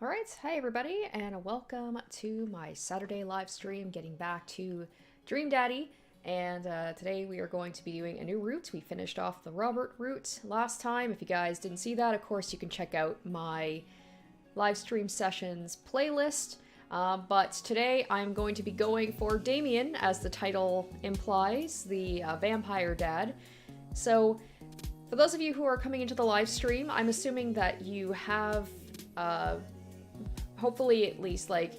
Alright, hi everybody, and welcome to my Saturday live stream, getting back to Dream Daddy. And today we are going to be doing a new route. We finished off the Robert route last time. If you guys didn't see that, of course, you can check out my live stream sessions playlist. But today I'm going to be going for Damien, as the title implies, the vampire dad. So, for those of you who are coming into the live stream, I'm assuming that you have hopefully at least like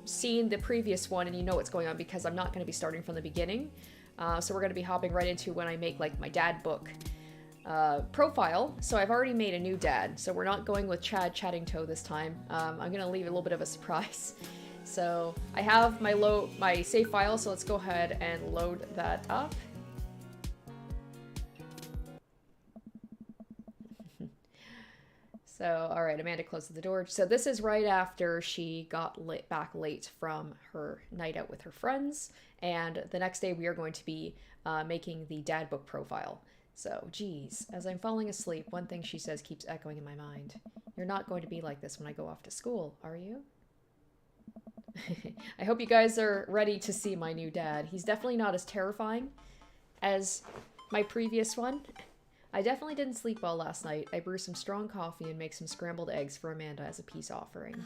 seen the previous one and you know what's going on, because I'm not going to be starting from the beginning. So we're going to be hopping right into when I make like my dad book profile. So I've already made a new dad, so we're not going with Chad Chattingtoe this time. I'm going to leave a little bit of a surprise. So I have my save file, so let's go ahead and load that up. So, alright, Amanda closes the door. So this is right after she got back late from her night out with her friends. And the next day we are going to be making the dad book profile. So, geez, as I'm falling asleep, one thing she says keeps echoing in my mind. You're not going to be like this when I go off to school, are you? I hope you guys are ready to see my new dad. He's definitely not as terrifying as my previous one. I definitely didn't sleep well last night. I brew some strong coffee and make some scrambled eggs for Amanda as a peace offering.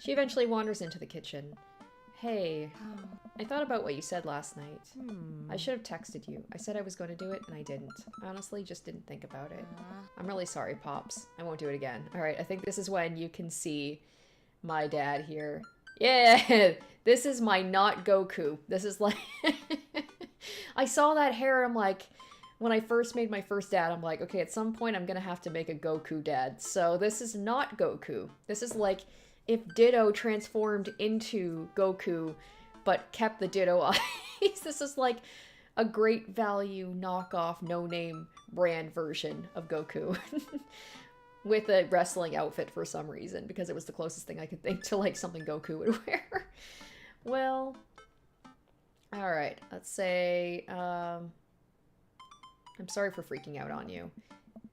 She eventually wanders into the kitchen. Hey, I thought about what you said last night. I should have texted you. I said I was going to do it and I didn't. I honestly just didn't think about it. I'm really sorry, Pops. I won't do it again. Alright, I think this is when you can see my dad here. Yeah, this is my not Goku. This is like... I saw that hair and I'm like... When I first made my first dad, I'm like, okay, at some point I'm gonna have to make a Goku dad. So this is not Goku. This is like if Ditto transformed into Goku, but kept the Ditto eyes. This is like a great value knockoff, no-name brand version of Goku. With a wrestling outfit for some reason, because it was the closest thing I could think to like something Goku would wear. Well, alright, let's say, I'm sorry for freaking out on you.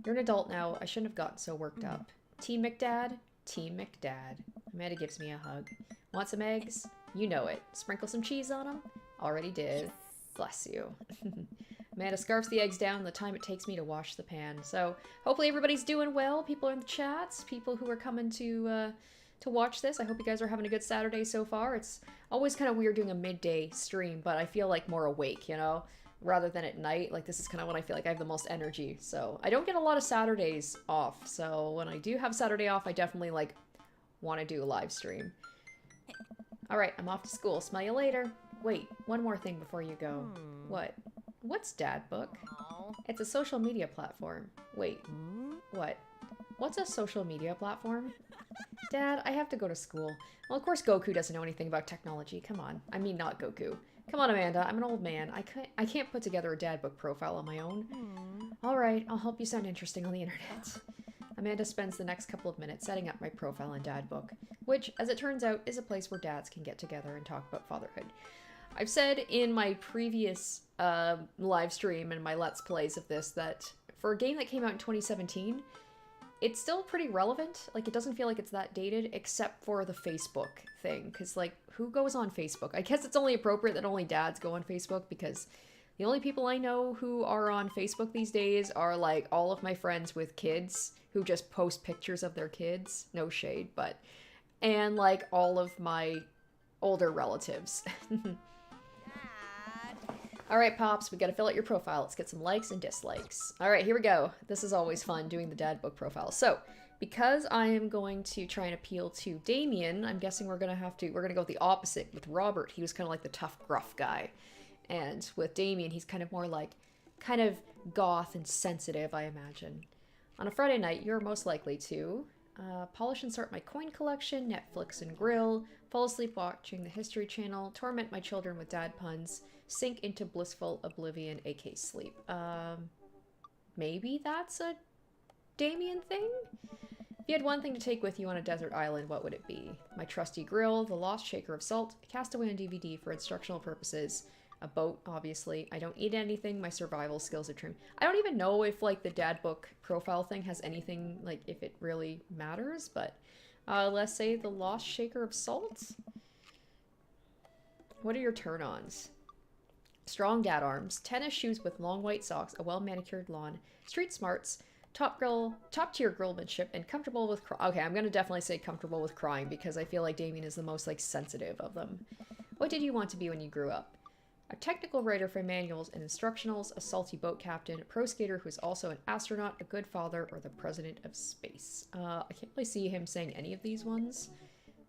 You're an adult now. I shouldn't have gotten so worked up. Team McDad? Team McDad. Amanda gives me a hug. Want some eggs? You know it. Sprinkle some cheese on them? Already did. Bless you. Amanda scarfs the eggs down the time it takes me to wash the pan. So hopefully everybody's doing well. People are in the chats. People who are coming to watch this. I hope you guys are having a good Saturday so far. It's always kind of weird doing a midday stream, but I feel like more awake, you know? Rather than at night. Like, this is kind of when I feel like I have the most energy. So I don't get a lot of Saturdays off. So when I do have Saturday off, I definitely, like, want to do a live stream. Alright, I'm off to school. Smell you later. Wait, one more thing before you go. What? What's Dad Book? It's a social media platform. Wait, what? What's a social media platform? Dad, I have to go to school. Well, of course Goku doesn't know anything about technology. Come on. I mean, not Goku. Come on, Amanda. I'm an old man. I can't put together a dad book profile on my own. Alright, I'll help you sound interesting on the internet. Amanda spends the next couple of minutes setting up my profile in Dad Book, which, as it turns out, is a place where dads can get together and talk about fatherhood. I've said in my previous live stream and my Let's Plays of this that for a game that came out in 2017, it's still pretty relevant. Like, it doesn't feel like it's that dated, except for the Facebook thing. Because, like, who goes on Facebook? I guess it's only appropriate that only dads go on Facebook, because the only people I know who are on Facebook these days are, like, all of my friends with kids who just post pictures of their kids. No shade, but... And, like, all of my older relatives. Alright, Pops, we gotta fill out your profile. Let's get some likes and dislikes. Alright, here we go. This is always fun, doing the dad book profile. So, because I am going to try and appeal to Damien, I'm guessing we're gonna go with the opposite with Robert. He was kind of like the tough, gruff guy. And with Damien, he's kind of more like, kind of goth and sensitive, I imagine. On a Friday night, you're most likely to polish and sort my coin collection, Netflix and grill, fall asleep watching the History Channel, torment my children with dad puns, sink into blissful oblivion, aka sleep. Maybe that's a Damien thing? If you had one thing to take with you on a desert island, what would it be? My trusty grill, the lost shaker of salt, Castaway on DVD for instructional purposes, a boat, obviously. I don't eat anything, my survival skills are trimmed. I don't even know if, like, the dad book profile thing has anything, like, if it really matters, but Let's say the Lost Shaker of Salt. What are your turn-ons? Strong dad arms, tennis shoes with long white socks, a well-manicured lawn, street smarts, top-tier girlmanship, and comfortable with okay, I'm gonna definitely say comfortable with crying because I feel like Damien is the most, like, sensitive of them. What did you want to be when you grew up? A technical writer for manuals and instructionals, a salty boat captain, a pro skater who's also an astronaut, a good father, or the president of space. I can't really see him saying any of these ones,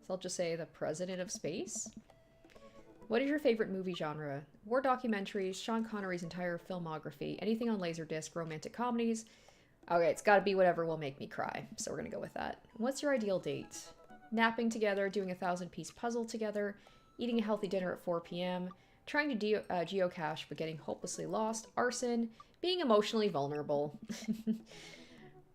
so I'll just say the president of space. What is your favorite movie genre? War documentaries, Sean Connery's entire filmography, anything on Laserdisc, romantic comedies. Okay, it's gotta be whatever will make me cry, so we're gonna go with that. What's your ideal date? Napping together, doing a 1,000-piece puzzle together, eating a healthy dinner at 4 p.m., trying to geocache but getting hopelessly lost, arson, being emotionally vulnerable.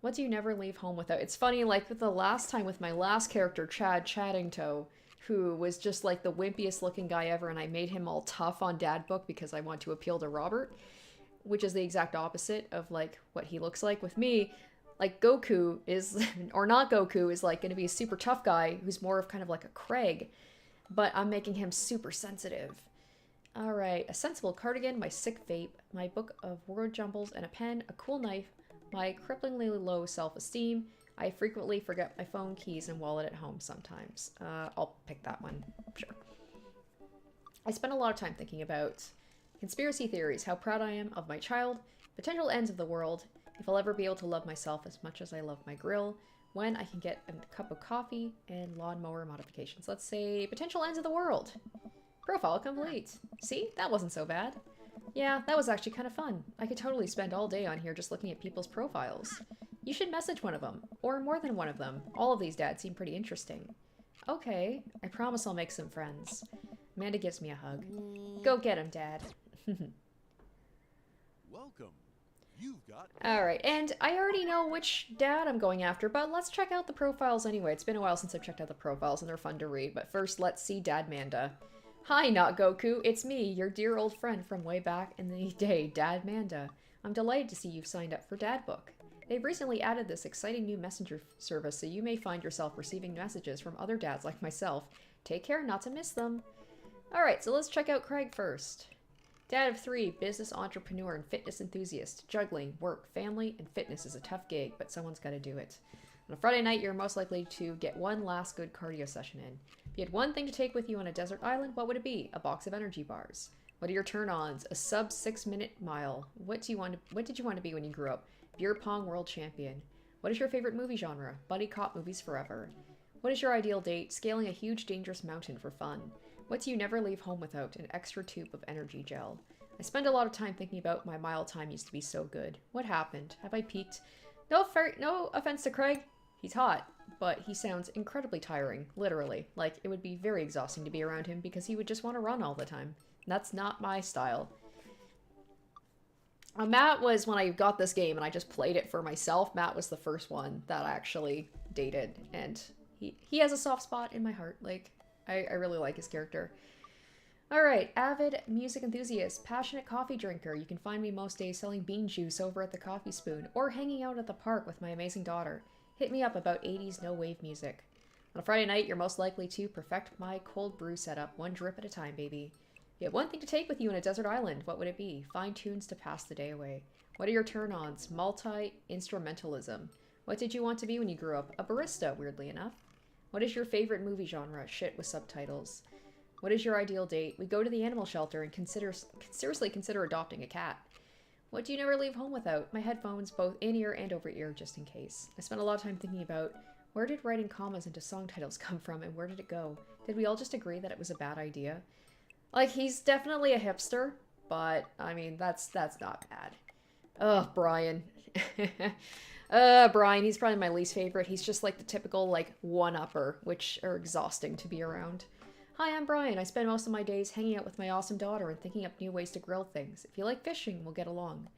What do you never leave home without? It's funny, like with the last time with my last character, Chad Chaddington, who was just like the wimpiest looking guy ever, and I made him all tough on Dad Book because I want to appeal to Robert, which is the exact opposite of like what he looks like. With me, like Goku is, or not Goku, is like going to be a super tough guy who's more of kind of like a Craig, but I'm making him super sensitive. Alright, a sensible cardigan, my sick vape, my book of word jumbles and a pen, a cool knife, my cripplingly low self-esteem. I frequently forget my phone, keys, and wallet at home sometimes. I'll pick that one, sure. I spend a lot of time thinking about conspiracy theories, how proud I am of my child, potential ends of the world, if I'll ever be able to love myself as much as I love my grill, when I can get a cup of coffee, and lawnmower modifications. Let's say potential ends of the world. Profile complete. See? That wasn't so bad. Yeah, that was actually kind of fun. I could totally spend all day on here just looking at people's profiles. You should message one of them, or more than one of them. All of these dads seem pretty interesting. Okay, I promise I'll make some friends. Amanda gives me a hug. Go get him, Dad. Welcome. You've got... Alright, and I already know which dad I'm going after, but let's check out the profiles anyway. It's been a while since I've checked out the profiles, and they're fun to read. But first, let's see Dad Manda. Hi, not Goku. It's me, your dear old friend from way back in the day, Dad Manda. I'm delighted to see you've signed up for Dad Book. They've recently added this exciting new messenger service, so you may find yourself receiving messages from other dads like myself. Take care not to miss them. Alright, so let's check out Craig first. Dad of 3, business entrepreneur and fitness enthusiast. Juggling, work, family, and fitness is a tough gig, but someone's got to do it. On a Friday night, you're most likely to get one last good cardio session in. If you had one thing to take with you on a desert island, what would it be? A box of energy bars. What are your turn-ons? A sub 6-minute mile. What did you want to be when you grew up? Beer pong world champion. What is your favorite movie genre? Buddy cop movies forever. What is your ideal date? Scaling a huge dangerous mountain for fun. What do you never leave home without? An extra tube of energy gel. I spend a lot of time thinking about my mile time used to be so good. What happened? Have I peaked? No offense to Craig. He's hot, but he sounds incredibly tiring, literally. Like, it would be very exhausting to be around him because he would just want to run all the time. That's not my style. Matt was, when I got this game and I just played it for myself, Matt was the first one that I actually dated, and he has a soft spot in my heart. Like, I really like his character. Alright, avid music enthusiast, passionate coffee drinker. You can find me most days selling bean juice over at the Coffee Spoon, or hanging out at the park with my amazing daughter. Hit me up about 80s no-wave music. On a Friday night, you're most likely to perfect my cold brew setup, one drip at a time, baby. If you had one thing to take with you on a desert island, what would it be? Find tunes to pass the day away. What are your turn-ons? Multi-instrumentalism. What did you want to be when you grew up? A barista, weirdly enough. What is your favorite movie genre? Shit with subtitles. What is your ideal date? We go to the animal shelter and seriously consider adopting a cat. What do you never leave home without? My headphones, both in-ear and over-ear, just in case. I spent a lot of time thinking about where did writing commas into song titles come from and where did it go? Did we all just agree that it was a bad idea? Like, he's definitely a hipster, but, I mean, that's not bad. Ugh, Brian. Brian, he's probably my least favorite. He's just like the typical, like, one-upper, which are exhausting to be around. Hi, I'm Brian. I spend most of my days hanging out with my awesome daughter and thinking up new ways to grill things. If you like fishing, we'll get along.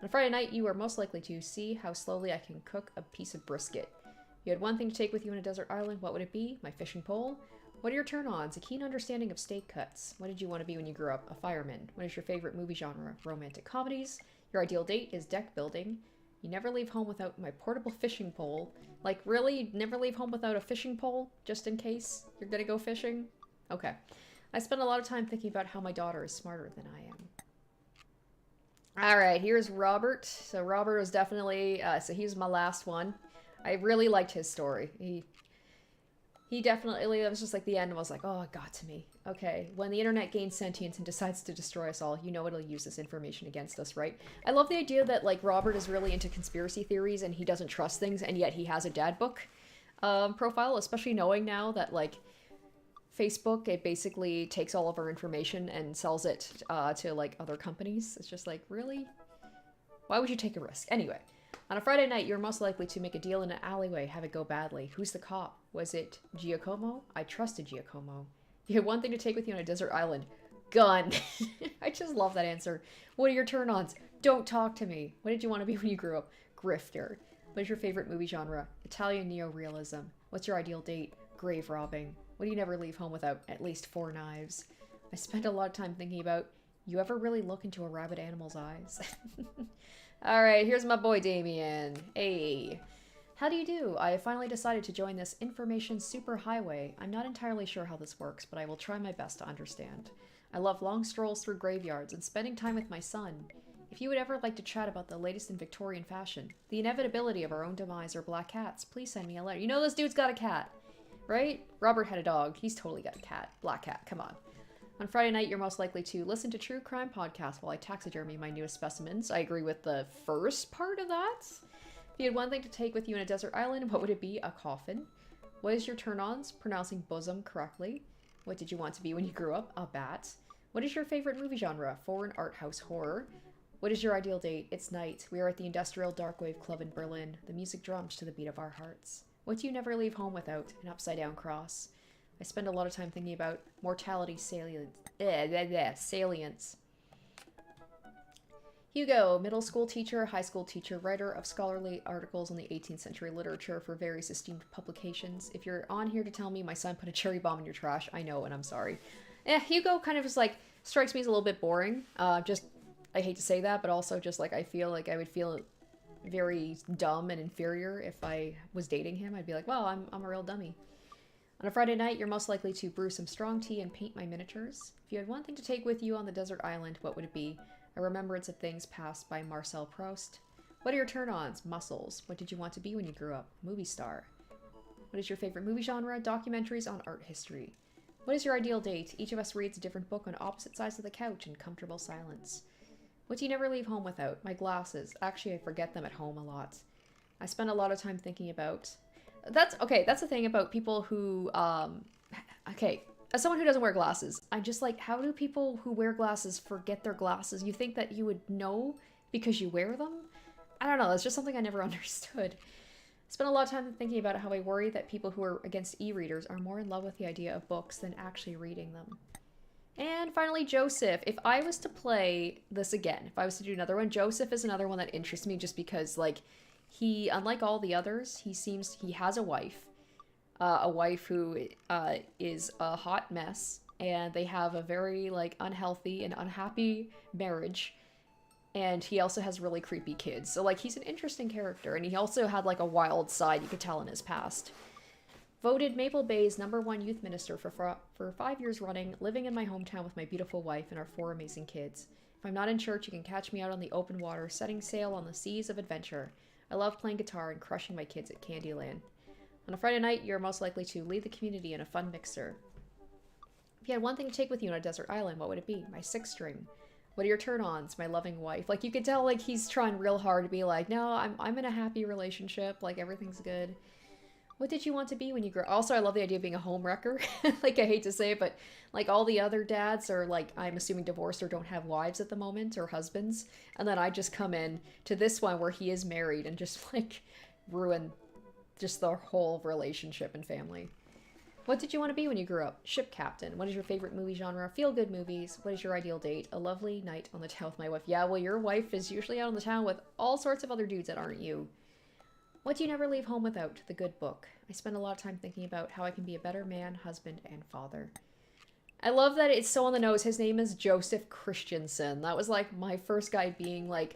On Friday night, you are most likely to see how slowly I can cook a piece of brisket. If you had one thing to take with you on a desert island, what would it be? My fishing pole? What are your turn-ons? A keen understanding of steak cuts. What did you want to be when you grew up? A fireman. What is your favorite movie genre? Romantic comedies. Your ideal date is deck building. You never leave home without my portable fishing pole. Like, really? You'd never leave home without a fishing pole? Just in case you're gonna go fishing? Okay. I spend a lot of time thinking about how my daughter is smarter than I am. Alright, here's Robert. So Robert was definitely, so he was my last one. I really liked his story. He definitely, it was just like the end was like, oh, it got to me. Okay, when the internet gains sentience and decides to destroy us all, you know it'll use this information against us, right? I love the idea that, like, Robert is really into conspiracy theories and he doesn't trust things, and yet he has a dad book profile, especially knowing now that, like, Facebook, it basically takes all of our information and sells it to, like, other companies. It's just like, really? Why would you take a risk? Anyway. On a Friday night, you're most likely to make a deal in an alleyway, have it go badly. Who's the cop? Was it Giacomo? I trusted Giacomo. You had one thing to take with you on a desert island. Gun. I just love that answer. What are your turn-ons? Don't talk to me. What did you want to be when you grew up? Grifter. What is your favorite movie genre? Italian neorealism. What's your ideal date? Grave robbing. What do you never leave home without? At least 4 knives. I spend a lot of time thinking about, you ever really look into a rabid animal's eyes? Alright, here's my boy Damien. Hey. How do you do? I have finally decided to join this information superhighway. I'm not entirely sure how this works, but I will try my best to understand. I love long strolls through graveyards and spending time with my son. If you would ever like to chat about the latest in Victorian fashion, the inevitability of our own demise, or black cats, please send me a letter. You know this dude's got a cat, right? Robert had a dog. He's totally got a cat. Black cat, come on. On Friday night, you're most likely to listen to true crime podcasts while I taxidermy my newest specimens. I agree with the first part of that. If you had one thing to take with you in a desert island, what would it be? A coffin. What is your turn-ons? Pronouncing bosom correctly. What did you want to be when you grew up? A bat. What is your favorite movie genre? Foreign art house horror. What is your ideal date? It's night. We are at the Industrial Darkwave Club in Berlin. The music drums to the beat of our hearts. What do you never leave home without? An upside-down cross. I spend a lot of time thinking about mortality salience. Salience. Hugo, middle school teacher, high school teacher, writer of scholarly articles on the 18th century literature for various esteemed publications. If you're on here to tell me my son put a cherry bomb in your trash, I know and I'm sorry. Hugo kind of just like strikes me as a little bit boring. I hate to say that, but also just like I feel like I would feel very dumb and inferior if I was dating him. I'd be like, well, I'm a real dummy. On a Friday night, you're most likely to brew some strong tea and paint my miniatures. If you had one thing to take with you on the desert island, what would it be? A Remembrance of Things Past by Marcel Proust. What are your turn-ons? Muscles. What did you want to be when you grew up? Movie star. What is your favorite movie genre? Documentaries on art history. What is your ideal date? Each of us reads a different book on opposite sides of the couch in comfortable silence. What do you never leave home without? My glasses. Actually, I forget them at home a lot. I spend a lot of time thinking about... That's the thing about people who, as someone who doesn't wear glasses, I'm just like, how do people who wear glasses forget their glasses? You think that you would know because you wear them? I don't know, it's just something I never understood. I spent a lot of time thinking about how I worry that people who are against e-readers are more in love with the idea of books than actually reading them. And finally, Joseph. If I was to play this again, if I was to do another one, Joseph is another one that interests me just because, like, he, unlike all the others, he has a wife who is a hot mess, and they have a very, like, unhealthy and unhappy marriage, and he also has really creepy kids. So, like, he's an interesting character, and he also had, like, a wild side you could tell in his past. Voted Maple Bay's #1 youth minister for 5 years running, living in my hometown with my beautiful wife and our 4 amazing kids. If I'm not in church, you can catch me out on the open water, setting sail on the seas of adventure. I love playing guitar and crushing my kids at Candyland. On a Friday night, you're most likely to lead the community in a fun mixer. If you had one thing to take with you on a desert island, what would it be? My 6-string. What are your turn-ons? My loving wife. Like, you could tell, like, he's trying real hard to be like, no, I'm in a happy relationship. Like, everything's good. What did you want to be when you grew up? Also, I love the idea of being a home wrecker. Like, I hate to say it, but, like, all the other dads are, like, I'm assuming divorced or don't have wives at the moment, or husbands. And then I just come in to this one where he is married and just, like, ruin just the whole relationship and family. What did you want to be when you grew up? Ship captain. What is your favorite movie genre? Feel-good movies. What is your ideal date? A lovely night on the town with my wife. Yeah, well, your wife is usually out on the town with all sorts of other dudes that aren't you. What do you never leave home without? The good book. I spend a lot of time thinking about how I can be a better man, husband, and father. I love that it's so on the nose. His name is Joseph Christensen. That was, like, my first guy being, like,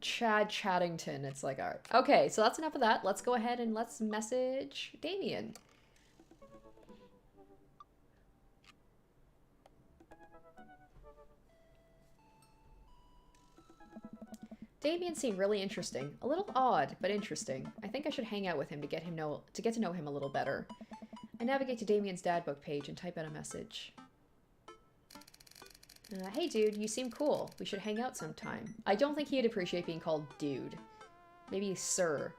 Chad Chaddington. It's like, alright. Okay, so that's enough of that. Let's go ahead and let's message Damien. Damien seemed really interesting. A little odd, but interesting. I think I should hang out with him to get to know him a little better. I navigate to Damien's dad book page and type out a message. Hey dude, you seem cool. We should hang out sometime. I don't think he'd appreciate being called dude. Maybe sir.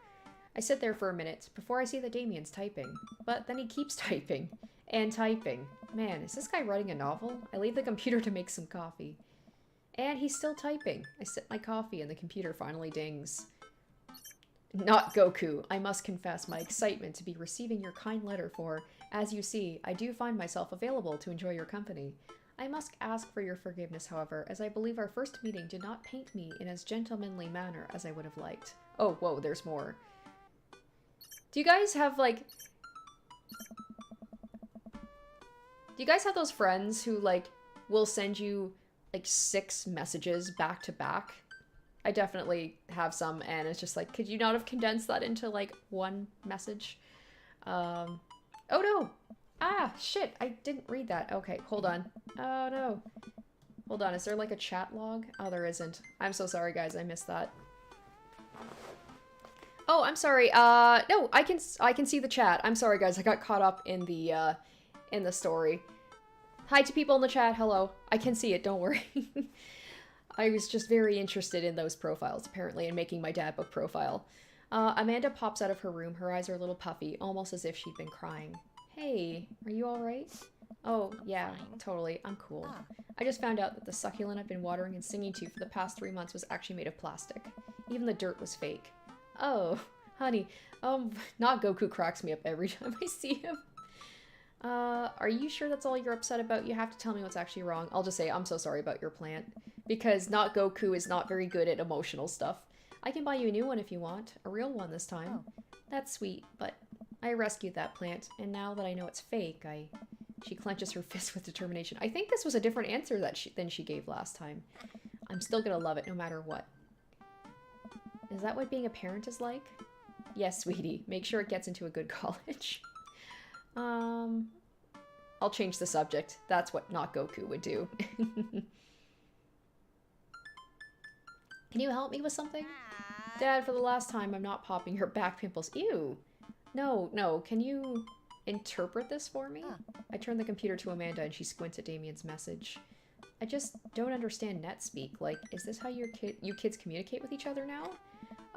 I sit there for a minute before I see that Damien's typing. But then he keeps typing. And typing. Man, is this guy writing a novel? I leave the computer to make some coffee. And he's still typing. I sip my coffee and the computer finally dings. Not Goku. I must confess my excitement to be receiving your kind letter for, as you see, I do find myself available to enjoy your company. I must ask for your forgiveness, however, as I believe our first meeting did not paint me in as gentlemanly manner as I would have liked. Oh, whoa, there's more. Do you guys have, like... Do you guys have those friends who, like, will send you, like, 6 messages back to back? I definitely have some, and it's just like, could you not have condensed that into, like, one message? Oh, no! Ah, shit, I didn't read that. Okay, hold on. Oh, no. Hold on, is there, like, a chat log? Oh, there isn't. I'm so sorry, guys, I missed that. Oh, I'm sorry. No, I can see the chat. I'm sorry, guys, I got caught up in the story. Hi to people in the chat, hello. I can see it, don't worry. I was just very interested in those profiles, apparently, and making my dad book profile. Amanda pops out of her room, her eyes are a little puffy, almost as if she'd been crying. Hey, are you alright? Oh, yeah, totally, I'm cool. I just found out that the succulent I've been watering and singing to for the past 3 months was actually made of plastic. Even the dirt was fake. Oh, honey, not Goku cracks me up every time I see him. Are you sure that's all you're upset about? You have to tell me what's actually wrong. I'll just say, I'm so sorry about your plant. Because not Goku is not very good at emotional stuff. I can buy you a new one if you want. A real one this time. Oh. That's sweet, but I rescued that plant, and now that I know it's fake, She clenches her fist with determination. I think this was a different answer than she gave last time. I'm still gonna love it no matter what. Is that what being a parent is like? Yes, sweetie. Make sure it gets into a good college. I'll change the subject. That's what not Goku would do. Can you help me with something? Dad, for the last time, I'm not popping your back pimples. Ew. No. Can you interpret this for me? I turn the computer to Amanda and she squints at Damien's message. I just don't understand net speak. Like, is this how you kids communicate with each other now?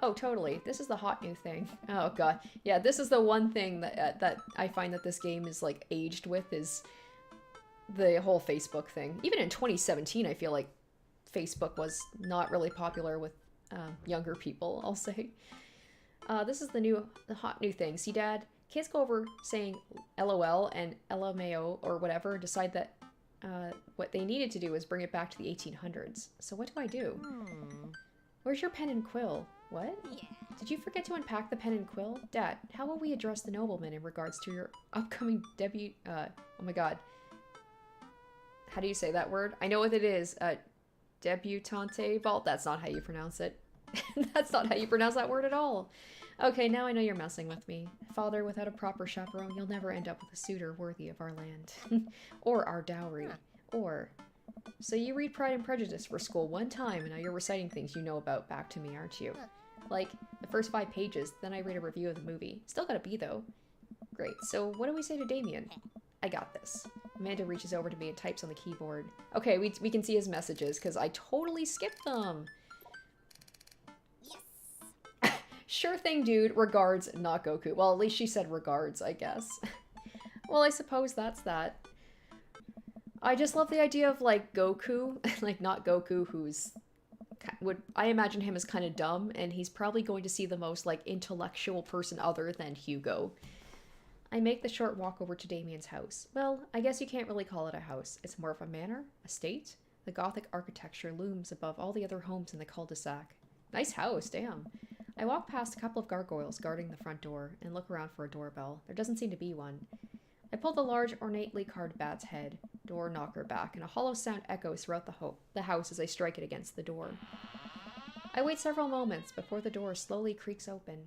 Oh, totally. This is the hot new thing. Oh, God. Yeah, this is the one thing that I find that this game is, like, aged with, is the whole Facebook thing. Even in 2017, I feel like Facebook was not really popular with younger people, I'll say. This is the hot new thing. See, Dad? Kids go over saying LOL and LMAO or whatever and decide that what they needed to do was bring it back to the 1800s. So what do I do? Where's your pen and quill? What? Yeah. Did you forget to unpack the pen and quill? Dad, how will we address the nobleman in regards to your upcoming debut? Oh my god. How do you say that word? I know what it is. Debutante ball? That's not how you pronounce it. That's not how you pronounce that word at all. Okay, now I know you're messing with me. Father, without a proper chaperone, you'll never end up with a suitor worthy of our land. Or our dowry. Or... So you read Pride and Prejudice for school one time, and now you're reciting things you know about back to me, aren't you? Like, the first 5 pages, then I read a review of the movie. Still got a B, though. Great, so what do we say to Damien? I got this. Amanda reaches over to me and types on the keyboard. Okay, we can see his messages, because I totally skipped them! Yes! Sure thing, dude. Regards, not Goku. Well, at least she said regards, I guess. Well, I suppose that's that. I just love the idea of, like, Goku, like, not Goku, I imagine him as kind of dumb, and he's probably going to see the most, like, intellectual person other than Hugo. I make the short walk over to Damien's house. Well, I guess you can't really call it a house. It's more of a manor, a state. The Gothic architecture looms above all the other homes in the cul-de-sac. Nice house, damn. I walk past a couple of gargoyles guarding the front door, and look around for a doorbell. There doesn't seem to be one. I pull the large, ornately carved bat's head, door knocker back, and a hollow sound echoes throughout the house as I strike it against the door. I wait several moments before the door slowly creaks open.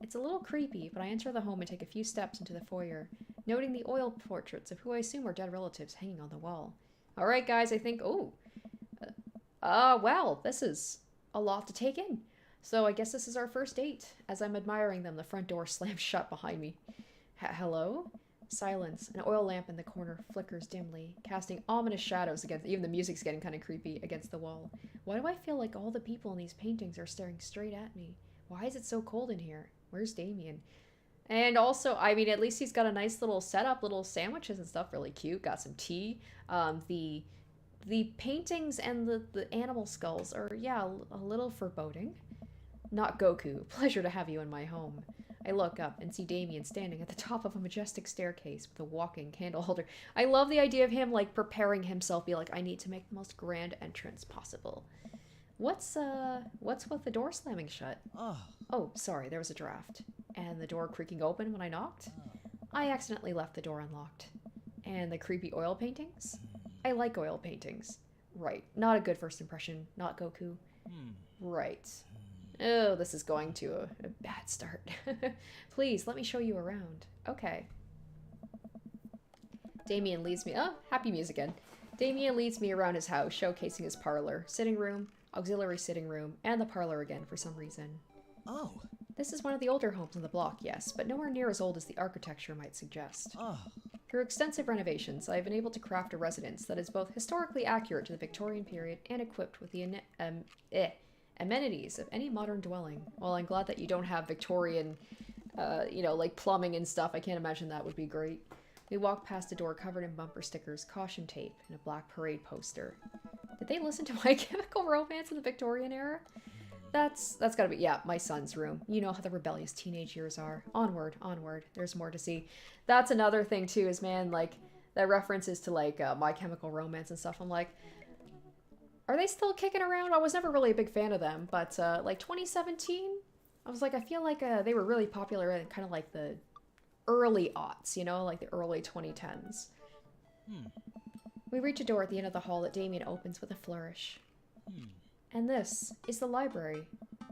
It's a little creepy, but I enter the home and take a few steps into the foyer, noting the oil portraits of who I assume are dead relatives hanging on the wall. Alright guys, I think... Oh! Well, this is a lot to take in. So I guess this is our first date. As I'm admiring them, the front door slams shut behind me. Hello? Silence. An oil lamp in the corner flickers dimly, casting ominous shadows against... Even the music's getting kind of creepy against the wall. Why do I feel like all the people in these paintings are staring straight at me? Why is it so cold in here? Where's Damien? And also, I mean, at least he's got a nice little setup, little sandwiches and stuff, really cute. Got some tea. The paintings and the animal skulls are, yeah, a little foreboding. Not Goku. Pleasure to have you in my home. I look up and see Damien standing at the top of a majestic staircase with a walking candle holder. I love the idea of him, like, preparing himself, be like, I need to make the most grand entrance possible. What's with the door slamming shut? Oh, sorry, there was a draft. And the door creaking open when I knocked? I accidentally left the door unlocked. And the creepy oil paintings? I like oil paintings. Right. Not a good first impression. Not Goku. Right. Oh, this is going to a bad start. Please, let me show you around. Okay. Damien leads me... Oh, happy music again. Damien leads me around his house, showcasing his parlor, sitting room, auxiliary sitting room, and the parlor again for some reason. Oh. This is one of the older homes on the block, yes, but nowhere near as old as the architecture might suggest. Through extensive renovations, I have been able to craft a residence that is both historically accurate to the Victorian period and equipped with the amenities of any modern dwelling. Well, I'm glad that you don't have Victorian, you know, like plumbing and stuff. I can't imagine that would be great. We walk past a door covered in bumper stickers, caution tape, and a black parade poster. Did they listen to My Chemical Romance in the Victorian era? That's gotta be, yeah, my son's room. You know how the rebellious teenage years are. Onward, onward. There's more to see. That's another thing, too, is, man, like, that references to, like, My Chemical Romance and stuff. I'm like, are they still kicking around? I was never really a big fan of them, but, like, 2017? I was like, I feel like they were really popular in kind of, like, the early aughts, you know? Like, the early 2010s. We reach a door at the end of the hall that Damien opens with a flourish. And this is the library.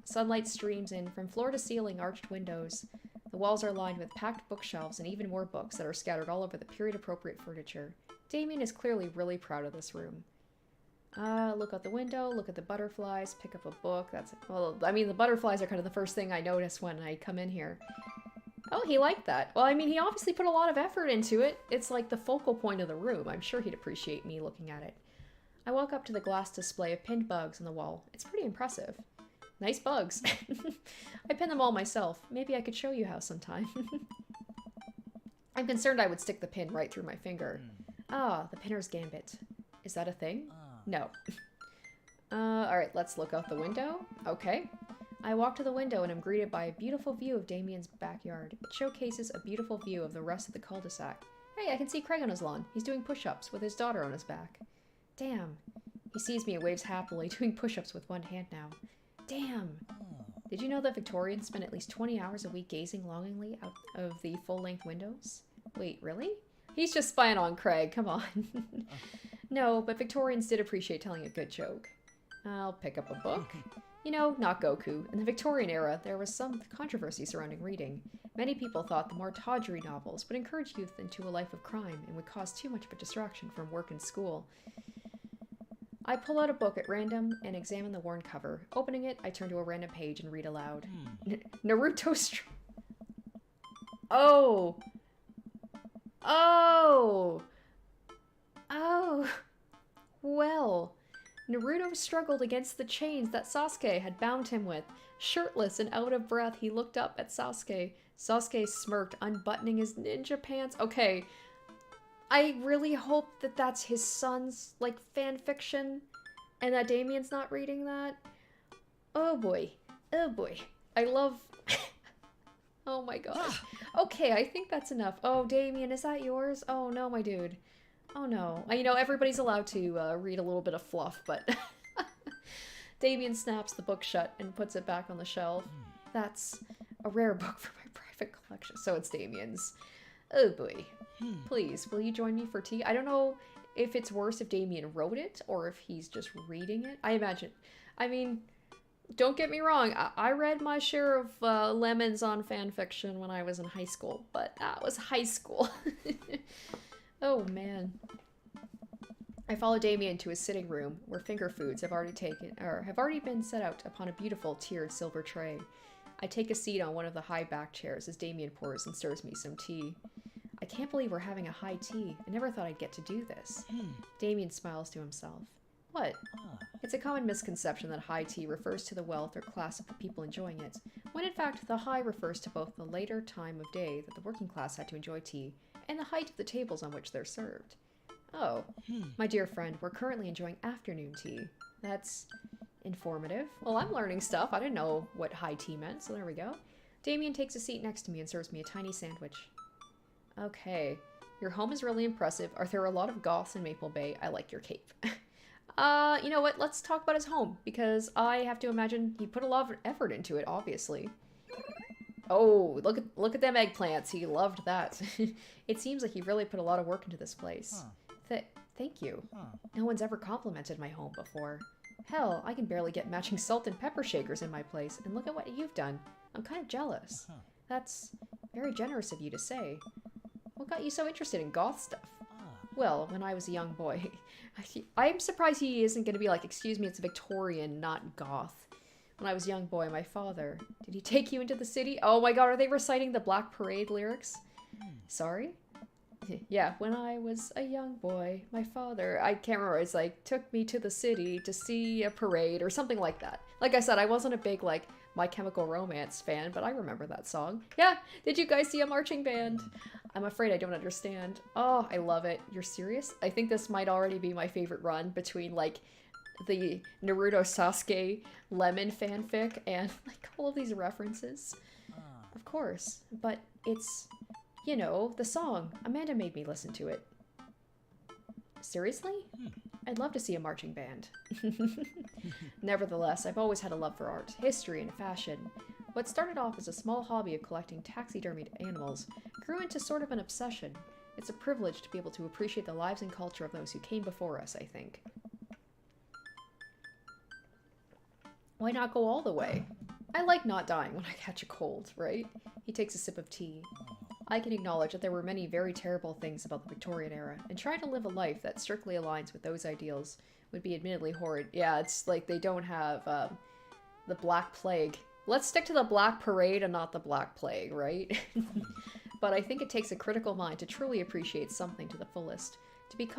Sunlight streams in from floor to ceiling arched windows. The walls are lined with packed bookshelves and even more books that are scattered all over the period-appropriate furniture. Damien is clearly really proud of this room. Look out the window, look at the butterflies, pick up a book. That's, well, I mean, the butterflies are kind of the first thing I notice when I come in here. Oh, he liked that. Well, I mean, he obviously put a lot of effort into it. It's like the focal point of the room. I'm sure he'd appreciate me looking at it. I walk up to the glass display of pinned bugs on the wall. It's pretty impressive. Nice bugs. I pin them all myself. Maybe I could show you how sometime. I'm concerned I would stick the pin right through my finger. Ah, the pinner's gambit. Is that a thing? No. Alright, let's look out the window. Okay. I walk to the window and am greeted by a beautiful view of Damien's backyard. It showcases a beautiful view of the rest of the cul-de-sac. Hey, I can see Craig on his lawn. He's doing push-ups with his daughter on his back. Damn. He sees me and waves happily, doing push-ups with one hand now. Damn. Did you know that Victorians spend at least 20 hours a week gazing longingly out of the full-length windows? Wait, really? He's just spying on Craig, come on. No, but Victorians did appreciate telling a good joke. I'll pick up a book. You know, not Goku. In the Victorian era, there was some controversy surrounding reading. Many people thought the more tawdry novels would encourage youth into a life of crime and would cause too much of a distraction from work and school. I pull out a book at random and examine the worn cover. Opening it, I turn to a random page and read aloud. Naruto Oh! Oh! Oh! Well, Naruto struggled against the chains that Sasuke had bound him with. Shirtless and out of breath, he looked up at Sasuke. Sasuke smirked, unbuttoning his ninja pants. Okay, I really hope that that's his son's, like, fan fiction, and that Damien's not reading that. Oh boy. Oh boy. I love... Oh my gosh. Okay, I think that's enough. Oh, Damien, is that yours? Oh no, my dude. Oh no. You know, everybody's allowed to read a little bit of fluff, but... Damien snaps the book shut and puts it back on the shelf. That's a rare book for my private collection. So it's Damien's. Oh boy. Please, will you join me for tea? I don't know if it's worse if Damien wrote it or if he's just reading it. I imagine. I mean, Don't get me wrong, I read my share of lemons on fan fiction when I was in high school, but that was high school. Oh man. I follow Damien to his sitting room, where finger foods have already been set out upon a beautiful tiered silver tray. I take a seat on one of the high back chairs as Damien pours and serves me some tea. I can't believe we're having a high tea. I never thought I'd get to do this. Damien smiles to himself. What? It's a common misconception that high tea refers to the wealth or class of the people enjoying it, when in fact the high refers to both the later time of day that the working class had to enjoy tea, and the height of the tables on which they're served. Oh, my dear friend, we're currently enjoying afternoon tea. That's informative. Well, I'm learning stuff. I didn't know what high tea meant, so there we go. Damien takes a seat next to me and serves me a tiny sandwich. Okay, your home is really impressive. Are there a lot of goths in Maple Bay? I like your cape. You know what? Let's talk about his home, because I have to imagine he put a lot of effort into it, obviously. Oh, look at them eggplants. He loved that. It seems like he really put a lot of work into this place. Thank you. No one's ever complimented my home before. Hell, I can barely get matching salt and pepper shakers in my place, and look at what you've done. I'm kind of jealous. That's very generous of you to say. What got you so interested in goth stuff? Well, when I was a young boy, I'm surprised he isn't going to be like, excuse me, it's Victorian, not goth. When I was a young boy, my father, did he take you into the city? Oh my god, are they reciting the Black Parade lyrics? Sorry? Yeah, when I was a young boy, my father, I can't remember, it's like, took me to the city to see a parade or something like that. Like I said, I wasn't a big, like, My Chemical Romance fan, but I remember that song. Yeah, did you guys see a marching band? I'm afraid I don't understand. Oh, I love it. You're serious? I think this might already be my favorite run between, like, the Naruto Sasuke Lemon fanfic and, like, all of these references. Of course, but it's, you know, the song. Amanda made me listen to it. Seriously? I'd love to see a marching band. Nevertheless, I've always had a love for art, history, and fashion. What started off as a small hobby of collecting taxidermied animals grew into sort of an obsession. It's a privilege to be able to appreciate the lives and culture of those who came before us, I think. Why not go all the way? I like not dying when I catch a cold, right? He takes a sip of tea. I can acknowledge that there were many very terrible things about the Victorian era, and trying to live a life that strictly aligns with those ideals would be admittedly horrid. Yeah, it's like they don't have the Black Plague. Let's stick to the Black Parade and not the Black Plague, right? But I think it takes a critical mind to truly appreciate something to the fullest, to be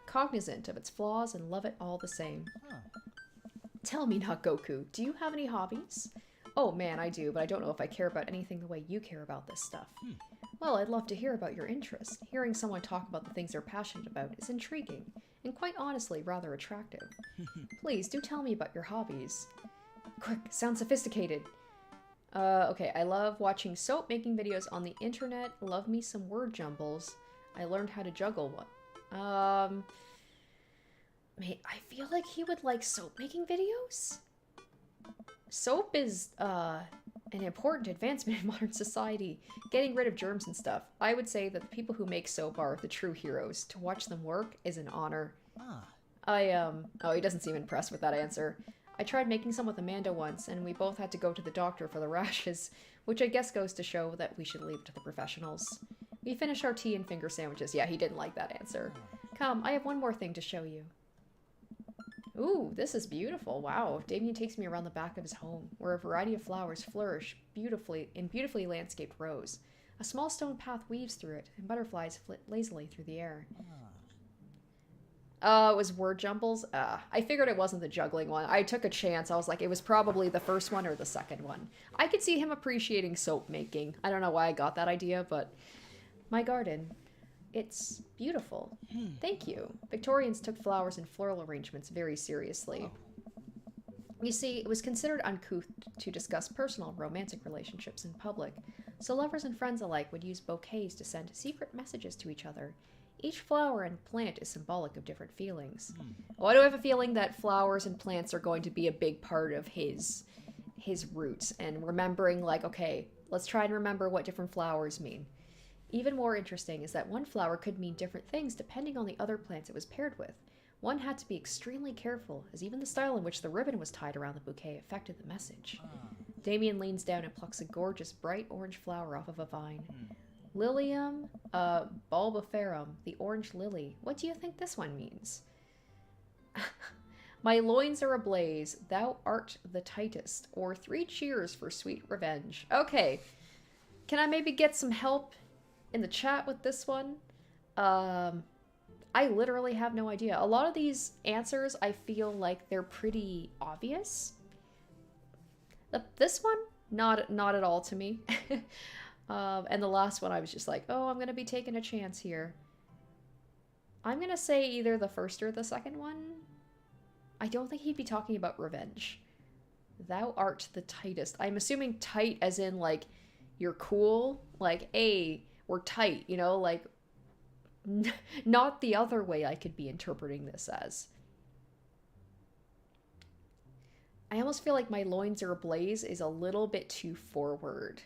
cognizant of its flaws and love it all the same. Tell me, not Goku, do you have any hobbies? Oh man, I do, but I don't know if I care about anything the way you care about this stuff. Well, I'd love to hear about your interests. Hearing someone talk about the things they're passionate about is intriguing, and quite honestly, rather attractive. Please, do tell me about your hobbies. Quick, sound sophisticated. Okay, I love watching soap making videos on the internet. Love me some word jumbles. I learned how to juggle one. I feel like he would like soap making videos? Soap is, an important advancement in modern society, getting rid of germs and stuff. I would say that the people who make soap are the true heroes. To watch them work is an honor. Oh, he doesn't seem impressed with that answer. I tried making some with Amanda once, and we both had to go to the doctor for the rashes, which I guess goes to show that we should leave it to the professionals. We finished our tea and finger sandwiches. Yeah, he didn't like that answer. Come, I have one more thing to show you. Ooh, this is beautiful. Wow. Damien takes me around the back of his home, where a variety of flowers flourish beautifully landscaped rows. A small stone path weaves through it, and butterflies flit lazily through the air. It was word jumbles? I figured it wasn't the juggling one. I took a chance. I was like, it was probably the first one or the second one. I could see him appreciating soap making. I don't know why I got that idea, but my garden. It's beautiful. Thank you. Victorians took flowers and floral arrangements very seriously. You see, it was considered uncouth to discuss personal romantic relationships in public, so lovers and friends alike would use bouquets to send secret messages to each other. Each flower and plant is symbolic of different feelings. Oh, I do have a feeling that flowers and plants are going to be a big part of his roots, and remembering, like, okay, let's try and remember what different flowers mean. Even more interesting is that one flower could mean different things depending on the other plants it was paired with. One had to be extremely careful, as even the style in which the ribbon was tied around the bouquet affected the message. Damien leans down and plucks a gorgeous bright orange flower off of a vine. Lilium bulbiferum, the orange lily. What do you think this one means? My loins are ablaze, thou art the tightest, or 3 cheers for sweet revenge. Okay, can I maybe get some help in the chat with this one? I literally have no idea. A lot of these answers, I feel like they're pretty obvious. This one, not at all to me. And the last one, I was just like, oh, I'm gonna be taking a chance here. I'm gonna say either the first or the second one. I don't think he'd be talking about revenge. Thou art the tightest. I'm assuming tight as in, like, you're cool. Like, hey, we're tight, you know? Like, not the other way I could be interpreting this as. I almost feel like my loins are ablaze is a little bit too forward.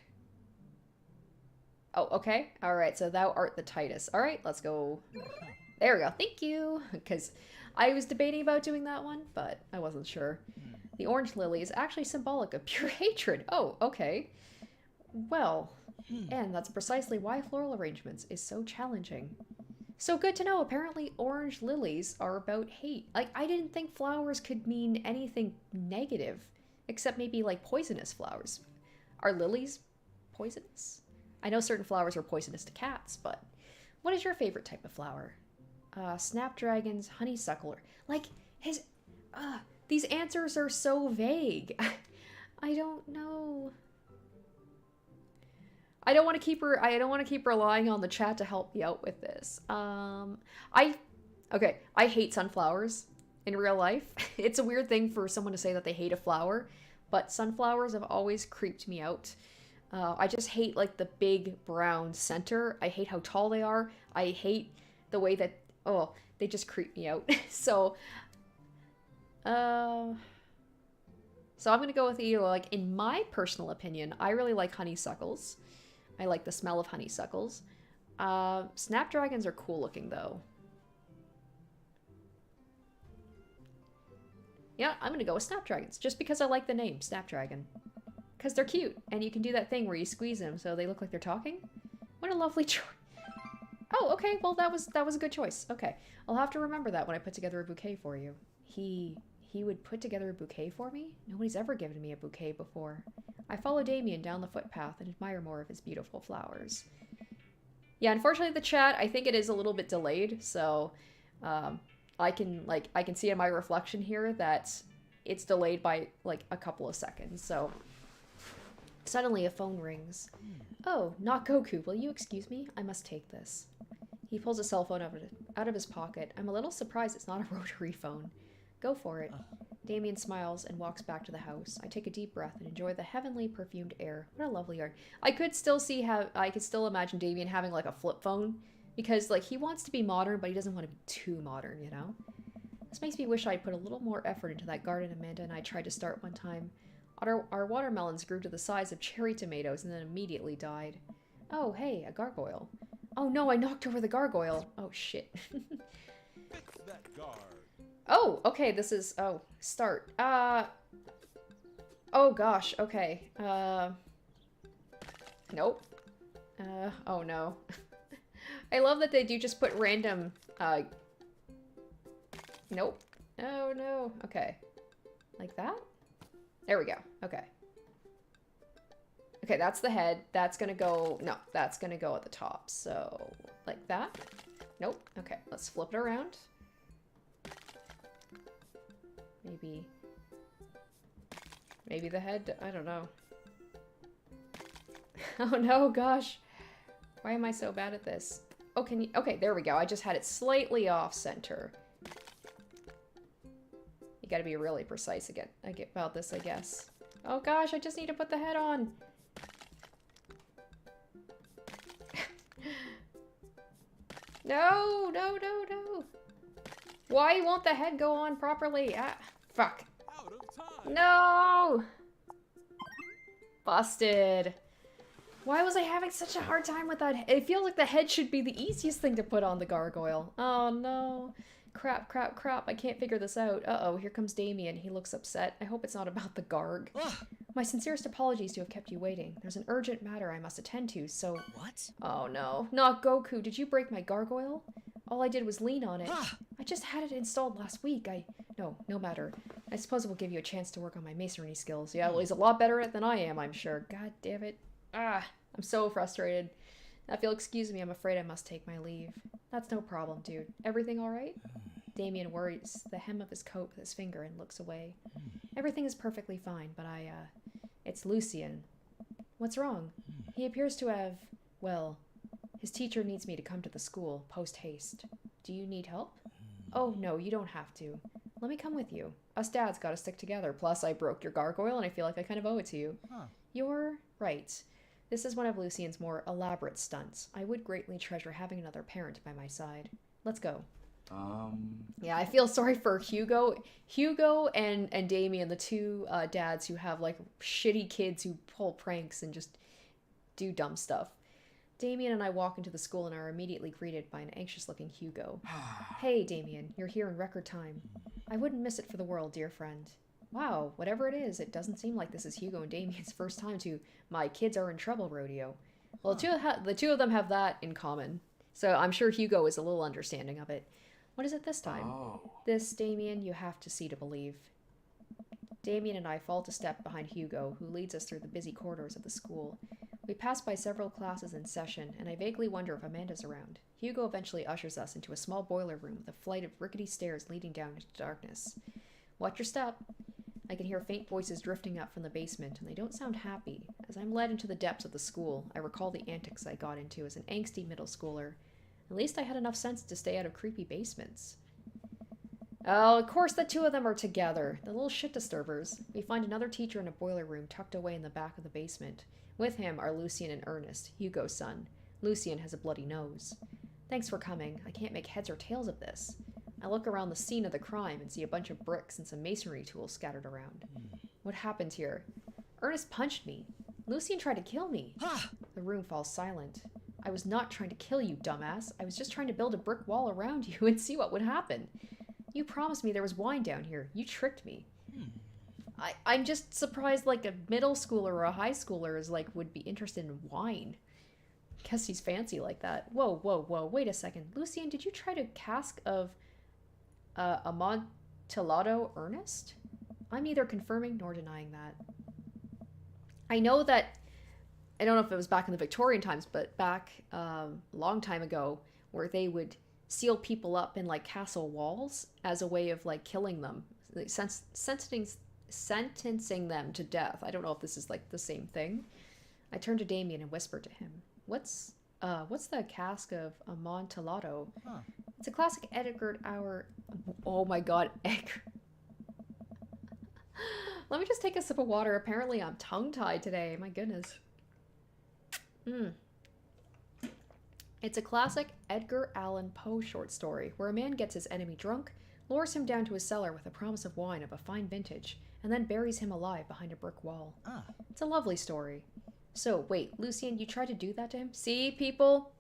Oh, okay. All right, so thou art the tightest. All right, let's go. There we go. Thank you. Because I was debating about doing that one, but I wasn't sure. The orange lily is actually symbolic of pure hatred. Oh, okay. Well, and that's precisely why floral arrangements is so challenging. So good to know. Apparently orange lilies are about hate. Like, I didn't think flowers could mean anything negative, except maybe like poisonous flowers. Are lilies poisonous? I know certain flowers are poisonous to cats, but what is your favorite type of flower? Snapdragons, honeysuckle. Like, these answers are so vague. I don't know. I don't want to keep relying on the chat to help me out with this. I hate sunflowers in real life. It's a weird thing for someone to say that they hate a flower, but sunflowers have always creeped me out. I just hate, like, the big brown center. I hate how tall they are. I hate the way that, they just creep me out. So I'm gonna go with either, like, in my personal opinion, I really like honeysuckles. I like the smell of honeysuckles. Snapdragons are cool looking, though. Yeah, I'm gonna go with snapdragons, just because I like the name, Snapdragon. Because they're cute, and you can do that thing where you squeeze them so they look like they're talking. What a lovely choice. Oh, okay, well that was a good choice. Okay, I'll have to remember that when I put together a bouquet for you. He would put together a bouquet for me? Nobody's ever given me a bouquet before. I follow Damien down the footpath and admire more of his beautiful flowers. Yeah, unfortunately the chat, I think it is a little bit delayed, so I can see in my reflection here that it's delayed by like a couple of seconds, so suddenly a phone rings. Oh, not Goku, will you excuse me? I must take this. He pulls a cell phone out of his pocket. I'm a little surprised it's not a rotary phone. Go for it. Damien smiles and walks back to the house. I take a deep breath and enjoy the heavenly perfumed air. What a lovely yard. I could still imagine Damien having like a flip phone because like he wants to be modern, but he doesn't want to be too modern, you know? This makes me wish I'd put a little more effort into that garden Amanda and I tried to start one time. Our watermelons grew to the size of cherry tomatoes and then immediately died. Oh, hey, a gargoyle. Oh no, I knocked over the gargoyle. Oh shit. Fix that guard. Oh, okay, this is, start. Oh gosh, okay. Nope. Oh no. I love that they do just put random, nope. Oh no, okay. Like that? There we go, okay. Okay, that's the head. That's gonna go, no, that's gonna go at the top. So, like that? Nope, okay, let's flip it around. Maybe the head, I don't know. Oh no, gosh. Why am I so bad at this? Oh, can you, okay, there we go. I just had it slightly off center. You gotta be really precise again. About this, I guess. Oh gosh, I just need to put the head on. No, no, no, no. Why won't the head go on properly? Ah, fuck. Out of time. No! Busted. Why was I having such a hard time with that? It feels like the head should be the easiest thing to put on the gargoyle. Oh no. Crap, crap, crap. I can't figure this out. Uh-oh, here comes Damien. He looks upset. I hope it's not about the Garg. My sincerest apologies to have kept you waiting. There's an urgent matter I must attend to, so... What? Oh no, not Goku. Did you break my gargoyle? All I did was lean on it. I just had it installed last week. No matter. I suppose it will give you a chance to work on my masonry skills. Yeah, well, he's a lot better at it than I am, I'm sure. God damn it. I'm so frustrated. Now, if you'll excuse me, I'm afraid I must take my leave. That's no problem, dude. Everything alright? Damien worries the hem of his coat with his finger and looks away. Everything is perfectly fine, but it's Lucien. What's wrong? He appears to have, well, his teacher needs me to come to the school, post-haste. Do you need help? Oh, no, you don't have to. Let me come with you. Us dads gotta stick together. Plus, I broke your gargoyle, and I feel like I kind of owe it to you. You're right. This is one of Lucien's more elaborate stunts. I would greatly treasure having another parent by my side. Let's go. Yeah, I feel sorry for Hugo. Hugo and Damien, the two dads who have, like, shitty kids who pull pranks and just do dumb stuff. Damien and I walk into the school and are immediately greeted by an anxious-looking Hugo. Hey, Damien, you're here in record time. I wouldn't miss it for the world, dear friend. Wow, whatever it is, it doesn't seem like this is Hugo and Damien's first time to my kids are in trouble rodeo. Well, the two of them have that in common, so I'm sure Hugo is a little understanding of it. What is it this time? This, Damien, you have to see to believe. Damien and I fall to step behind Hugo, who leads us through the busy corridors of the school. We pass by several classes in session, and I vaguely wonder if Amanda's around. Hugo eventually ushers us into a small boiler room with a flight of rickety stairs leading down into darkness. Watch your step. I can hear faint voices drifting up from the basement, and they don't sound happy. As I'm led into the depths of the school, I recall the antics I got into as an angsty middle schooler. At least I had enough sense to stay out of creepy basements. Oh, of course the two of them are together. The little shit disturbers. We find another teacher in a boiler room tucked away in the back of the basement. With him are Lucien and Ernest, Hugo's son. Lucien has a bloody nose. Thanks for coming. I can't make heads or tails of this. I look around the scene of the crime and see a bunch of bricks and some masonry tools scattered around. What happened here? Ernest punched me. Lucien tried to kill me. The room falls silent. I was not trying to kill you, dumbass. I was just trying to build a brick wall around you and see what would happen. You promised me there was wine down here. You tricked me. I'm just surprised, like, a middle schooler or a high schooler is, like, would be interested in wine. Guess he's fancy like that. Whoa. Wait a second. Lucien, did you try to cask of Amontillado Ernest? I'm neither confirming nor denying that. I know that, I don't know if it was back in the Victorian times, but back a long time ago, where they would seal people up in, like, castle walls as a way of, like, killing them, like, sentencing them to death. I don't know if this is, like, the same thing. I turned to Damien and whispered to him, What's the cask of Amontillado? It's a classic Edgar Hour. Oh my god, Edgar. Let me just take a sip of water. Apparently I'm tongue-tied today. My goodness. It's a classic Edgar Allan Poe short story where a man gets his enemy drunk, lures him down to his cellar with a promise of wine of a fine vintage, and then buries him alive behind a brick wall. It's a lovely story. So, wait, Lucien, you tried to do that to him? See, people?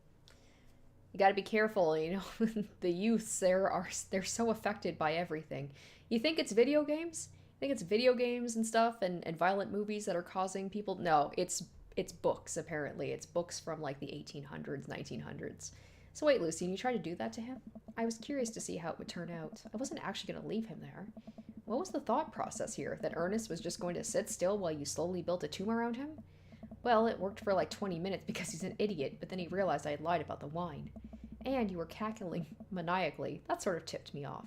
You gotta be careful, you know, the youths, they're so affected by everything. You think it's video games? You think it's video games and stuff and violent movies that are causing people? No, it's books, apparently. It's books from, like, the 1800s, 1900s. So wait, Lucien, you tried to do that to him? I was curious to see how it would turn out. I wasn't actually going to leave him there. What was the thought process here? That Ernest was just going to sit still while you slowly built a tomb around him? Well, it worked for like 20 minutes because he's an idiot, but then he realized I had lied about the wine. And you were cackling maniacally. That sort of tipped me off.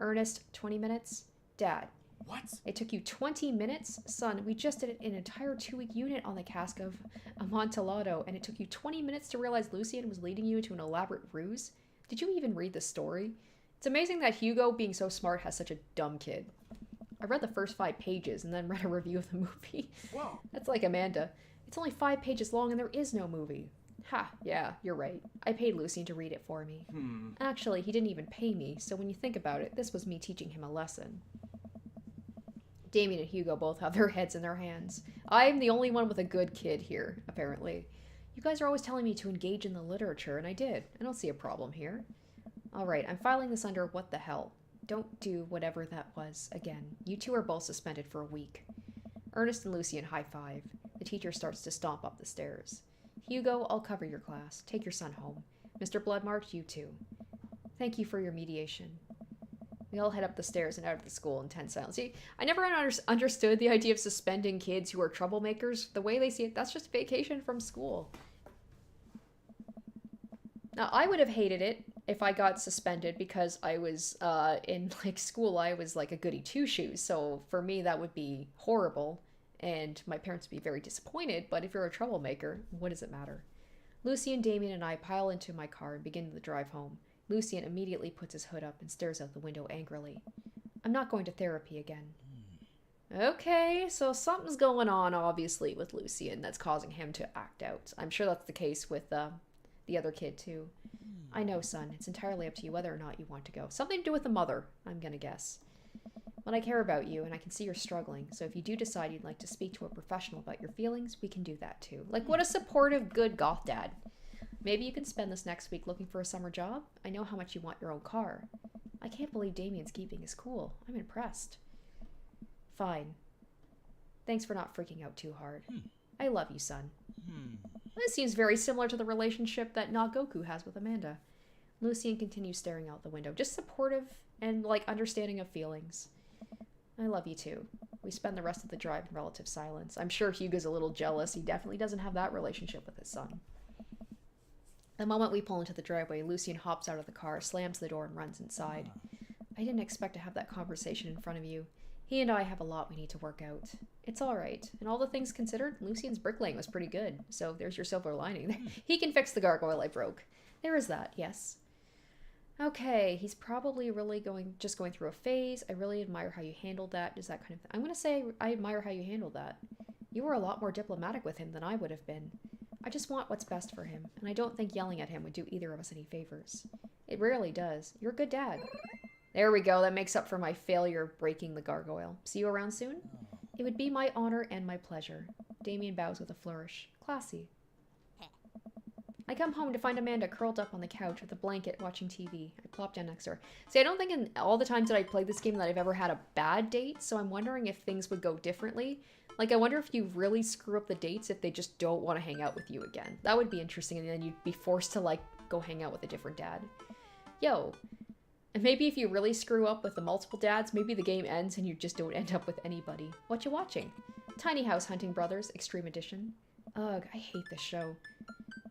Ernest, 20 minutes? Dad. What? It took you 20 minutes? Son, we just did an entire 2-week unit on the cask of Amontillado, and it took you 20 minutes to realize Lucien was leading you into an elaborate ruse? Did you even read the story? It's amazing that Hugo, being so smart, has such a dumb kid. I read the first 5 pages and then read a review of the movie. Whoa. That's like Amanda. It's only 5 pages long and there is no movie. Ha, yeah, you're right. I paid Lucien to read it for me. Actually, he didn't even pay me, so when you think about it, this was me teaching him a lesson. Damien and Hugo both have their heads in their hands. I'm the only one with a good kid here, apparently. You guys are always telling me to engage in the literature, and I did. I don't see a problem here. Alright, I'm filing this under what the hell. Don't do whatever that was again. You two are both suspended for a week. Ernest and Lucian high-five. The teacher starts to stomp up the stairs. Hugo, I'll cover your class. Take your son home. Mr. Bloodmark, you too. Thank you for your mediation. We all head up the stairs and out of the school in tense silence. See, I never understood the idea of suspending kids who are troublemakers. The way they see it, that's just vacation from school. Now, I would have hated it if I got suspended because I was in like school. I was like a goody two-shoes, so for me that would be horrible, and my parents would be very disappointed. But if you're a troublemaker, what does it matter? Lucian, Damien, and I pile into my car and begin the drive home. Lucian immediately puts his hood up and stares out the window angrily. I'm not going to therapy again. Okay, so something's going on, obviously, with Lucian that's causing him to act out. I'm sure that's the case with the other kid, too. I know, son. It's entirely up to you whether or not you want to go. Something to do with the mother, I'm gonna guess. But I care about you, and I can see you're struggling, so if you do decide you'd like to speak to a professional about your feelings, we can do that, too. Like, what a supportive, good goth dad. Maybe you can spend this next week looking for a summer job? I know how much you want your own car. I can't believe Damien's keeping his cool. I'm impressed. Fine. Thanks for not freaking out too hard. I love you, son. This seems very similar to the relationship that Nagoku has with Amanda. Lucian continues staring out the window, just supportive and, like, understanding of feelings. I love you too. We spend the rest of the drive in relative silence. I'm sure Hugo's a little jealous. He definitely doesn't have that relationship with his son. The moment we pull into the driveway, Lucian hops out of the car, slams the door, and runs inside. I didn't expect to have that conversation in front of you. He and I have a lot we need to work out. It's all right. And all the things considered, Lucian's bricklaying was pretty good. So there's your silver lining. He can fix the gargoyle I broke. There is that, yes. Okay, he's probably really just going through a phase. I really admire how you handled that. Does that kind of thing. I'm going to say I admire how you handled that. You were a lot more diplomatic with him than I would have been. I just want what's best for him, and I don't think yelling at him would do either of us any favors. It rarely does. You're a good dad. There we go. That makes up for my failure of breaking the gargoyle. See you around soon? It would be my honor and my pleasure. Damien bows with a flourish. Classy. I come home to find Amanda curled up on the couch with a blanket watching TV. I plop down next to her. See, I don't think in all the times that I played this game that I've ever had a bad date, so I'm wondering if things would go differently. Like, I wonder if you really screw up the dates if they just don't want to hang out with you again. That would be interesting, and then you'd be forced to, like, go hang out with a different dad. Yo. And maybe if you really screw up with the multiple dads, maybe the game ends and you just don't end up with anybody. What you watching? Tiny House Hunting Brothers, Extreme Edition. Ugh, I hate this show.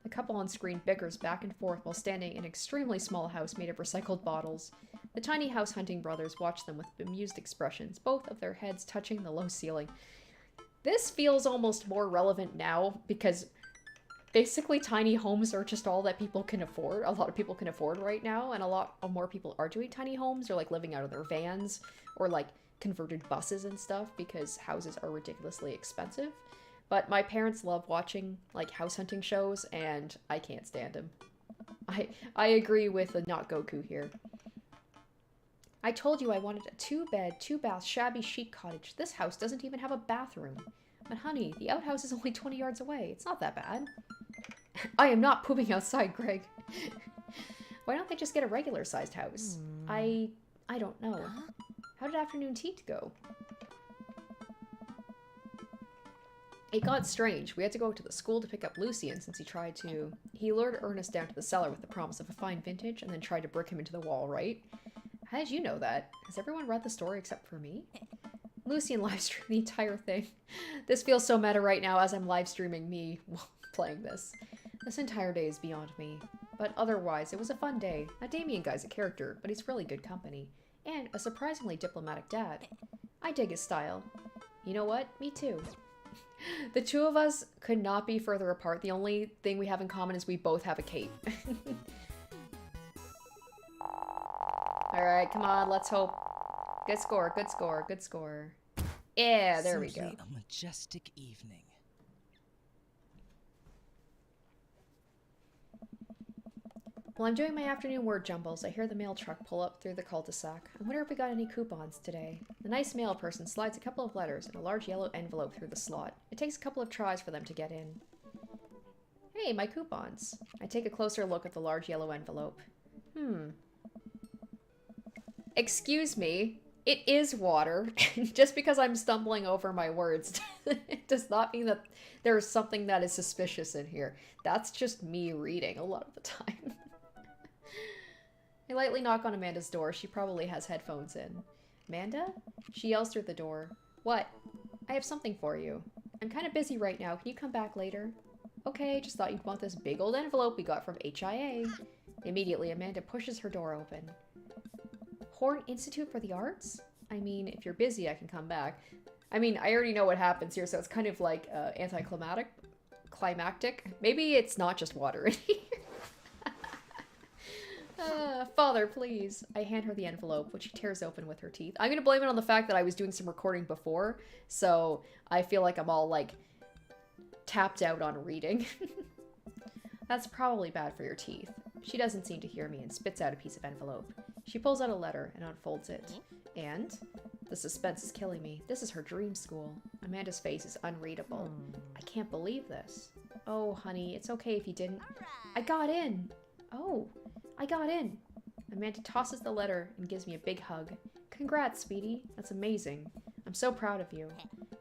The couple on screen bickers back and forth while standing in an extremely small house made of recycled bottles. The Tiny House Hunting Brothers watch them with bemused expressions, both of their heads touching the low ceiling. This feels almost more relevant now because basically tiny homes are just all that people can afford. A lot of people can afford right now, and a lot more people are doing tiny homes or like living out of their vans or like converted buses and stuff because houses are ridiculously expensive. But my parents love watching like house hunting shows, and I can't stand them. I agree with the not Goku here. I told you I wanted a 2-bed, 2-bath, shabby chic cottage. This house doesn't even have a bathroom. But honey, the outhouse is only 20 yards away. It's not that bad. I am not pooping outside, Greg. Why don't they just get a regular-sized house? I don't know. How did afternoon tea go? It got strange. We had to go to the school to pick up Lucian since he lured Ernest down to the cellar with the promise of a fine vintage and then tried to brick him into the wall, right? How did you know that? Has everyone read the story except for me? Lucian livestreamed the entire thing. This feels so meta right now as I'm live streaming me playing this. This entire day is beyond me. But otherwise, it was a fun day. That Damien guy's a character, but he's really good company. And a surprisingly diplomatic dad. I dig his style. You know what? Me too. The two of us could not be further apart. The only thing we have in common is we both have a cape. Alright, come on, let's hope. Good score, good score, good score. Yeah, there we go. Simply a majestic evening. While I'm doing my afternoon word jumbles, I hear the mail truck pull up through the cul-de-sac. I wonder if we got any coupons today. The nice mail person slides a couple of letters and a large yellow envelope through the slot. It takes a couple of tries for them to get in. Hey, my coupons. I take a closer look at the large yellow envelope. Excuse me. It is water. Just because I'm stumbling over my words it does not mean that there's something that is suspicious in here. That's just me reading a lot of the time. I lightly knock on Amanda's door. She probably has headphones in. Amanda? She yells through the door. What? I have something for you. I'm kind of busy right now. Can you come back later? Okay, just thought you'd want this big old envelope we got from HIA. Immediately, Amanda pushes her door open. Horn Institute for the Arts? I mean, if you're busy, I can come back. I mean, I already know what happens here, so it's kind of like anticlimactic. Climactic. Maybe it's not just water in here. Father, please. I hand her the envelope, which she tears open with her teeth. I'm gonna blame it on the fact that I was doing some recording before, so I feel like I'm all, like, tapped out on reading. That's probably bad for your teeth. She doesn't seem to hear me and spits out a piece of envelope. She pulls out a letter and unfolds it. And? The suspense is killing me. This is her dream school. Amanda's face is unreadable. I can't believe this. Oh, honey, it's okay if you didn't. I got in. Oh, I got in. Amanda tosses the letter and gives me a big hug. Congrats, sweetie. That's amazing. I'm so proud of you.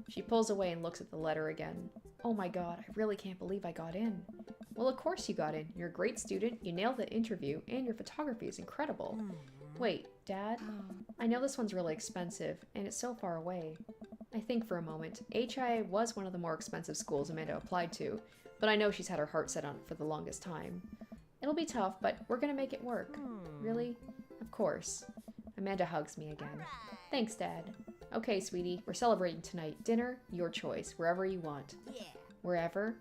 She pulls away and looks at the letter again. Oh my god, I really can't believe I got in. Well, of course you got in. You're a great student, you nailed the interview, and your photography is incredible. Wait, Dad? I know this one's really expensive, and it's so far away. I think for a moment. HIA was one of the more expensive schools Amanda applied to, but I know she's had her heart set on it for the longest time. It'll be tough, but we're gonna make it work. Really? Of course. Amanda hugs me again. Thanks, Dad. Okay, sweetie, we're celebrating tonight. Dinner, your choice, wherever you want. Wherever?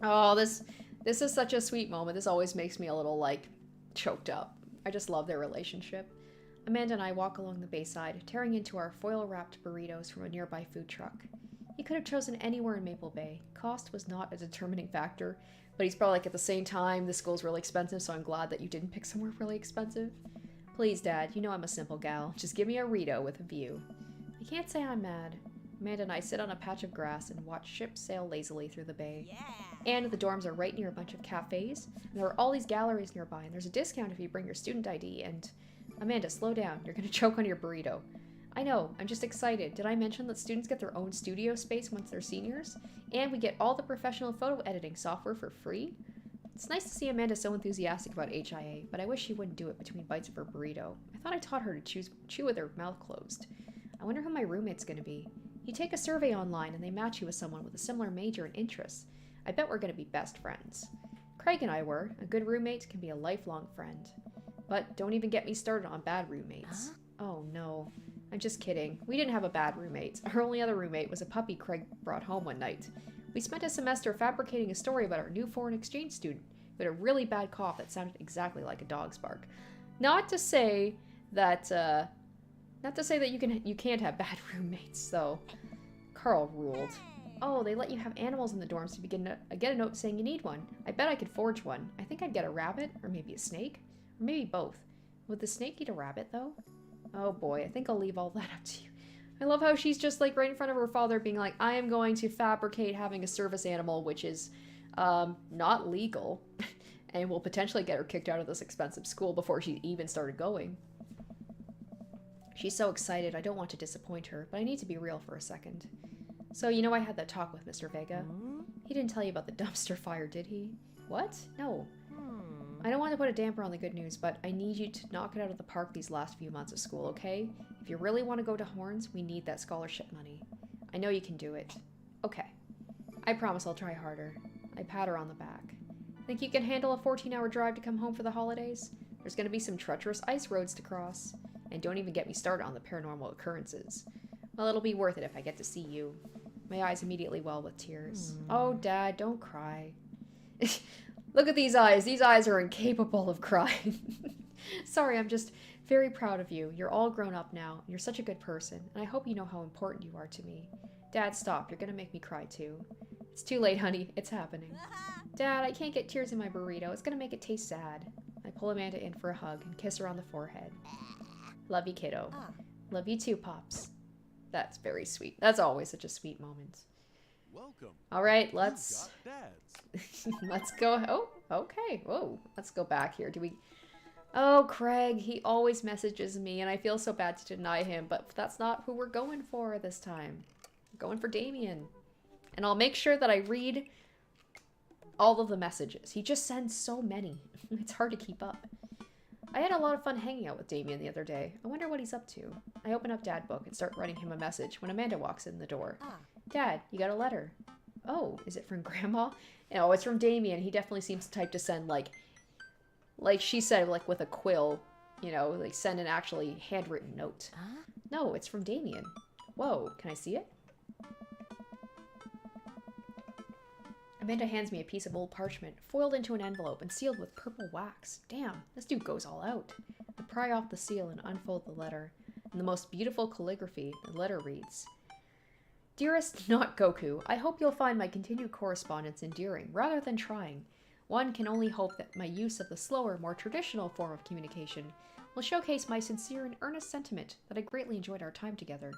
Oh, this is such a sweet moment. This always makes me a little, like, choked up. I just love their relationship. Amanda and I walk along the bayside, tearing into our foil-wrapped burritos from a nearby food truck. He could have chosen anywhere in Maple Bay. Cost was not a determining factor, but he's probably like, at the same time, this school's really expensive, so I'm glad that you didn't pick somewhere really expensive. Please, Dad, you know I'm a simple gal. Just give me a Rito with a view. I can't say I'm mad. Amanda and I sit on a patch of grass and watch ships sail lazily through the bay. And the dorms are right near a bunch of cafes, and there are all these galleries nearby, and there's a discount if you bring your student ID, and... Amanda, slow down. You're gonna choke on your burrito. I know, I'm just excited. Did I mention that students get their own studio space once they're seniors? And we get all the professional photo editing software for free? It's nice to see Amanda so enthusiastic about HIA, but I wish she wouldn't do it between bites of her burrito. I thought I taught her to chew with her mouth closed. I wonder who my roommate's gonna be. You take a survey online and they match you with someone with a similar major and interests. I bet we're gonna be best friends. Craig and I were. A good roommate can be a lifelong friend. But don't even get me started on bad roommates. Oh no. I'm just kidding. We didn't have a bad roommate. Our only other roommate was a puppy Craig brought home one night. We spent a semester fabricating a story about our new foreign exchange student who had a really bad cough that sounded exactly like a dog's bark. Not to say that you can't have bad roommates, though. Carl ruled. Oh, they let you have animals in the dorms to get a note saying you need one. I bet I could forge one. I think I'd get a rabbit, or maybe a snake, or maybe both. Would the snake eat a rabbit, though? Oh boy, I think I'll leave all that up to you. I love how she's just like right in front of her father being like, I am going to fabricate having a service animal, which is not legal, and will potentially get her kicked out of this expensive school before she even started going. She's so excited, I don't want to disappoint her, but I need to be real for a second. So, you know I had that talk with Mr. Vega? He didn't tell you about the dumpster fire, did he? What? No. I don't want to put a damper on the good news, but I need you to knock it out of the park these last few months of school, okay? If you really want to go to Horns, we need that scholarship money. I know you can do it. Okay. I promise I'll try harder. I pat her on the back. Think you can handle a 14-hour drive to come home for the holidays? There's going to be some treacherous ice roads to cross. And don't even get me started on the paranormal occurrences. Well, it'll be worth it if I get to see you. My eyes immediately well with tears. Oh, Dad, don't cry. Look at these eyes. These eyes are incapable of crying. Sorry, I'm just very proud of you. You're all grown up now. You're such a good person, and I hope you know how important you are to me. Dad, stop. You're gonna make me cry too. It's too late, honey. It's happening. Dad, I can't get tears in my burrito. It's gonna make it taste sad. I pull Amanda in for a hug and kiss her on the forehead. Love you, kiddo. Love you too, Pops. That's very sweet. That's always such a sweet moment. Welcome. All right, let's... Dads. let's go... Oh, okay. Whoa. Let's go back here. Do we... Oh, Craig, he always messages me, and I feel so bad to deny him, but that's not who we're going for this time. We're going for Damien. And I'll make sure that I read all of the messages. He just sends so many. It's hard to keep up. I had a lot of fun hanging out with Damien the other day. I wonder what he's up to. I open up Dad Book and start writing him a message when Amanda walks in the door. Dad, you got a letter. Oh, is it from Grandma? No, it's from Damien. He definitely seems the type to send, like she said, like with a quill, you know, like send an actually handwritten note. No, it's from Damien. Whoa, can I see it? Amanda hands me a piece of old parchment, foiled into an envelope and sealed with purple wax. Damn, this dude goes all out. I pry off the seal and unfold the letter. In the most beautiful calligraphy, the letter reads, Dearest not Goku, I hope you'll find my continued correspondence endearing, rather than trying. One can only hope that my use of the slower, more traditional form of communication will showcase my sincere and earnest sentiment that I greatly enjoyed our time together.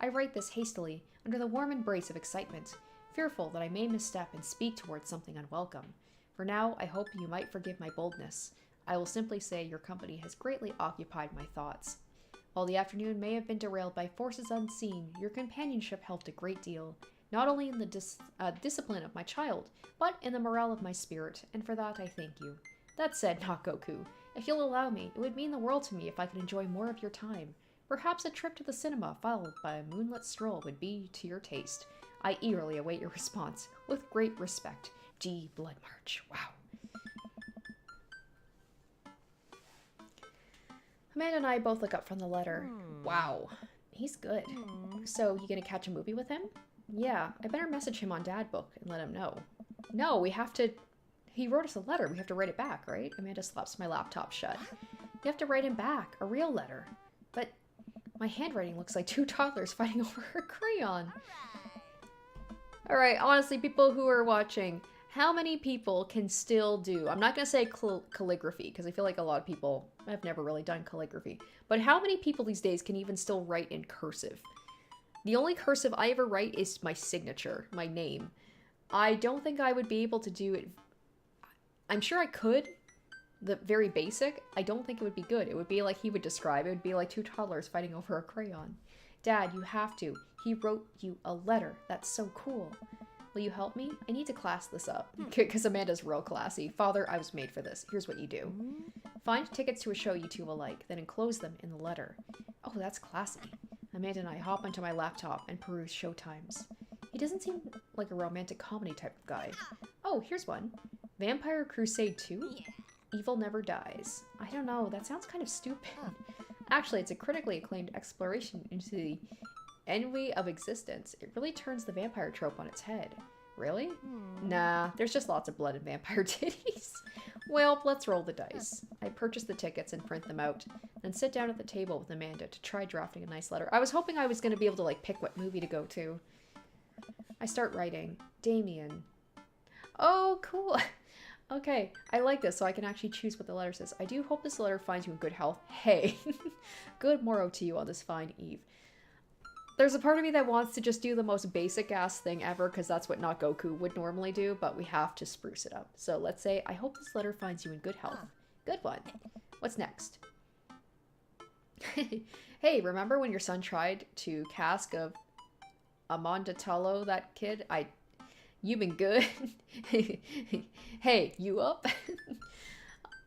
I write this hastily, under the warm embrace of excitement, fearful that I may misstep and speak towards something unwelcome. For now, I hope you might forgive my boldness. I will simply say your company has greatly occupied my thoughts. While the afternoon may have been derailed by forces unseen, your companionship helped a great deal, not only in the discipline of my child, but in the morale of my spirit, and for that I thank you. That said, not Goku, if you'll allow me, it would mean the world to me if I could enjoy more of your time. Perhaps a trip to the cinema followed by a moonlit stroll would be to your taste. I eagerly await your response. With great respect, G. Blood March. Wow. Amanda and I both look up from the letter. Wow. He's good. So, you gonna catch a movie with him? Yeah, I better message him on Dad Book and let him know. No, we have to... He wrote us a letter. We have to write it back, right? Amanda slaps my laptop shut. You have to write him back. A real letter. But my handwriting looks like two toddlers fighting over a crayon. Alright, honestly, people who are watching, how many people can still do... I'm not going to say calligraphy, because I feel like a lot of people have never really done calligraphy. But how many people these days can even still write in cursive? The only cursive I ever write is my signature, my name. I don't think I would be able to do it. I'm sure I could. The very basic. I don't think it would be good. It would be like he would describe. It would be like two toddlers fighting over a crayon. Dad, you have to. He wrote you a letter. That's so cool. Will you help me? I need to class this up. Because Amanda's real classy. Father, I was made for this. Here's what you do. Find tickets to a show you two will like, then enclose them in the letter. Oh, that's classy. Amanda and I hop onto my laptop and peruse showtimes. He doesn't seem like a romantic comedy type of guy. Oh, here's one. Vampire Crusade 2? Evil Never Dies. I don't know, that sounds kind of stupid. Actually, it's a critically acclaimed exploration into the envy of existence. It really turns the vampire trope on its head. Really? Nah, there's just lots of blood and vampire titties. Well, let's roll the dice. I purchase the tickets and print them out, then sit down at the table with Amanda to try drafting a nice letter. I was hoping I was going to be able to, like, pick what movie to go to. I start writing. Damien. Oh, cool. Okay, I like this, so I can actually choose what the letter says. I do hope this letter finds you in good health. Hey, good morrow to you on this fine eve. There's a part of me that wants to just do the most basic-ass thing ever, because that's what not Goku would normally do, but we have to spruce it up. So let's say, I hope this letter finds you in good health. Good one. What's next? Hey, remember when your son tried to cask of Amondatalo, that kid? You've been good. Hey, you up?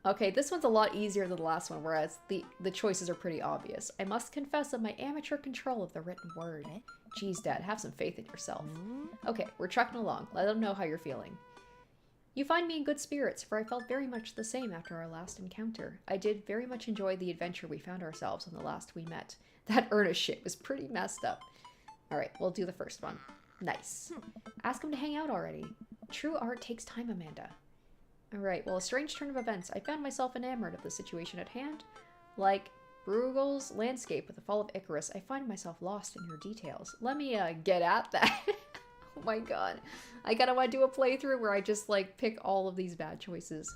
Okay, this one's a lot easier than the last one, whereas the choices are pretty obvious. I must confess of my amateur control of the written word. Geez, Dad, have some faith in yourself. Okay, we're trucking along. Let them know how you're feeling. You find me in good spirits, for I felt very much the same after our last encounter. I did very much enjoy the adventure we found ourselves on the last we met. That Ernest shit was pretty messed up. Alright, we'll do the first one. Nice. Ask him to hang out already. True art takes time, Amanda. Alright, well, a strange turn of events. I found myself enamored of the situation at hand. Like Bruegel's landscape with the fall of Icarus, I find myself lost in your details. Let me, get at that. Oh my god. I kinda want to do a playthrough where I just, like, pick all of these bad choices.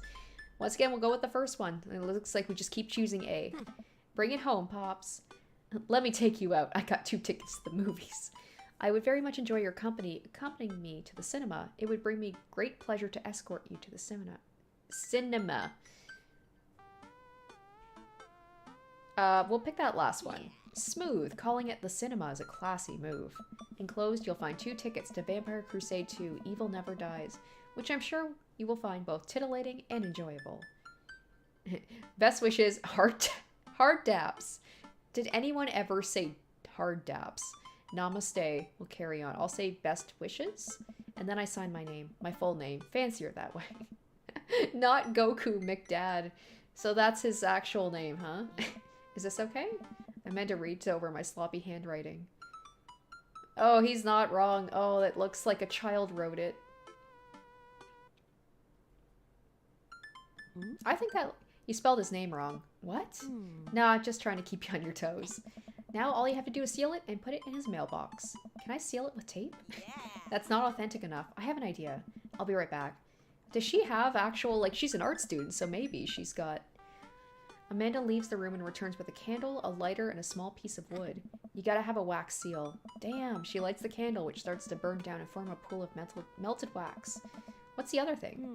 Once again, we'll go with the first one. It looks like we just keep choosing A. Bring it home, Pops. Let me take you out. I got 2 tickets to the movies. I would very much enjoy your company accompanying me to the cinema. It would bring me great pleasure to escort you to the cinema. We'll pick that last one. Smooth. Calling it the cinema is a classy move. Enclosed, you'll find 2 tickets to Vampire Crusade 2 Evil Never Dies, which I'm sure you will find both titillating and enjoyable. Best wishes, hard daps. Did anyone ever say hard daps? Namaste. We'll carry on. I'll say best wishes, and then I sign my name, my full name. Fancier that way. Not Goku McDad. So that's his actual name, huh? Is this okay? I meant to read over my sloppy handwriting. Oh, he's not wrong. Oh, it looks like a child wrote it. I think that you spelled his name wrong. What? Nah, just trying to keep you on your toes. Now all you have to do is seal it and put it in his mailbox. Can I seal it with tape? That's not authentic enough. I have an idea. I'll be right back. Does she have actual, like, she's an art student, so maybe she's got... Amanda leaves the room and returns with a candle, a lighter, and a small piece of wood. You gotta have a wax seal. Damn, she lights the candle, which starts to burn down and form a pool of melted wax. What's the other thing?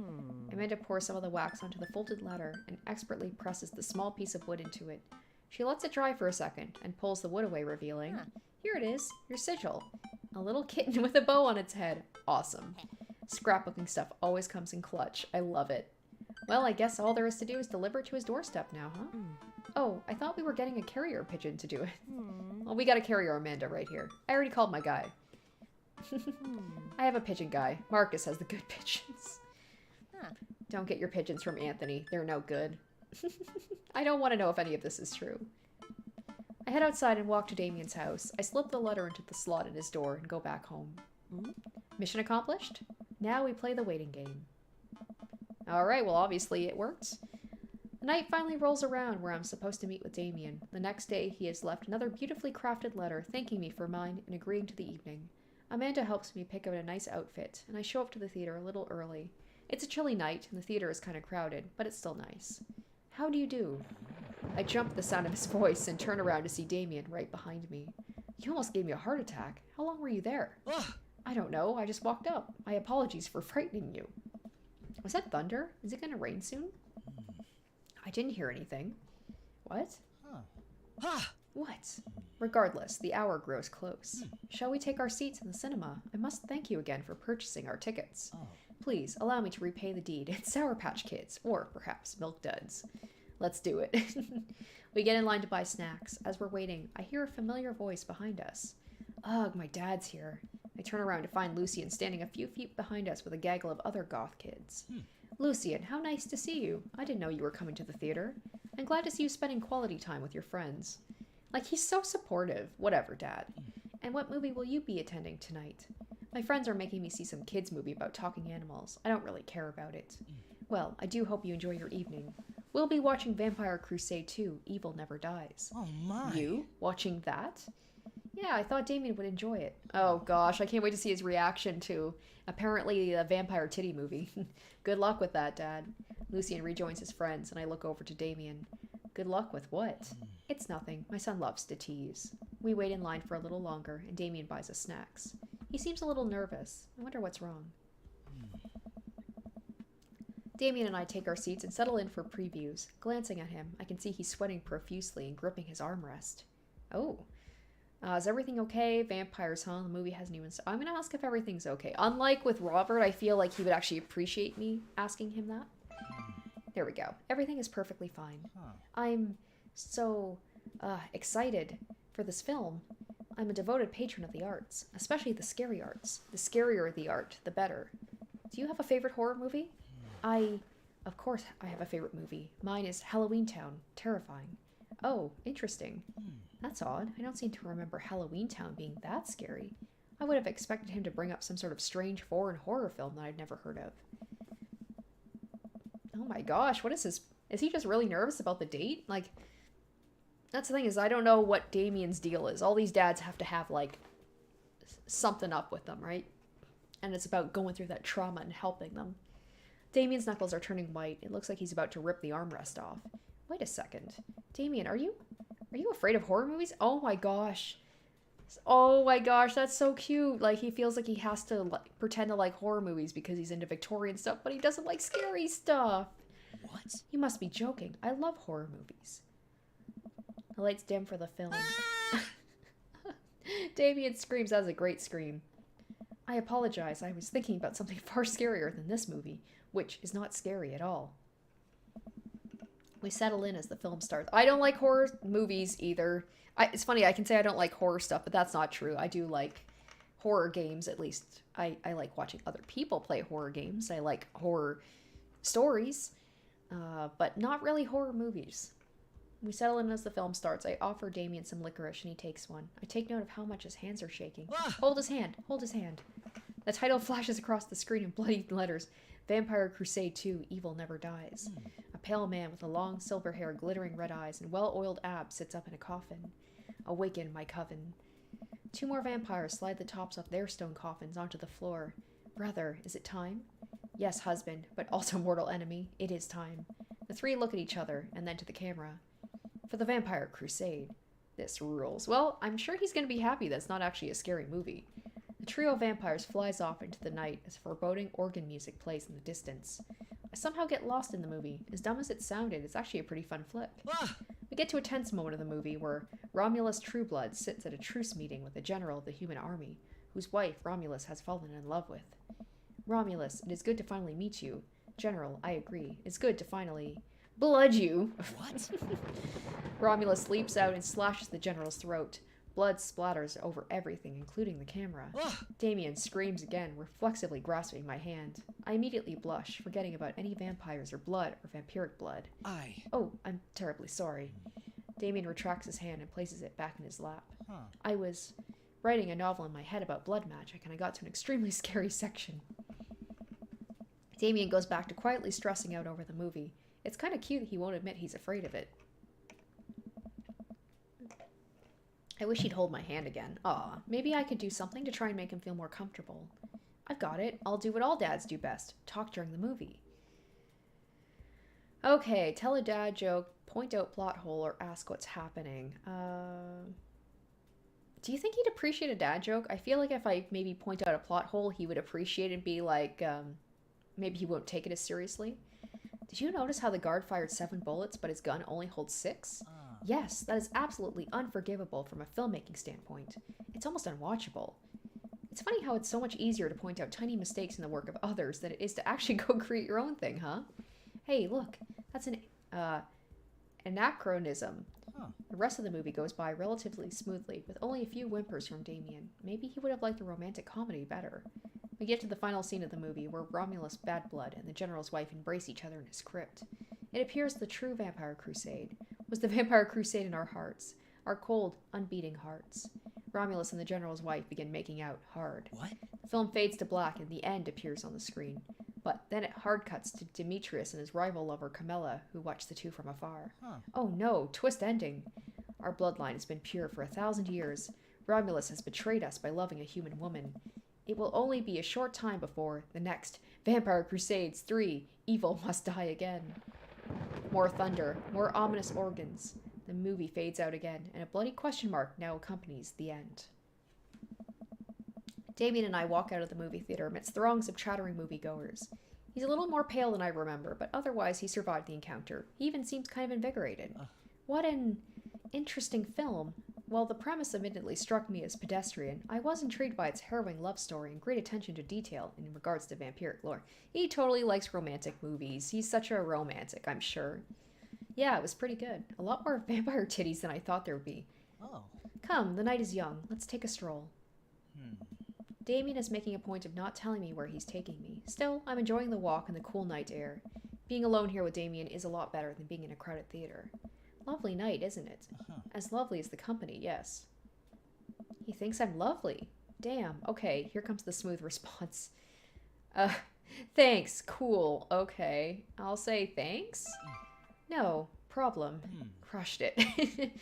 Amanda pours some of the wax onto the folded letter and expertly presses the small piece of wood into it. She lets it dry for a second and pulls the wood away, revealing, here it is, your sigil. A little kitten with a bow on its head. Awesome. Scrapbooking stuff always comes in clutch. I love it. Well, I guess all there is to do is deliver it to his doorstep now, huh? Oh, I thought we were getting a carrier pigeon to do it. Well, we got a carrier Amanda right here. I already called my guy. I have a pigeon guy. Marcus has the good pigeons. Don't get your pigeons from Anthony. They're no good. I don't want to know if any of this is true. I head outside and walk to Damien's house. I slip the letter into the slot in his door and go back home. Mission accomplished? Now we play the waiting game. Alright, well obviously it worked. The night finally rolls around where I'm supposed to meet with Damien. The next day he has left another beautifully crafted letter thanking me for mine and agreeing to the evening. Amanda helps me pick out a nice outfit, and I show up to the theater a little early. It's a chilly night, and the theater is kind of crowded, but it's still nice. How do you do? I jump at the sound of his voice and turn around to see Damien right behind me. You almost gave me a heart attack. How long were you there? I don't know. I just walked up. My apologies for frightening you. Was that thunder? Is it going to rain soon? I didn't hear anything. What? What? Regardless, the hour grows close. Shall we take our seats in the cinema? I must thank you again for purchasing our tickets. Please, allow me to repay the deed. It's Sour Patch Kids, or perhaps Milk Duds. Let's do it. We get in line to buy snacks. As we're waiting, I hear a familiar voice behind us. Ugh, my dad's here. I turn around to find Lucian standing a few feet behind us with a gaggle of other goth kids. Lucian, how nice to see you. I didn't know you were coming to the theater. I'm glad to see you spending quality time with your friends. Like, he's so supportive. Whatever, Dad. And what movie will you be attending tonight? My friends are making me see some kids' movie about talking animals. I don't really care about it. Well, I do hope you enjoy your evening. We'll be watching Vampire Crusade 2, Evil Never Dies. Oh my. You? Watching that? Yeah, I thought Damien would enjoy it. Oh gosh, I can't wait to see his reaction to apparently a vampire titty movie. Good luck with that, Dad. Lucian rejoins his friends, and I look over to Damien. Good luck with what? It's nothing. My son loves to tease. We wait in line for a little longer, and Damien buys us snacks. He seems a little nervous. I wonder what's wrong. Damien and I take our seats and settle in for previews. Glancing at him, I can see he's sweating profusely and gripping his armrest. Oh. Is everything okay? Vampires, huh? The movie hasn't even... I'm gonna ask if everything's okay. Unlike with Robert, I feel like he would actually appreciate me asking him that. There we go. Everything is perfectly fine. I'm so excited for this film. I'm a devoted patron of the arts, especially the scary arts. The scarier the art, the better. Do you have a favorite horror movie? Of course I have a favorite movie. Mine is Halloween Town. Terrifying. Oh, interesting. That's odd. I don't seem to remember Halloween Town being that scary. I would have expected him to bring up some sort of strange foreign horror film that I'd never heard of. Oh my gosh, what is this? Is he just really nervous about the date? Like, that's the thing, is I don't know what Damien's deal is. All these dads have to have, like, something up with them, right? And it's about going through that trauma and helping them. Damien's knuckles are turning white. It looks like he's about to rip the armrest off. Wait a second. Damien, are you afraid of horror movies? Oh my gosh. Oh my gosh, that's so cute. Like, he feels like he has to pretend to like horror movies because he's into Victorian stuff, but he doesn't like scary stuff. What? You must be joking. I love horror movies. The lights dim for the film. Damien screams. That was a great scream. I apologize. I was thinking about something far scarier than this movie, which is not scary at all. We settle in as the film starts. I don't like horror movies either. It's funny, I can say I don't like horror stuff, but that's not true. I do like horror games, at least. I like watching other people play horror games. I like horror stories, but not really horror movies. We settle in as the film starts. I offer Damien some licorice and he takes one. I take note of how much his hands are shaking. Hold his hand. Hold his hand. The title flashes across the screen in bloody letters. Vampire Crusade 2, Evil Never Dies. A pale man with a long silver hair, glittering red eyes, and well-oiled abs sits up in a coffin. Awaken, my coven. 2 more vampires slide the tops of their stone coffins onto the floor. Brother, is it time? Yes, husband, but also mortal enemy. It is time. The 3 look at each other, and then to the camera. For the Vampire Crusade. This rules. Well, I'm sure he's going to be happy that's not actually a scary movie. The trio of vampires flies off into the night as foreboding organ music plays in the distance. I somehow get lost in the movie. As dumb as it sounded, it's actually a pretty fun flick. We get to a tense moment of the movie where Romulus Trueblood sits at a truce meeting with the general of the human army, whose wife Romulus has fallen in love with. Romulus, it is good to finally meet you. General, I agree. It's good to finally... blood you! What? Romulus leaps out and slashes the general's throat. Blood splatters over everything, including the camera. Damien screams again, reflexively grasping my hand. I immediately blush, forgetting about any vampires or blood or vampiric blood. Oh, I'm terribly sorry. Damien retracts his hand and places it back in his lap. I was writing a novel in my head about blood magic, and I got to an extremely scary section. Damien goes back to quietly stressing out over the movie. It's kind of cute that he won't admit he's afraid of it. I wish he'd hold my hand again. Aw, maybe I could do something to try and make him feel more comfortable. I've got it. I'll do what all dads do best. Talk during the movie. Okay, tell a dad joke, point out plot hole, or ask what's happening. Do you think he'd appreciate a dad joke? I feel like if I maybe point out a plot hole, he would appreciate it and be like, maybe he won't take it as seriously. Did you notice how the guard fired 7 bullets, but his gun only holds 6? Yes, that is absolutely unforgivable from a filmmaking standpoint. It's almost unwatchable. It's funny how it's so much easier to point out tiny mistakes in the work of others than it is to actually go create your own thing, huh? Hey, look, that's an anachronism. The rest of the movie goes by relatively smoothly, with only a few whimpers from Damien. Maybe he would have liked the romantic comedy better. We get to the final scene of the movie, where Romulus Badblood and the general's wife embrace each other in his crypt. It appears the true Vampire Crusade was the Vampire Crusade in our hearts, our cold, unbeating hearts. Romulus and the general's wife begin making out hard. What? The film fades to black and the end appears on the screen. But then it hard cuts to Demetrius and his rival lover Camilla, who watch the two from afar. Oh no, twist ending. Our bloodline has been pure for 1,000 years. Romulus has betrayed us by loving a human woman. It will only be a short time before the next Vampire Crusades 3, Evil Must Die Again. More thunder, more ominous organs. The movie fades out again, and a bloody question mark now accompanies the end. Damien and I walk out of the movie theater amidst throngs of chattering moviegoers. He's a little more pale than I remember, but otherwise he survived the encounter. He even seems kind of invigorated. What an interesting film. While the premise admittedly struck me as pedestrian, I was intrigued by its harrowing love story and great attention to detail in regards to vampiric lore. He totally likes romantic movies. He's such a romantic, I'm sure. Yeah, it was pretty good. A lot more vampire titties than I thought there would be. Come, the night is young. Let's take a stroll. Damien is making a point of not telling me where he's taking me. Still, I'm enjoying the walk and the cool night air. Being alone here with Damien is a lot better than being in a crowded theater. Lovely night, isn't it? As lovely as the company, yes. He thinks I'm lovely. Damn, okay, here comes the smooth response. Thanks, cool, okay. I'll say thanks? No, problem. Crushed it.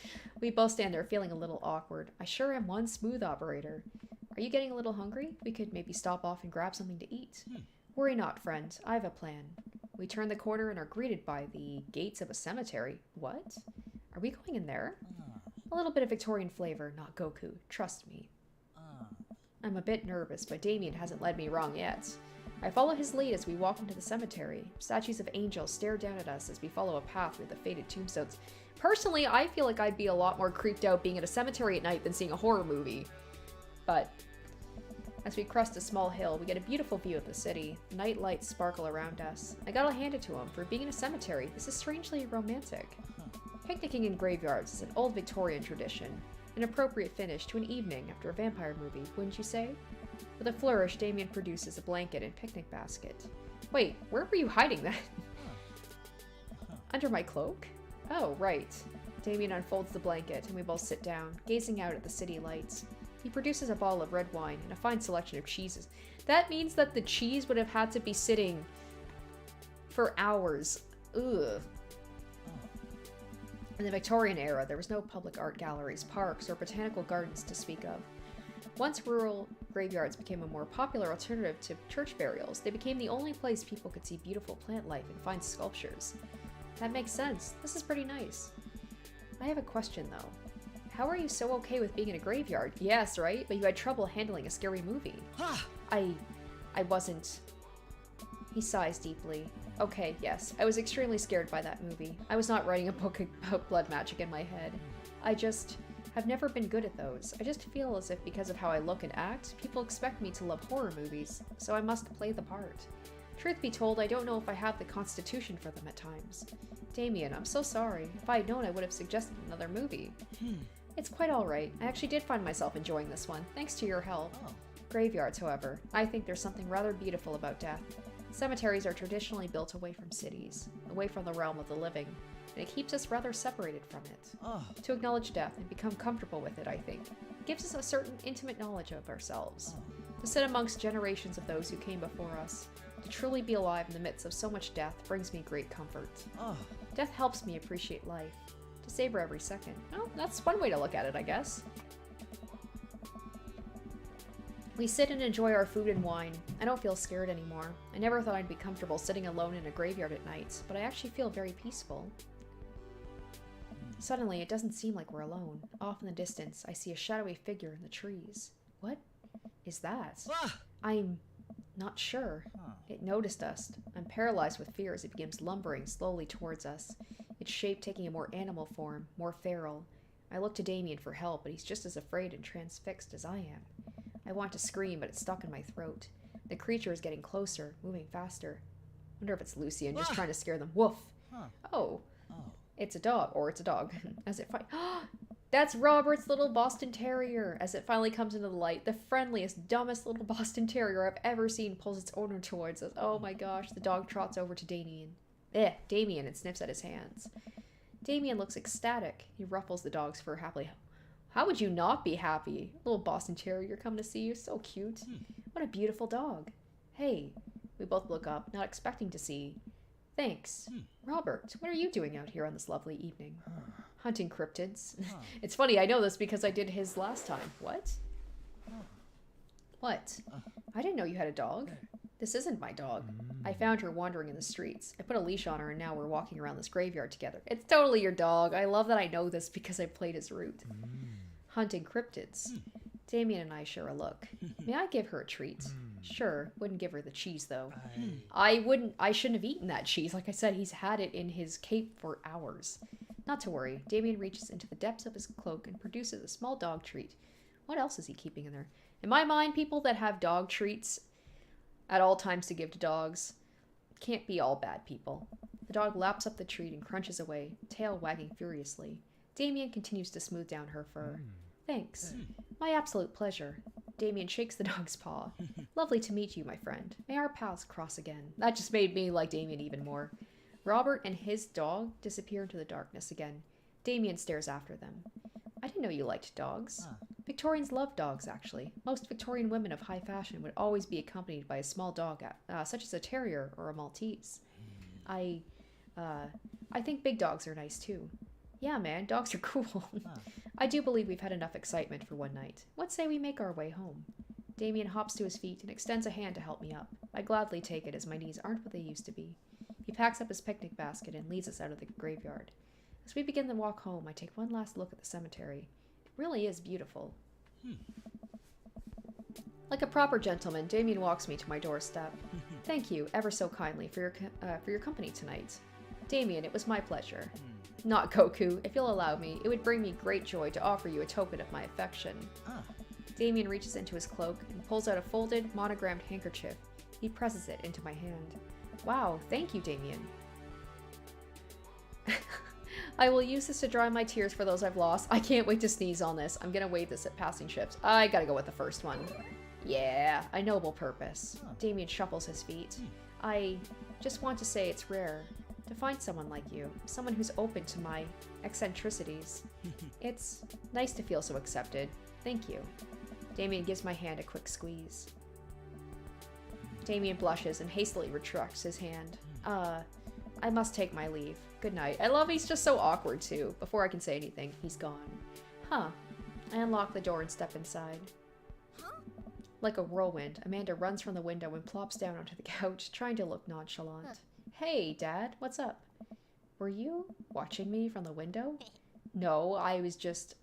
We both stand there feeling a little awkward. I sure am one smooth operator. Are you getting a little hungry? We could maybe stop off and grab something to eat. Worry not, friend. I have a plan. We turn the corner and are greeted by the gates of a cemetery. What? Are we going in there? A little bit of Victorian flavor, not Goku. Trust me. I'm a bit nervous, but Damien hasn't led me wrong yet. I follow his lead as we walk into the cemetery. Statues of angels stare down at us as we follow a path through the faded tombstones. Personally, I feel like I'd be a lot more creeped out being at a cemetery at night than seeing a horror movie. But as we crest a small hill, we get a beautiful view of the city. Night lights sparkle around us. I gotta hand it to him. For being in a cemetery, this is strangely romantic. Picnicking in graveyards is an old Victorian tradition. An appropriate finish to an evening after a vampire movie, wouldn't you say? With a flourish, Damien produces a blanket and picnic basket. Wait, where were you hiding that? Under my cloak? Oh, right. Damien unfolds the blanket, and we both sit down, gazing out at the city lights. He produces a bottle of red wine and a fine selection of cheeses. That means that the cheese would have had to be sitting for hours. Ugh. In the Victorian era, there was no public art galleries, parks, or botanical gardens to speak of. Once rural graveyards became a more popular alternative to church burials, they became the only place people could see beautiful plant life and fine sculptures. That makes sense. This is pretty nice. I have a question, though. How are you so okay with being in a graveyard? Yes, right? But you had trouble handling a scary movie. I wasn't... He sighs deeply. Okay, yes. I was extremely scared by that movie. I was not writing a book about blood magic in my head. I just have never been good at those. I just feel as if because of how I look and act, people expect me to love horror movies, so I must play the part. Truth be told, I don't know if I have the constitution for them at times. Damien, I'm so sorry. If I had known, I would have suggested another movie. It's quite alright. I actually did find myself enjoying this one, thanks to your help. Graveyards, however. I think there's something rather beautiful about death. Cemeteries are traditionally built away from cities, away from the realm of the living, and it keeps us rather separated from it. To acknowledge death and become comfortable with it, I think, gives us a certain intimate knowledge of ourselves. To sit amongst generations of those who came before us, to truly be alive in the midst of so much death brings me great comfort. Death helps me appreciate life, to savor every second. Well, that's one way to look at it, I guess. We sit and enjoy our food and wine. I don't feel scared anymore. I never thought I'd be comfortable sitting alone in a graveyard at night, but I actually feel very peaceful. Suddenly, it doesn't seem like we're alone. Off in the distance, I see a shadowy figure in the trees. What is that? I'm not sure. It noticed us. I'm paralyzed with fear as it begins lumbering slowly towards us, its shape taking a more animal form, more feral. I look to Damien for help, but he's just as afraid and transfixed as I am. I want to scream, but it's stuck in my throat. The creature is getting closer, moving faster. Wonder if it's Lucian, just trying to scare them. Woof! Oh. It's a dog, or it's a dog. As it That's Robert's little Boston Terrier! As it finally comes into the light, the friendliest, dumbest little Boston Terrier I've ever seen pulls its owner towards us. Oh my gosh, the dog trots over to Damien. Damien, and sniffs at his hands. Damien looks ecstatic. He ruffles the dog's fur happily. How would you not be happy? Little Boston Terrier coming to see you. So cute. What a beautiful dog. Hey. We both look up, not expecting to see. Thanks. Robert, what are you doing out here on this lovely evening? Hunting cryptids. It's funny, I know this because I did his last time. What? What? I didn't know you had a dog. This isn't my dog. I found her wandering in the streets. I put a leash on her and now we're walking around this graveyard together. It's totally your dog. I love that I know this because I played his route. Hunting cryptids. Damien and I share a look. May I give her a treat? Sure. Wouldn't give her the cheese, though. I shouldn't have eaten that cheese. Like I said, he's had it in his cape for hours. Not to worry. Damien reaches into the depths of his cloak and produces a small dog treat. What else is he keeping in there? In my mind, people that have dog treats at all times to give to dogs can't be all bad people. The dog laps up the treat and crunches away, tail wagging furiously. Damien continues to smooth down her fur. Thanks. My absolute pleasure. Damien shakes the dog's paw. Lovely to meet you, my friend. May our paths cross again. That just made me like Damien even more. Robert and his dog disappear into the darkness again. Damien stares after them. I didn't know you liked dogs. Victorians love dogs, actually. Most Victorian women of high fashion would always be accompanied by a small dog, such as a terrier or a Maltese. I think big dogs are nice, too. Yeah, man, dogs are cool. I do believe we've had enough excitement for one night. What say we make our way home? Damien hops to his feet and extends a hand to help me up. I gladly take it as my knees aren't what they used to be. He packs up his picnic basket and leads us out of the graveyard. As we begin the walk home, I take one last look at the cemetery. It really is beautiful. Like a proper gentleman, Damien walks me to my doorstep. Thank you, ever so kindly, for your company tonight. Damien, it was my pleasure. Not Goku. If you'll allow me, it would bring me great joy to offer you a token of my affection. Ah. Damien reaches into his cloak and pulls out a folded, monogrammed handkerchief. He presses it into my hand. Wow, thank you, Damien. I will use this to dry my tears for those I've lost. I can't wait to sneeze on this. I'm gonna wave this at passing ships. I gotta go with the first one. Yeah, a noble purpose. Damien shuffles his feet. I just want to say it's rare to find someone like you. Someone who's open to my eccentricities. It's nice to feel so accepted. Thank you. Damien gives my hand a quick squeeze. Damien blushes and hastily retracts his hand. I must take my leave. Good night. I love he's just so awkward too. Before I can say anything, he's gone. Huh. I unlock the door and step inside. Like a whirlwind, Amanda runs from the window and plops down onto the couch, trying to look nonchalant. Hey, Dad, what's up? Were you watching me from the window? No, I was just,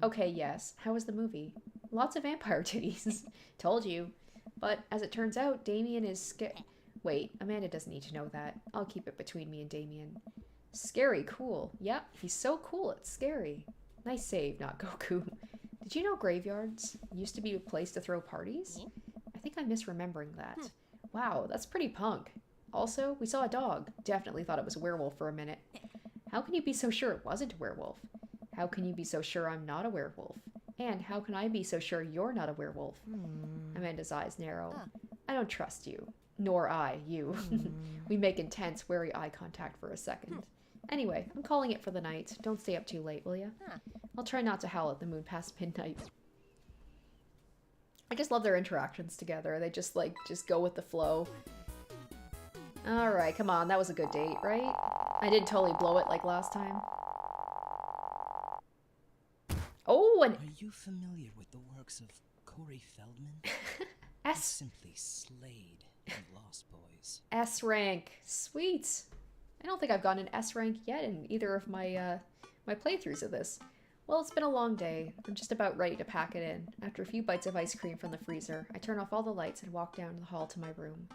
Okay, yes. How was the movie? Lots of vampire titties. Told you. But as it turns out, Damien is scared. Wait, Amanda doesn't need to know that. I'll keep it between me and Damien. Scary cool. Yep, he's so cool, it's scary. Nice save, not Goku. Did you know graveyards used to be a place to throw parties? I think I'm misremembering that. Wow, that's pretty punk. Also, we saw a dog. Definitely thought it was a werewolf for a minute. How can you be so sure it wasn't a werewolf? How can you be so sure I'm not a werewolf? And how can I be so sure you're not a werewolf? Amanda's eyes narrow. I don't trust you. Nor I, you. We make intense, wary eye contact for a second. Anyway, I'm calling it for the night. Don't stay up too late, will ya? I'll try not to howl at the moon past midnight. I just love their interactions together. They just go with the flow. Alright, come on. That was a good date, right? I didn't totally blow it like last time. Oh, and... Are you familiar with the works of Corey Feldman? He S simply slayed in Lost Boys. S rank. Sweet. I don't think I've gotten an S rank yet in either of my my playthroughs of this. Well, it's been a long day. I'm just about ready to pack it in. After a few bites of ice cream from the freezer, I turn off all the lights and walk down the hall to my room.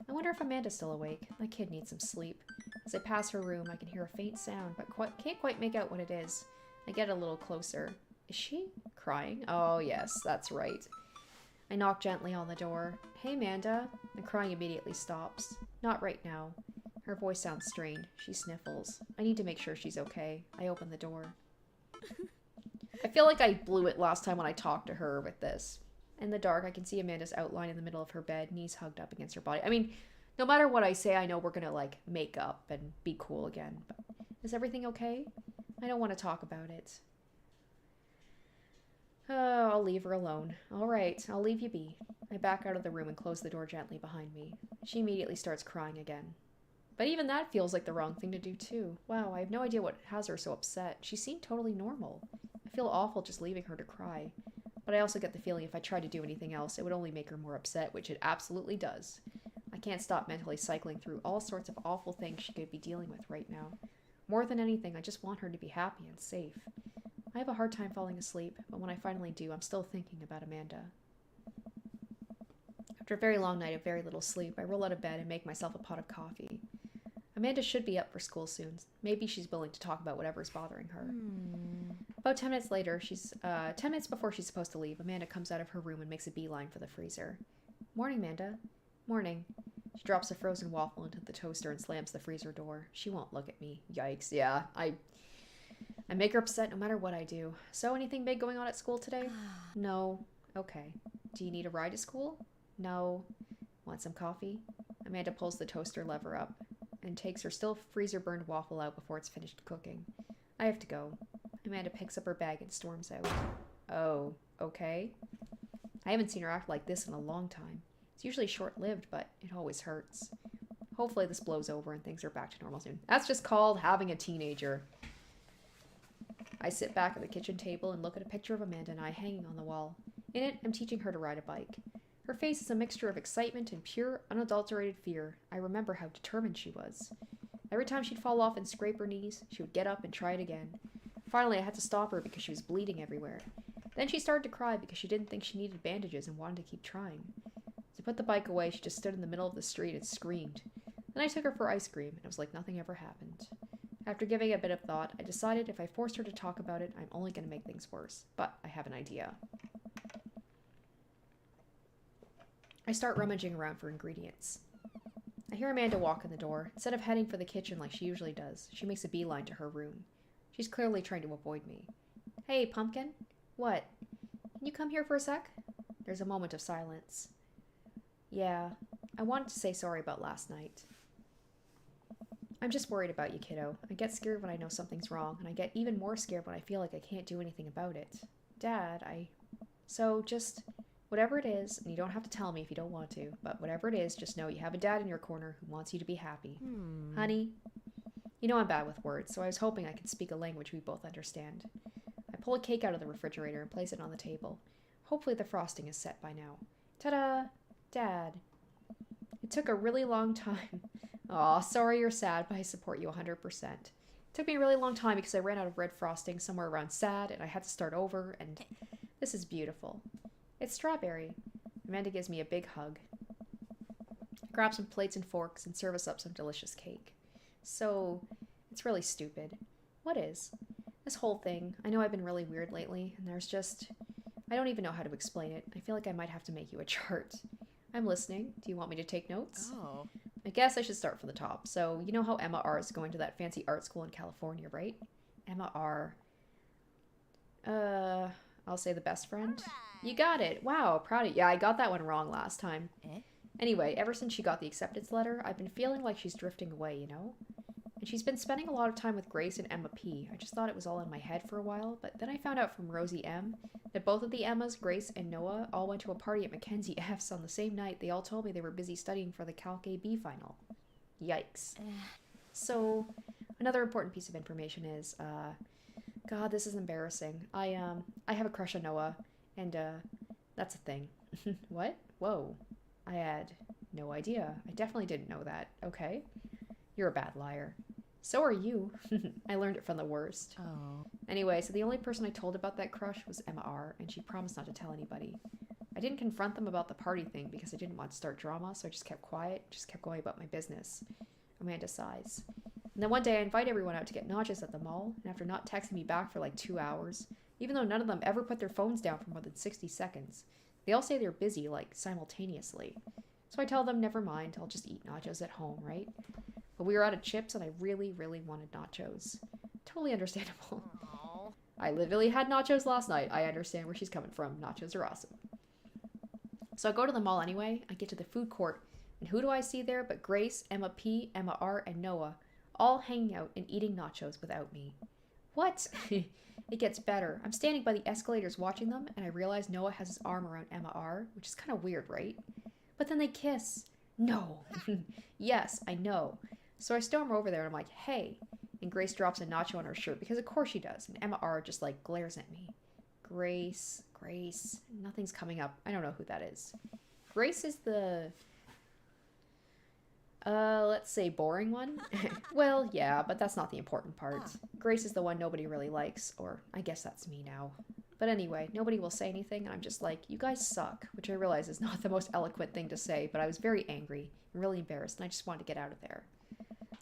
I wonder if Amanda's still awake. My kid needs some sleep. As I pass her room, I can hear a faint sound, but can't quite make out what it is. I get a little closer. Is she crying? Oh, yes, that's right. I knock gently on the door. Hey, Amanda. The crying immediately stops. Not right now. Her voice sounds strained. She sniffles. I need to make sure she's okay. I open the door. I feel like I blew it last time when I talked to her with this. In the dark, I can see Amanda's outline in the middle of her bed, knees hugged up against her body. I mean, no matter what I say, I know we're gonna, like, make up and be cool again. But is everything okay? I don't want to talk about it. Oh, I'll leave her alone. All right, I'll leave you be. I back out of the room and close the door gently behind me. She immediately starts crying again. But even that feels like the wrong thing to do, too. Wow, I have no idea what has her so upset. She seemed totally normal. I feel awful just leaving her to cry. But I also get the feeling if I tried to do anything else, it would only make her more upset, which it absolutely does. I can't stop mentally cycling through all sorts of awful things she could be dealing with right now. More than anything, I just want her to be happy and safe. I have a hard time falling asleep, but when I finally do, I'm still thinking about Amanda. After a very long night of very little sleep, I roll out of bed and make myself a pot of coffee. Amanda should be up for school soon. Maybe she's willing to talk about whatever's bothering her. About 10 minutes later, 10 minutes before she's supposed to leave, Amanda comes out of her room and makes a beeline for the freezer. Morning, Amanda. Morning. She drops a frozen waffle into the toaster and slams the freezer door. She won't look at me. Yikes, yeah. I make her upset no matter what I do. So, anything big going on at school today? No. Okay. Do you need a ride to school? No. Want some coffee? Amanda pulls the toaster lever up and takes her still freezer-burned waffle out before it's finished cooking. I have to go. Amanda picks up her bag and storms out. Oh, okay. I haven't seen her act like this in a long time. It's usually short-lived, but it always hurts. Hopefully this blows over and things are back to normal soon. That's just called having a teenager. I sit back at the kitchen table and look at a picture of Amanda and I hanging on the wall. In it, I'm teaching her to ride a bike. Her face is a mixture of excitement and pure, unadulterated fear. I remember how determined she was. Every time she'd fall off and scrape her knees, she would get up and try it again. Finally, I had to stop her because she was bleeding everywhere. Then she started to cry because she didn't think she needed bandages and wanted to keep trying. To put the bike away, she just stood in the middle of the street and screamed. Then I took her for ice cream, and it was like nothing ever happened. After giving it a bit of thought, I decided if I forced her to talk about it, I'm only going to make things worse. But I have an idea. I start rummaging around for ingredients. I hear Amanda walk in the door. Instead of heading for the kitchen like she usually does, she makes a beeline to her room. She's clearly trying to avoid me. Hey, Pumpkin? What? Can you come here for a sec? There's a moment of silence. Yeah, I wanted to say sorry about last night. I'm just worried about you, kiddo. I get scared when I know something's wrong, and I get even more scared when I feel like I can't do anything about it. Dad, So, just... whatever it is, and you don't have to tell me if you don't want to, but whatever it is, just know you have a dad in your corner who wants you to be happy. Honey? You know I'm bad with words, so I was hoping I could speak a language we both understand. I pull a cake out of the refrigerator and place it on the table. Hopefully the frosting is set by now. Ta-da! Dad. It took a really long time. Aw, sorry you're sad, but I support you 100%. It took me a really long time because I ran out of red frosting somewhere around sad, and I had to start over, and this is beautiful. It's strawberry. Amanda gives me a big hug. Grab some plates and forks and serve us up some delicious cake. So, it's really stupid. What is? This whole thing. I know I've been really weird lately, and there's just... I don't even know how to explain it. I feel like I might have to make you a chart. I'm listening. Do you want me to take notes? Oh. I guess I should start from the top. So, you know how Emma R. is going to that fancy art school in California, right? Emma R. I'll say the best friend. You got it. Wow, proud of you. Yeah, I got that one wrong last time. Anyway, ever since she got the acceptance letter, I've been feeling like she's drifting away, you know? And she's been spending a lot of time with Grace and Emma P. I just thought it was all in my head for a while, but then I found out from Rosie M. that both of the Emmas, Grace and Noah, all went to a party at Mackenzie F's on the same night. They all told me they were busy studying for the Calc AB final. Yikes. So, another important piece of information is, God, this is embarrassing. I have a crush on Noah, and, that's a thing. What? Whoa. I had no idea. I definitely didn't know that. Okay. You're a bad liar. So are you. I learned it from the worst. Oh. Anyway, so the only person I told about that crush was Emma R., and she promised not to tell anybody. I didn't confront them about the party thing because I didn't want to start drama, so I just kept quiet, just kept going about my business. Amanda sighs. And then one day I invite everyone out to get nachos at the mall, and after not texting me back for like 2 hours, even though none of them ever put their phones down for more than 60 seconds, they all say they're busy, like, simultaneously. So I tell them, never mind, I'll just eat nachos at home, right? But we were out of chips, and I really, really wanted nachos. Totally understandable. Oh. I literally had nachos last night. I understand where she's coming from. Nachos are awesome. So I go to the mall anyway. I get to the food court, and who do I see there but Grace, Emma P, Emma R, and Noah, all hanging out and eating nachos without me. What? It gets better. I'm standing by the escalators watching them, and I realize Noah has his arm around Emma R, which is kind of weird, right? But then they kiss. No. Yes, I know. So I storm over there, and I'm like, hey. And Grace drops a nacho on her shirt, because of course she does. And Emma R just, like, glares at me. Grace. Nothing's coming up. I don't know who that is. Grace is the... let's say boring one. Well, yeah, but that's not the important part. Grace is the one nobody really likes, or I guess that's me now. But anyway, nobody will say anything, and I'm just like, you guys suck, which I realize is not the most eloquent thing to say, but I was very angry and really embarrassed, and I just wanted to get out of there.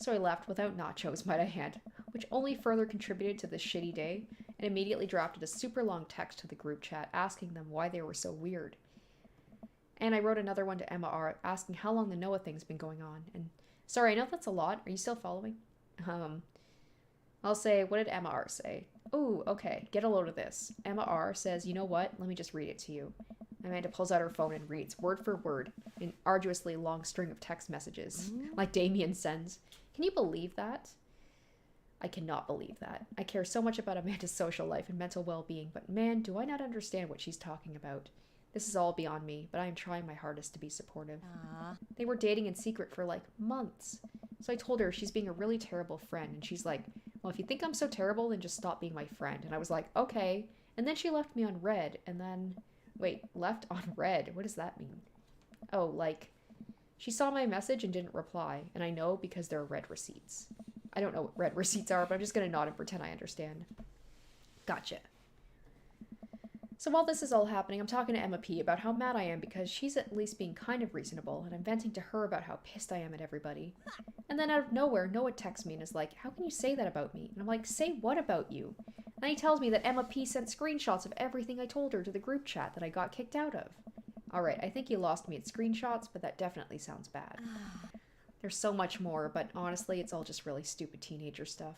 So I left without nachos, might I add, which only further contributed to this shitty day, and immediately drafted a super long text to the group chat asking them why they were so weird. And I wrote another one to Emma R asking how long the Noah thing's been going on. And sorry, I know that's a lot. Are you still following? I'll say, what did Emma R say? Oh, okay. Get a load of this. Emma R says, you know what? Let me just read it to you. Amanda pulls out her phone and reads, word for word, an arduously long string of text messages, like Damien sends. Can you believe that? I cannot believe that. I care so much about Amanda's social life and mental well-being, but man, do I not understand what she's talking about. This is all beyond me, but I am trying my hardest to be supportive. They were dating in secret for like months. So I told her she's being a really terrible friend, and she's like, well, if you think I'm so terrible, then just stop being my friend. And I was like, okay. And then she left me on red, and then... Wait, left on red? What does that mean? Oh, like, she saw my message and didn't reply, and I know because there are red receipts. I don't know what red receipts are, but I'm just gonna nod and pretend I understand. Gotcha. So while this is all happening, I'm talking to Emma P about how mad I am because she's at least being kind of reasonable, and I'm venting to her about how pissed I am at everybody. And then out of nowhere, Noah texts me and is like, how can you say that about me? And I'm like, say what about you? And then he tells me that Emma P sent screenshots of everything I told her to the group chat that I got kicked out of. Alright, I think you lost me at screenshots, but that definitely sounds bad. There's so much more, but honestly, it's all just really stupid teenager stuff.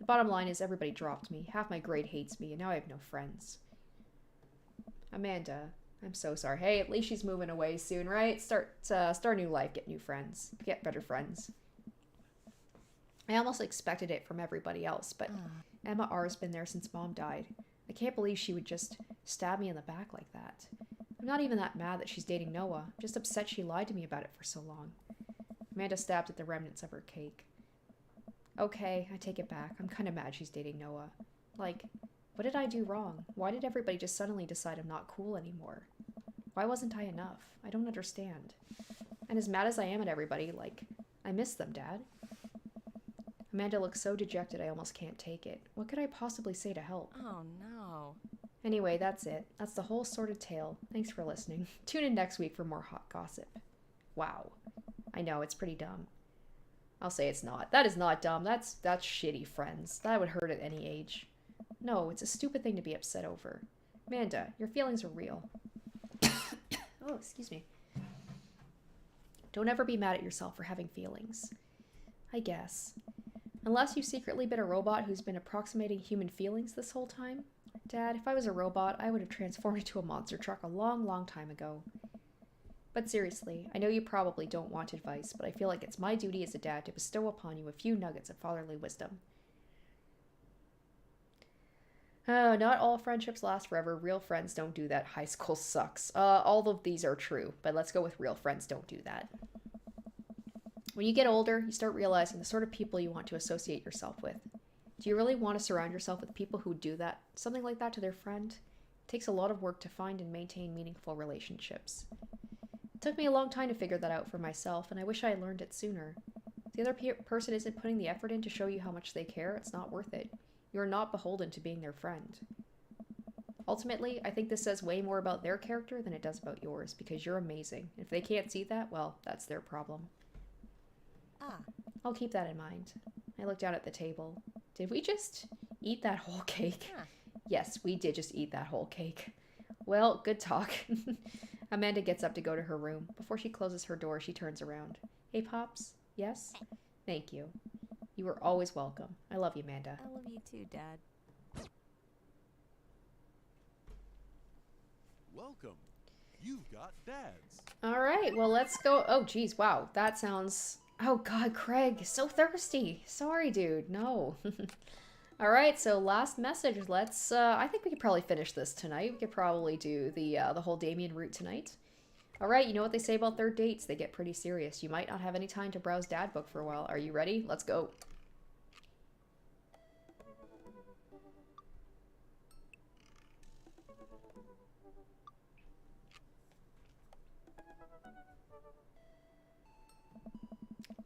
The bottom line is everybody dropped me, half my grade hates me, and now I have no friends. Amanda, I'm so sorry. Hey, at least she's moving away soon, right? Start a new life, get new friends, get better friends. I almost expected it from everybody else, but Emma R's been there since Mom died. I can't believe she would just stab me in the back like that. I'm not even that mad that she's dating Noah. I'm just upset she lied to me about it for so long. Amanda stabbed at the remnants of her cake. Okay, I take it back. I'm kind of mad she's dating Noah. Like, what did I do wrong? Why did everybody just suddenly decide I'm not cool anymore? Why wasn't I enough? I don't understand. And as mad as I am at everybody, like, I miss them, Dad. Amanda looks so dejected I almost can't take it. What could I possibly say to help? Oh no. Anyway, that's it. That's the whole sordid tale. Thanks for listening. Tune in next week for more hot gossip. Wow. I know, it's pretty dumb. I'll say it's not. That is not dumb. That's shitty, friends. That would hurt at any age. No, it's a stupid thing to be upset over. Amanda, your feelings are real. Oh, excuse me. Don't ever be mad at yourself for having feelings. I guess. Unless you've secretly been a robot who's been approximating human feelings this whole time. Dad, if I was a robot, I would have transformed into a monster truck a long, long time ago. But seriously, I know you probably don't want advice, but I feel like it's my duty as a dad to bestow upon you a few nuggets of fatherly wisdom. Oh, not all friendships last forever. Real friends don't do that. High school sucks. All of these are true, but let's go with real friends don't do that. When you get older, you start realizing the sort of people you want to associate yourself with. Do you really want to surround yourself with people who do that, something like that to their friend? It takes a lot of work to find and maintain meaningful relationships. It took me a long time to figure that out for myself, and I wish I had learned it sooner. If the other person isn't putting the effort in to show you how much they care, it's not worth it. You are not beholden to being their friend. Ultimately, I think this says way more about their character than it does about yours, because you're amazing. If they can't see that, well, that's their problem. I'll keep that in mind. I looked down at the table. Did we just eat that whole cake? Yes, we did just eat that whole cake. Well, good talk. Amanda gets up to go to her room. Before she closes her door, she turns around. Hey, Pops? Yes? Thank you. You are always welcome. I love you, Amanda. I love you too, Dad. Welcome. You've got dads. All right, well, let's go. Oh, geez, wow. That sounds... Oh, God, Craig, so thirsty. Sorry, dude. No. All right, so last message. Let's, I think we could probably finish this tonight. We could probably do the whole Damien route tonight. All right, you know what they say about third dates? They get pretty serious. You might not have any time to browse dad book for a while. Are you ready? Let's go.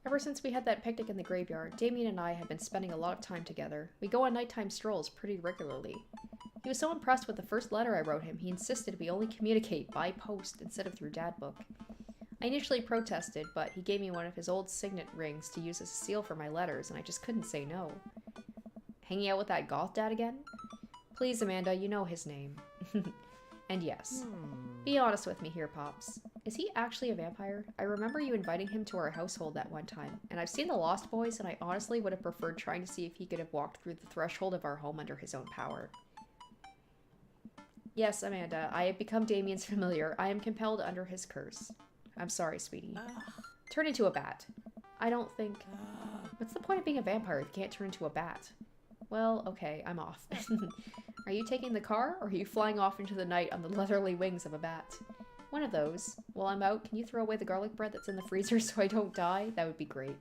Ever since we had that picnic in the graveyard, Damien and I have been spending a lot of time together. We go on nighttime strolls pretty regularly. He was so impressed with the first letter I wrote him, he insisted we only communicate by post instead of through dad book. I initially protested, but he gave me one of his old signet rings to use as a seal for my letters, and I just couldn't say no. Hanging out with that goth dad again? Please, Amanda, you know his name. And yes. Be honest with me here, Pops. Is he actually a vampire? I remember you inviting him to our household that one time, and I've seen The Lost Boys, and I honestly would have preferred trying to see if he could have walked through the threshold of our home under his own power. Yes, Amanda, I have become Damien's familiar. I am compelled under his curse. I'm sorry, sweetie. Turn into a bat. I don't think... What's the point of being a vampire if you can't turn into a bat? Well, okay, I'm off. Are you taking the car, or are you flying off into the night on the leathery wings of a bat? One of those. While I'm out, can you throw away the garlic bread that's in the freezer so I don't die? That would be great.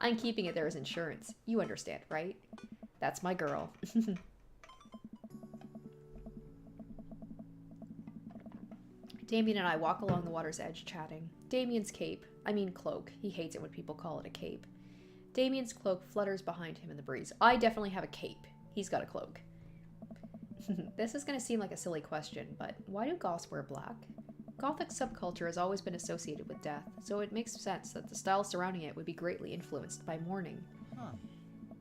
I'm keeping it there as insurance. You understand, right? That's my girl. Damien and I walk along the water's edge, chatting. Damien's cloak. He hates it when people call it a cape. Damien's cloak flutters behind him in the breeze. I definitely have a cape. He's got a cloak. This is going to seem like a silly question, but why do goths wear black? Gothic subculture has always been associated with death, so it makes sense that the style surrounding it would be greatly influenced by mourning. Huh.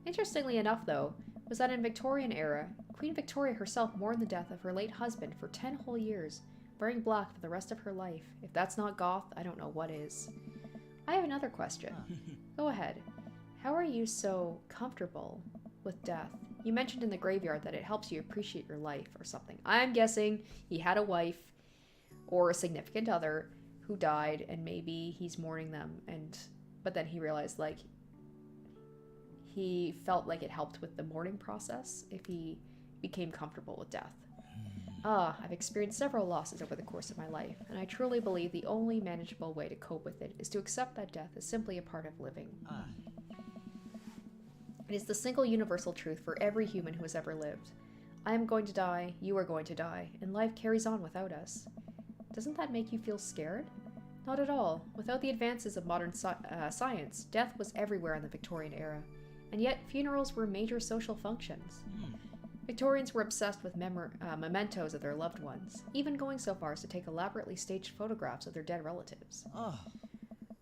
Interestingly enough, though, was that in Victorian era, Queen Victoria herself mourned the death of her late husband for 10 whole years, wearing black for the rest of her life. If that's not goth, I don't know what is. I have another question. Go ahead. How are you so comfortable with death? You mentioned in the graveyard that it helps you appreciate your life or something. I'm guessing he had a wife or a significant other who died, and maybe he's mourning them, but then he realized, like, he felt like it helped with the mourning process if he became comfortable with death. I've experienced several losses over the course of my life, and I truly believe the only manageable way to cope with it is to accept that death is simply a part of living. It is the single universal truth for every human who has ever lived. I am going to die, you are going to die, and life carries on without us. Doesn't that make you feel scared? Not at all. Without the advances of modern science, death was everywhere in the Victorian era, and yet funerals were major social functions. Victorians were obsessed with mementos of their loved ones, even going so far as to take elaborately staged photographs of their dead relatives.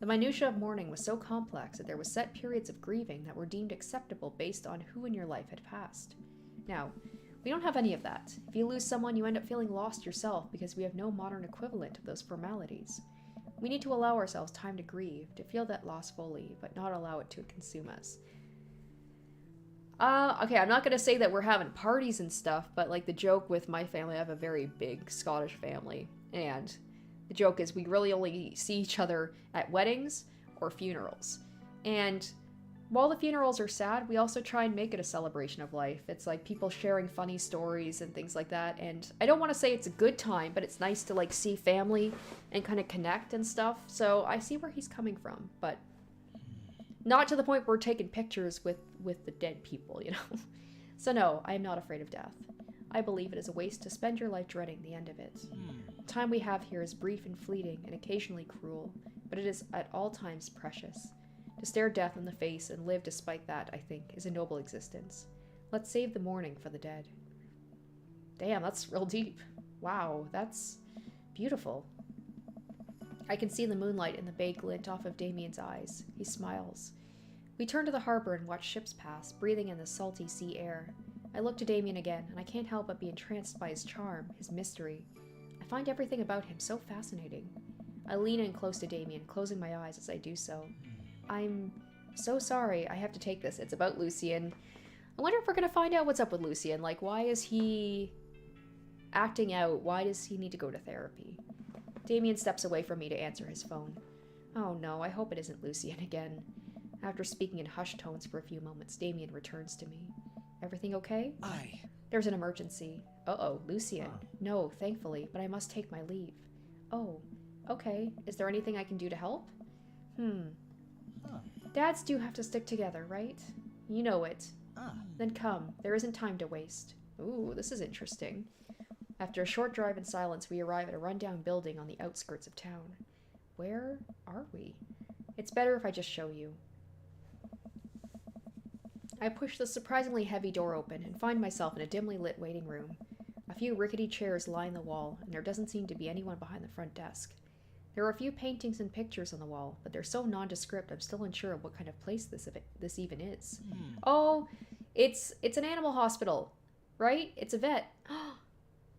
The minutiae of mourning was so complex that there were set periods of grieving that were deemed acceptable based on who in your life had passed. Now, we don't have any of that. If you lose someone, you end up feeling lost yourself because we have no modern equivalent of those formalities. We need to allow ourselves time to grieve, to feel that loss fully, but not allow it to consume us. Okay, I'm not going to say that we're having parties and stuff, but like the joke with my family, I have a very big Scottish family, and the joke is we really only see each other at weddings or funerals. And while the funerals are sad, we also try and make it a celebration of life. It's like people sharing funny stories and things like that, and I don't want to say it's a good time, but it's nice to like see family and kind of connect and stuff, so I see where he's coming from, but not to the point where we're taking pictures with the dead people, you know? So no, I am not afraid of death. I believe it is a waste to spend your life dreading the end of it. The time we have here is brief and fleeting and occasionally cruel, but it is at all times precious. To stare death in the face and live despite that, I think, is a noble existence. Let's save the mourning for the dead. Damn, that's real deep. Wow, that's beautiful. I can see the moonlight in the bay glint off of Damien's eyes. He smiles. We turn to the harbor and watch ships pass, breathing in the salty sea air. I look to Damien again, and I can't help but be entranced by his charm, his mystery. I find everything about him so fascinating. I lean in close to Damien, closing my eyes as I do so. I'm so sorry, I have to take this. It's about Lucien. I wonder if we're going to find out what's up with Lucien. Like, why is he acting out? Why does he need to go to therapy? Damien steps away from me to answer his phone. Oh no, I hope it isn't Lucien again. After speaking in hushed tones for a few moments, Damien returns to me. Everything okay? Aye. There's an emergency. Uh-oh, Lucien. No, thankfully, but I must take my leave. Oh, okay. Is there anything I can do to help? Dads do have to stick together, right? You know it. Then come. There isn't time to waste. Ooh, this is interesting. After a short drive in silence, we arrive at a rundown building on the outskirts of town. Where are we? It's better if I just show you. I push the surprisingly heavy door open and find myself in a dimly lit waiting room. A few rickety chairs line the wall, and there doesn't seem to be anyone behind the front desk. There are a few paintings and pictures on the wall, but they're so nondescript I'm still unsure of what kind of place this even is. Oh, it's an animal hospital, right? It's a vet.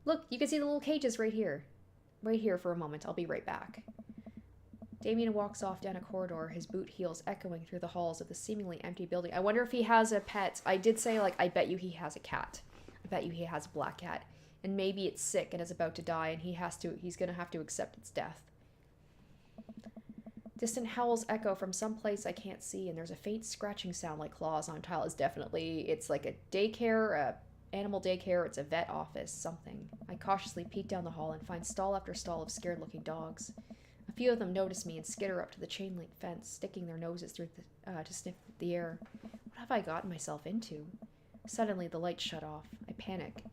Look, you can see the little cages right here. Wait here for a moment, I'll be right back. Damien walks off down a corridor, his boot heels echoing through the halls of the seemingly empty building. I wonder if he has a pet. I did say, like, I bet you he has a cat. I bet you he has a black cat. And maybe it's sick and is about to die, and he's gonna have to accept its death. Distant howls echo from some place I can't see, and there's a faint scratching sound like claws on tile. It's like a daycare, animal daycare, it's a vet office, something. I cautiously peek down the hall and find stall after stall of scared-looking dogs. A few of them notice me and skitter up to the chain-link fence, sticking their noses through to sniff the air. What have I gotten myself into? Suddenly, the lights shut off. I panic.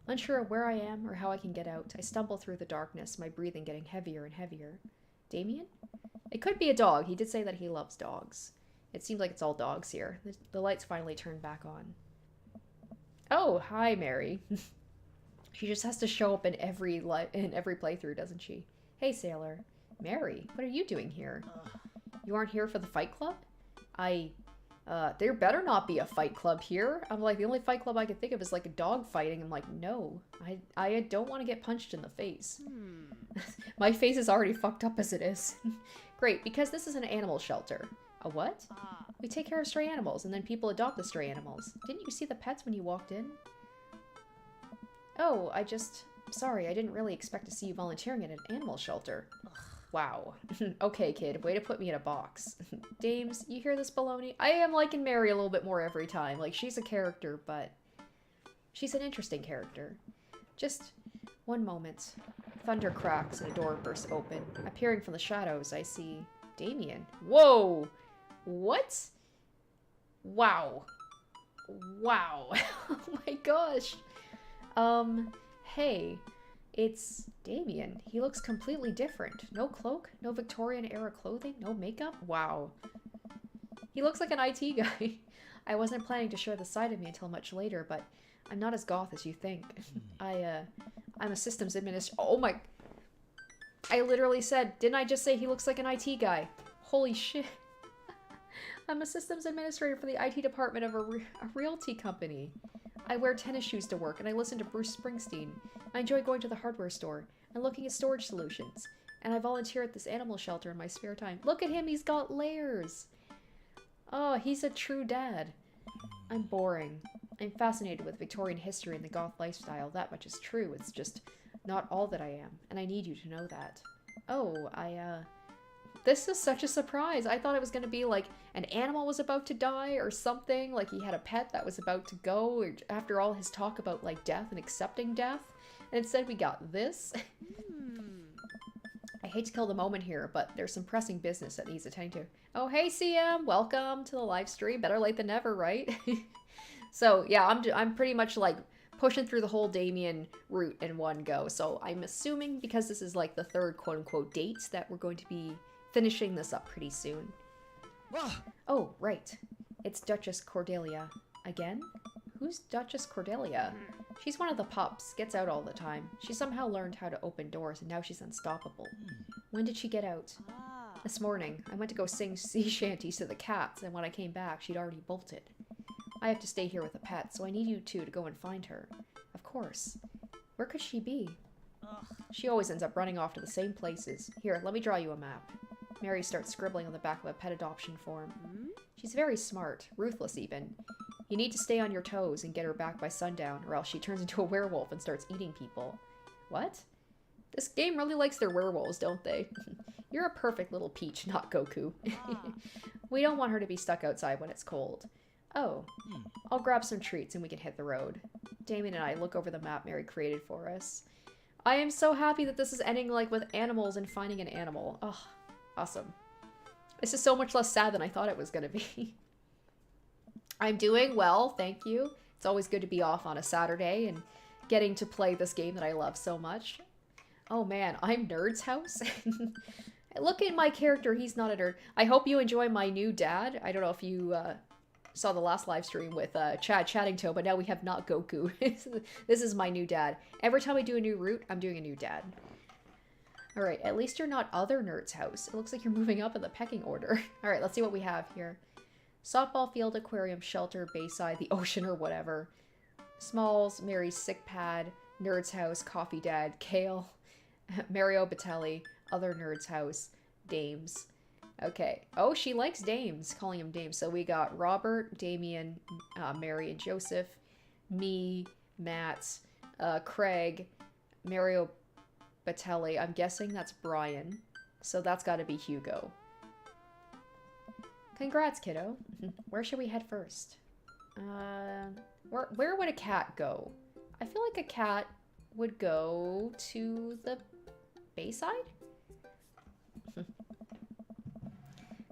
Unsure of where I am or how I can get out, I stumble through the darkness, my breathing getting heavier and heavier. Damien? It could be a dog. He did say that he loves dogs. It seems like it's all dogs here. The lights finally turn back on. Oh, hi, Mary. She just has to show up in every playthrough, doesn't she? Hey, Sailor. Mary, what are you doing here? You aren't here for the fight club? There better not be a fight club here. I'm like, the only fight club I can think of is like a dog fighting. I'm like, no, I don't want to get punched in the face. My face is already fucked up as it is. Great, because this is an animal shelter. A what? We take care of stray animals, and then people adopt the stray animals. Didn't you see the pets when you walked in? Oh, sorry, I didn't really expect to see you volunteering at an animal shelter. Wow. Okay, kid, way to put me in a box. Dames, you hear this baloney? I am liking Mary a little bit more every time. Like, she's a character, but she's an interesting character. Just one moment. Thunder cracks and a door bursts open. Appearing from the shadows, I see Damien. Whoa! What? Wow. Wow. Oh my gosh. Hey. It's Damien. He looks completely different. No cloak, no Victorian-era clothing, no makeup. Wow. He looks like an IT guy. I wasn't planning to share this side of me until much later, but I'm not as goth as you think. I'm a systems administrator. Oh my... I literally said, didn't I just say he looks like an IT guy? Holy shit. I'm a systems administrator for the IT department of a realty company. I wear tennis shoes to work, and I listen to Bruce Springsteen. I enjoy going to the hardware store and looking at storage solutions. And I volunteer at this animal shelter in my spare time. Look at him, he's got layers! Oh, he's a true dad. I'm boring. I'm fascinated with Victorian history and the goth lifestyle. That much is true. It's just not all that I am, and I need you to know that. Oh, this is such a surprise. I thought it was going to be like an animal was about to die or something, like he had a pet that was about to go, or after all his talk about like death and accepting death. And instead we got this. I hate to kill the moment here, but there's some pressing business that needs attending to. Oh, hey CM, welcome to the live stream. Better late than never, right? So yeah, I'm pretty much like pushing through the whole Damien route in one go. So I'm assuming because this is like the third quote-unquote date that we're going to be finishing this up pretty soon. Oh, right. It's Duchess Cordelia. Again? Who's Duchess Cordelia? She's one of the pups. Gets out all the time. She somehow learned how to open doors and now she's unstoppable. When did she get out? This morning. I went to go sing sea shanties to the cats, and when I came back, she'd already bolted. I have to stay here with the pet, so I need you two to go and find her. Of course. Where could she be? She always ends up running off to the same places. Here, let me draw you a map. Mary starts scribbling on the back of a pet adoption form. She's very smart, ruthless even. You need to stay on your toes and get her back by sundown, or else she turns into a werewolf and starts eating people. What? This game really likes their werewolves, don't they? You're a perfect little peach, not Goku. We don't want her to be stuck outside when it's cold. Oh, I'll grab some treats and we can hit the road. Damien and I look over the map Mary created for us. I am so happy that this is ending like with animals and finding an animal. Oh, awesome. This is so much less sad than I thought it was going to be. I'm doing well, thank you. It's always good to be off on a Saturday and getting to play this game that I love so much. Oh man, I'm Nerd's House? Look at my character, he's not a nerd. I hope you enjoy my new dad. I don't know if you saw the last live stream with Chad Chattingto, but now we have not Goku. This is my new dad. Every time I do a new route, I'm doing a new dad. Alright, at least you're not other Nerd's House. It looks like you're moving up in the pecking order. Alright, let's see what we have here. Softball field, aquarium, shelter, bayside, the ocean or whatever. Smalls, Mary's sick pad, Nerd's House, Coffee Dad, Kale, Mario Batelli, other Nerd's House, Dames. Okay. Oh, she likes Dames, calling him Dames. So we got Robert, Damien, Mary and Joseph, me, Matt, Craig, Mario Batelli. I'm guessing that's Brian. So that's got to be Hugo. Congrats, kiddo. Where should we head first? Where would a cat go? I feel like a cat would go to the Bayside?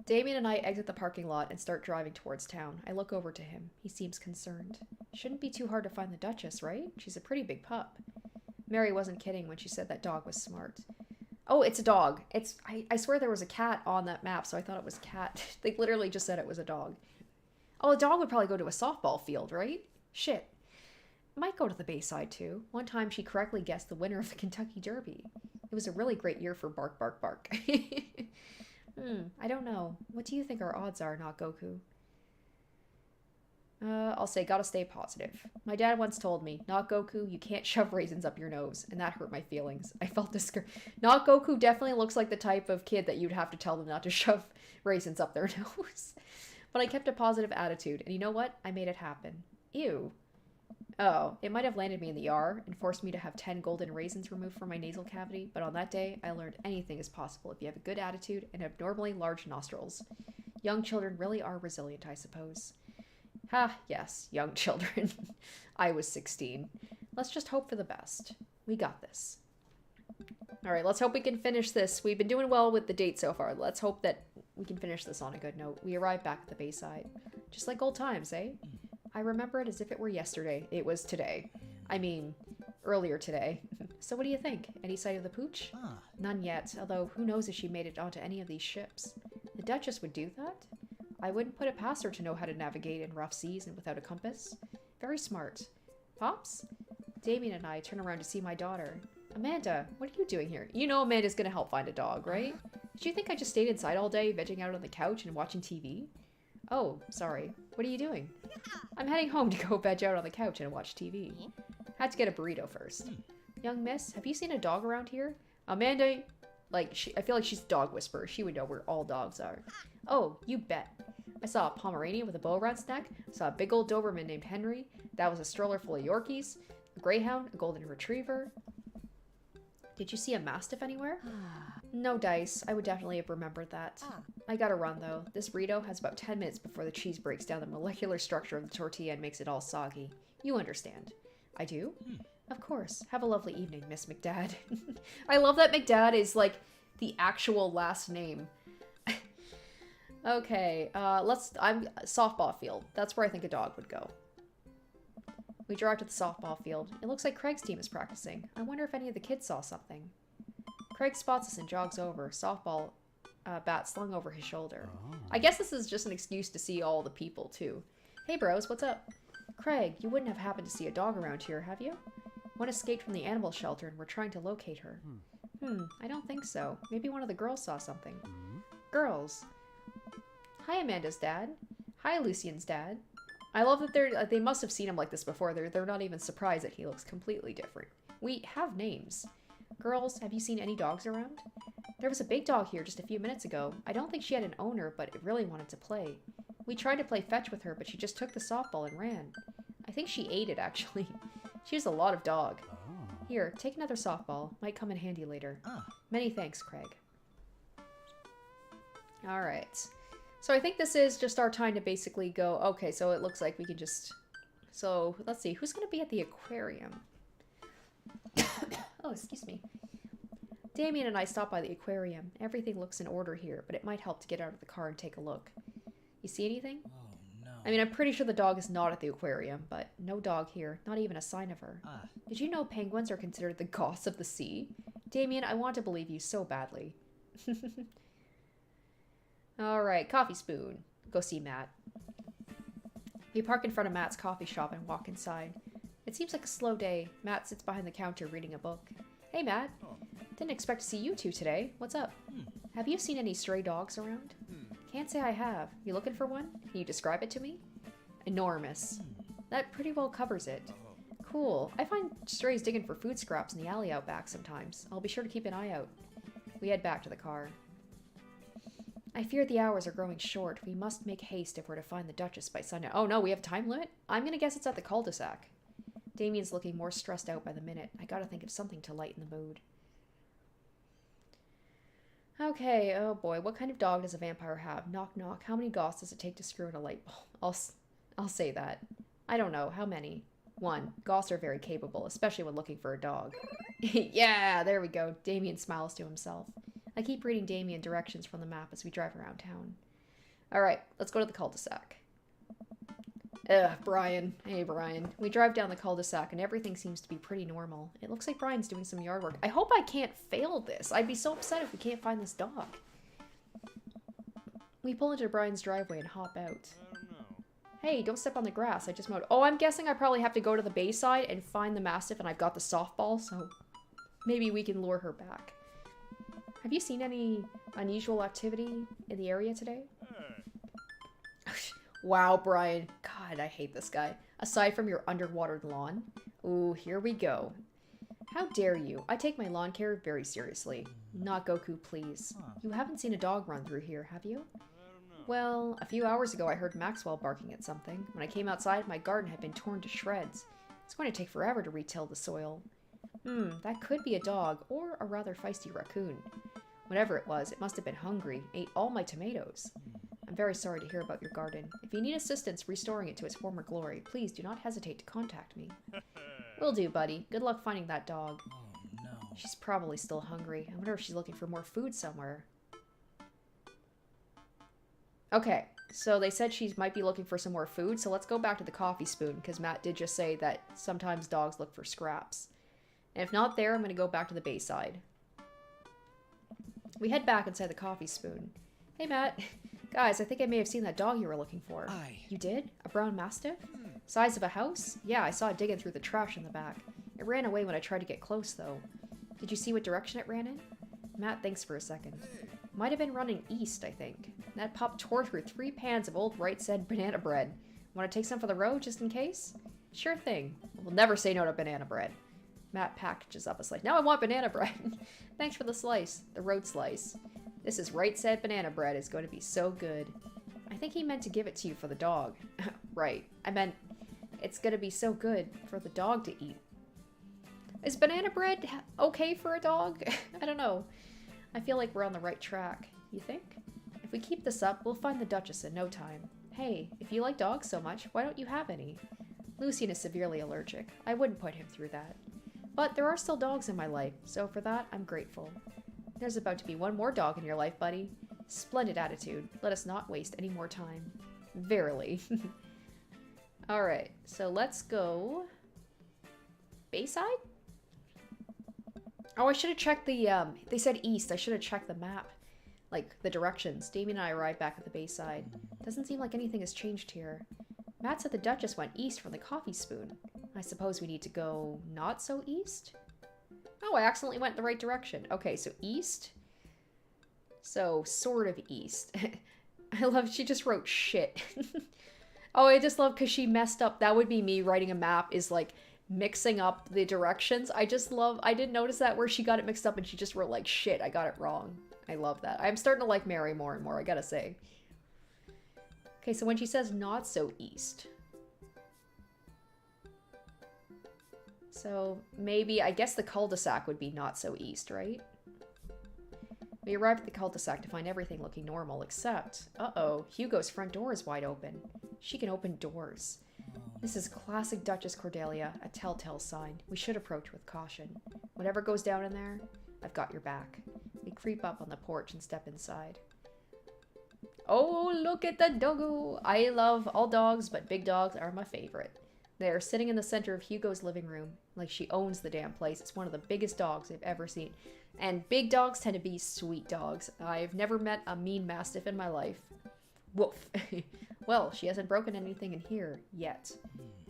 Damien and I exit the parking lot and start driving towards town. I look over to him. He seems concerned. Shouldn't be too hard to find the Duchess, right? She's a pretty big pup. Mary wasn't kidding when she said that dog was smart. Oh, it's a dog. I swear there was a cat on that map, so I thought it was a cat. They literally just said it was a dog. Oh, a dog would probably go to a softball field, right? Shit. might go to the Bayside too. One time she correctly guessed the winner of the Kentucky Derby. It was a really great year for bark, bark, bark. I don't know. What do you think our odds are, not Goku? I'll say gotta stay positive. My dad once told me, not Goku, you can't shove raisins up your nose, and that hurt my feelings. I felt Not Goku definitely looks like the type of kid that you'd have to tell them not to shove raisins up their nose. But I kept a positive attitude, and you know what? I made it happen. Ew. Oh, it might have landed me in the ER and forced me to have 10 golden raisins removed from my nasal cavity, but on that day, I learned anything is possible if you have a good attitude and abnormally large nostrils. Young children really are resilient, I suppose. Ha, yes, young children. I was 16. Let's just hope for the best. We got this. Alright, let's hope we can finish this. We've been doing well with the date so far. Let's hope that we can finish this on a good note. We arrived back at the Bayside. Just like old times, eh? I remember it as if it were yesterday. It was today. I mean, earlier today. So what do you think? Any sight of the pooch? None yet, although who knows if she made it onto any of these ships. The Duchess would do that? I wouldn't put it past her to know how to navigate in rough seas and without a compass. Very smart. Pops? Damien and I turn around to see my daughter. Amanda, what are you doing here? You know Amanda's gonna help find a dog, right? Did you think I just stayed inside all day, vegging out on the couch and watching TV? Oh, sorry. What are you doing? I'm heading home to go veg out on the couch and watch TV. Had to get a burrito first. Young miss, have you seen a dog around here? Amanda, I feel like she's a dog whisperer. She would know where all dogs are. Oh, you bet. I saw a Pomeranian with a bow around its neck. I saw a big old Doberman named Henry. That was a stroller full of Yorkies. A Greyhound, a Golden Retriever. Did you see a Mastiff anywhere? No dice. I would definitely have remembered that. I gotta run, though. This burrito has about 10 minutes before the cheese breaks down the molecular structure of the tortilla and makes it all soggy. You understand. I do? Of course. Have a lovely evening, Miss McDad. I love that McDad is, like, the actual last name. Okay, softball field. That's where I think a dog would go. We drive to the softball field. It looks like Craig's team is practicing. I wonder if any of the kids saw something. Craig spots us and jogs over, softball bat slung over his shoulder. I guess this is just an excuse to see all the people, too. Hey, bros, what's up? Craig, you wouldn't have happened to see a dog around here, have you? One escaped from the animal shelter and we're trying to locate her. I don't think so. Maybe one of the girls saw something. Girls. Hi, Amanda's dad. Hi, Lucian's dad. I love that they must have seen him like this before. They're not even surprised that he looks completely different. We have names. Girls, have you seen any dogs around? There was a big dog here just a few minutes ago. I don't think she had an owner, but it really wanted to play. We tried to play fetch with her, but she just took the softball and ran. I think she ate it, actually. She has a lot of dog. Here, take another softball. Might come in handy later. Many thanks, Craig. Alright. So I think this is just our time to basically go, okay, so it looks like we can just... So, let's see, who's going to be at the aquarium? Oh, excuse me. Damien and I stopped by the aquarium. Everything looks in order here, but it might help to get out of the car and take a look. You see anything? Oh, no. I mean, I'm pretty sure the dog is not at the aquarium, but no dog here. Not even a sign of her. Did you know penguins are considered the goths of the sea? Damien, I want to believe you so badly. Alright, coffee spoon. Go see Matt. We park in front of Matt's coffee shop and walk inside. It seems like a slow day. Matt sits behind the counter reading a book. Hey, Matt. Didn't expect to see you two today. What's up? Have you seen any stray dogs around? Can't say I have. You looking for one? Can you describe it to me? Enormous. That pretty well covers it. Cool. I find strays digging for food scraps in the alley out back sometimes. I'll be sure to keep an eye out. We head back to the car. I fear the hours are growing short. We must make haste if we're to find the Duchess by sundown. Oh no, we have a time limit? I'm gonna guess it's at the cul-de-sac. Damien's looking more stressed out by the minute. I gotta think of something to lighten the mood. Okay, oh boy, what kind of dog does a vampire have? Knock knock. How many goths does it take to screw in a light bulb? I'll say that. I don't know. How many? 1. Goths are very capable, especially when looking for a dog. Yeah, there we go. Damien smiles to himself. I keep reading Damien directions from the map as we drive around town. Alright, let's go to the cul-de-sac. Brian. Hey, Brian. We drive down the cul-de-sac and everything seems to be pretty normal. It looks like Brian's doing some yard work. I hope I can't fail this. I'd be so upset if we can't find this dog. We pull into Brian's driveway and hop out. I don't know. Hey, don't step on the grass. I just mowed. Oh, I'm guessing I probably have to go to the Bayside and find the Mastiff, and I've got the softball, so maybe we can lure her back. Have you seen any unusual activity in the area today? Wow, Brian. God, I hate this guy. Aside from your underwatered lawn. Ooh, here we go. How dare you? I take my lawn care very seriously. Not Goku, please. You haven't seen a dog run through here, have you? Well, a few hours ago I heard Maxwell barking at something. When I came outside, my garden had been torn to shreds. It's going to take forever to retill the soil. That could be a dog, or a rather feisty raccoon. Whatever it was, it must have been hungry, ate all my tomatoes. I'm very sorry to hear about your garden. If you need assistance restoring it to its former glory, please do not hesitate to contact me. Will do, buddy. Good luck finding that dog. Oh no. She's probably still hungry. I wonder if she's looking for more food somewhere. Okay, so they said she might be looking for some more food, so let's go back to the coffee spoon, because Matt did just say that sometimes dogs look for scraps. And if not there, I'm going to go back to the Bayside. We head back inside the coffee spoon. Hey, Matt. Guys, I think I may have seen that dog you were looking for. Aye. You did? A brown mastiff? Size of a house? Yeah, I saw it digging through the trash in the back. It ran away when I tried to get close, though. Did you see what direction it ran in? Matt thinks for a second. Might have been running east, I think. That pup tore through 3 pans of old right said banana bread. Want to take some for the road, just in case? Sure thing. We'll never say no to banana bread. Matt packages up a slice. Now I want banana bread. Thanks for the slice. The road slice. This is right said banana bread is going to be so good. I think he meant to give it to you for the dog. Right. I meant it's going to be so good for the dog to eat. Is banana bread okay for a dog? I don't know. I feel like we're on the right track. You think? If we keep this up, we'll find the Duchess in no time. Hey, if you like dogs so much, why don't you have any? Lucian is severely allergic. I wouldn't put him through that. But there are still dogs in my life, so for that, I'm grateful. There's about to be one more dog in your life, buddy. Splendid attitude. Let us not waste any more time. Verily. Alright, so let's go... Bayside? Oh, I should have checked the, they said east. I should have checked the map. Like, the directions. Damien and I arrived back at the Bayside. Doesn't seem like anything has changed here. Matt said the Duchess went east from the coffee spoon. I suppose we need to go not so east? Oh, I accidentally went the right direction. Okay, so east. So, sort of east. I love, she just wrote shit. Oh, I just love because she messed up. That would be me writing a map is like mixing up the directions. I just love, I didn't notice that where she got it mixed up and she just wrote like shit. I got it wrong. I love that. I'm starting to like Mary more and more, I gotta say. Okay, so when she says not so east. So maybe, I guess the cul-de-sac would be not so east, right? We arrived at the cul-de-sac to find everything looking normal, except, uh-oh, Hugo's front door is wide open. She can open doors. This is classic Duchess Cordelia, a telltale sign. We should approach with caution. Whatever goes down in there, I've got your back. We creep up on the porch and step inside. Oh, look at the doggo! I love all dogs, but big dogs are my favorite. They are sitting in the center of Hugo's living room, like she owns the damn place. It's one of the biggest dogs I've ever seen. And big dogs tend to be sweet dogs. I've never met a mean mastiff in my life. Woof. Well, she hasn't broken anything in here yet.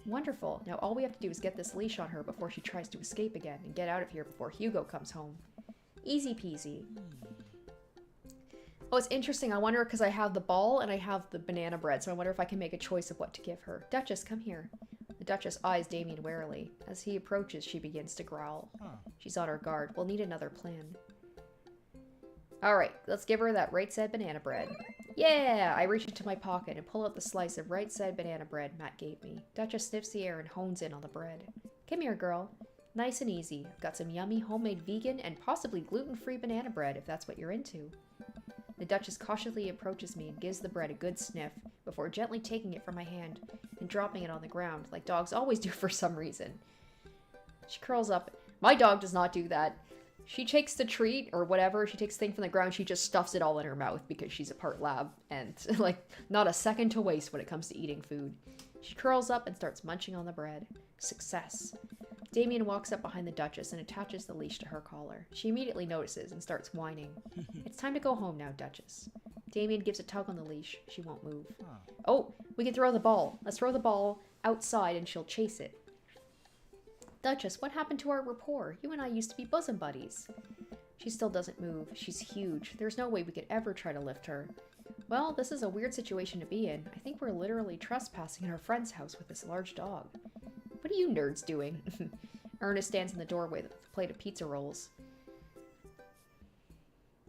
Wonderful. Now all we have to do is get this leash on her before she tries to escape again and get out of here before Hugo comes home. Easy peasy. Oh, it's interesting. I wonder, because I have the ball and I have the banana bread, so I wonder if I can make a choice of what to give her. Duchess, come here. The Duchess eyes Damien warily. As he approaches, she begins to growl. She's on her guard. We'll need another plan. Alright, let's give her that right said banana bread. Yeah! I reach into my pocket and pull out the slice of right said banana bread Matt gave me. Duchess sniffs the air and hones in on the bread. Come here, girl. Nice and easy. I've got some yummy homemade vegan and possibly gluten-free banana bread if that's what you're into. The Duchess cautiously approaches me and gives the bread a good sniff before gently taking it from my hand and dropping it on the ground like dogs always do for some reason. She curls up. My dog does not do that. She takes the treat or whatever, she takes the thing from the ground, she just stuffs it all in her mouth because she's a part lab and like not a second to waste when it comes to eating food. She curls up and starts munching on the bread. Success. Damien walks up behind the Duchess and attaches the leash to her collar. She immediately notices and starts whining. It's time to go home now, Duchess. Damien gives a tug on the leash. She won't move. Huh. Oh, we can throw the ball. Let's throw the ball outside and she'll chase it. Duchess, what happened to our rapport? You and I used to be bosom buddies. She still doesn't move. She's huge. There's no way we could ever try to lift her. Well, this is a weird situation to be in. I think we're literally trespassing in our friend's house with this large dog. What are you nerds doing? Ernest stands in the doorway with a plate of pizza rolls.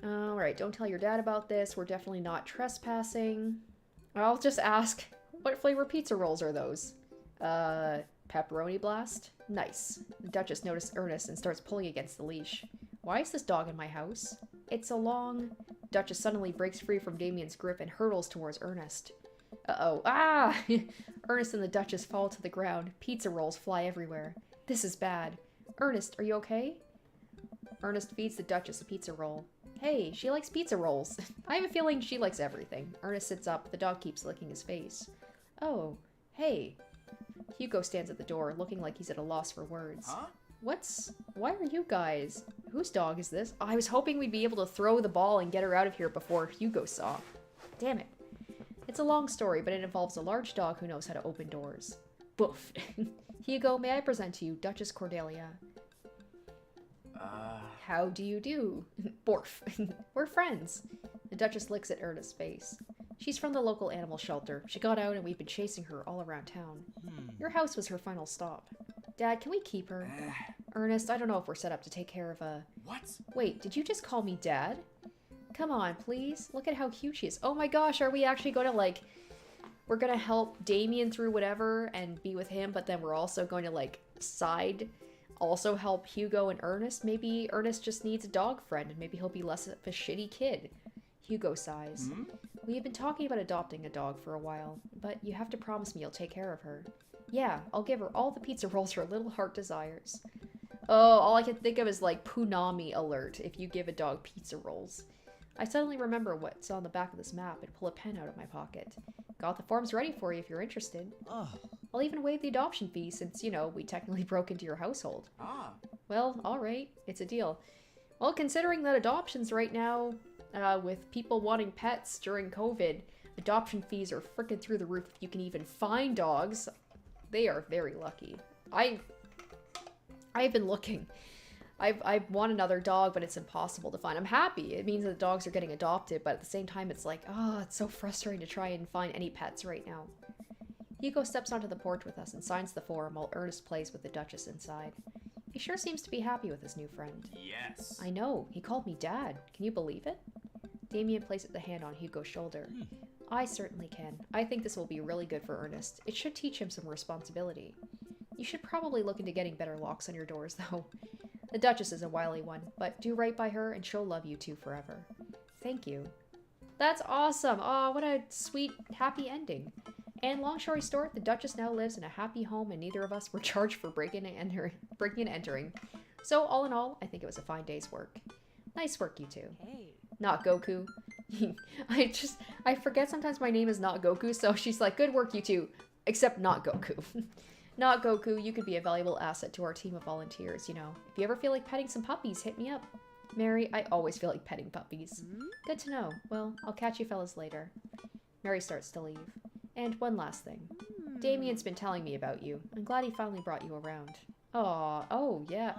Alright, don't tell your dad about this. We're definitely not trespassing. I'll just ask, what flavor pizza rolls are those? Pepperoni blast? Nice. The Duchess notices Ernest and starts pulling against the leash. Why is this dog in my house? It's a long... Duchess suddenly breaks free from Damien's grip and hurtles towards Ernest. Uh-oh. Ah! Ernest and the Duchess fall to the ground. Pizza rolls fly everywhere. This is bad. Ernest, are you okay? Ernest feeds the Duchess a pizza roll. Hey, she likes pizza rolls. I have a feeling she likes everything. Ernest sits up. The dog keeps licking his face. Oh, hey. Hugo stands at the door, looking like he's at a loss for words. Huh? Why are you guys? Whose dog is this? Oh, I was hoping we'd be able to throw the ball and get her out of here before Hugo saw. Damn it. It's a long story, but it involves a large dog who knows how to open doors. Boof. Hugo, may I present to you Duchess Cordelia? How do you do? Borf. We're friends. The Duchess licks at Ernest's face. She's from the local animal shelter. She got out and we've been chasing her all around town. Your house was her final stop. Dad, can we keep her? Ernest, I don't know if we're set up to take care of a... What? Wait, did you just call me Dad? Come on, please. Look at how cute she is. Oh my gosh, are we actually going to, like... We're going to help Damien through whatever and be with him, but then we're also going to, like, also help Hugo and Ernest? Maybe Ernest just needs a dog friend, and maybe he'll be less of a shitty kid. Hugo sighs. We have been talking about adopting a dog for a while, but you have to promise me you'll take care of her. Yeah, I'll give her all the pizza rolls her little heart desires. Oh, all I can think of is like Punami alert if you give a dog pizza rolls. I suddenly remember what's on the back of this map and pull a pen out of my pocket. Got the forms ready for you if you're interested. Oh. I'll even waive the adoption fee since, you know, we technically broke into your household. Well, alright, it's a deal. Well, considering that adoptions right now, with people wanting pets during COVID, adoption fees are frickin' through the roof if you can even find dogs. They are very lucky. I've been looking. I want another dog, but it's impossible to find. I'm happy. It means that the dogs are getting adopted, but at the same time, it's like, oh, it's so frustrating to try and find any pets right now. Hugo steps onto the porch with us and signs the form while Ernest plays with the Duchess inside. He sure seems to be happy with his new friend. Yes. I know. He called me Dad. Can you believe it? Damien places the hand on Hugo's shoulder. I certainly can. I think this will be really good for Ernest. It should teach him some responsibility. You should probably look into getting better locks on your doors, though. The Duchess is a wily one, but do right by her and she'll love you two forever. Thank you. That's awesome! Aw, what a sweet, happy ending. And long story short, the Duchess now lives in a happy home and neither of us were charged for breaking and entering. So all in all, I think it was a fine day's work. Nice work, you two. Hey. Not Goku. I forget sometimes my name is not Goku, so she's like, good work, you two. Except not Goku. Not Goku, you could be a valuable asset to our team of volunteers, you know. If you ever feel like petting some puppies, hit me up. Mary, I always feel like petting puppies. Good to know. Well, I'll catch you fellas later. Mary starts to leave. And one last thing. Damien's been telling me about you. I'm glad he finally brought you around. Aw, oh, yeah.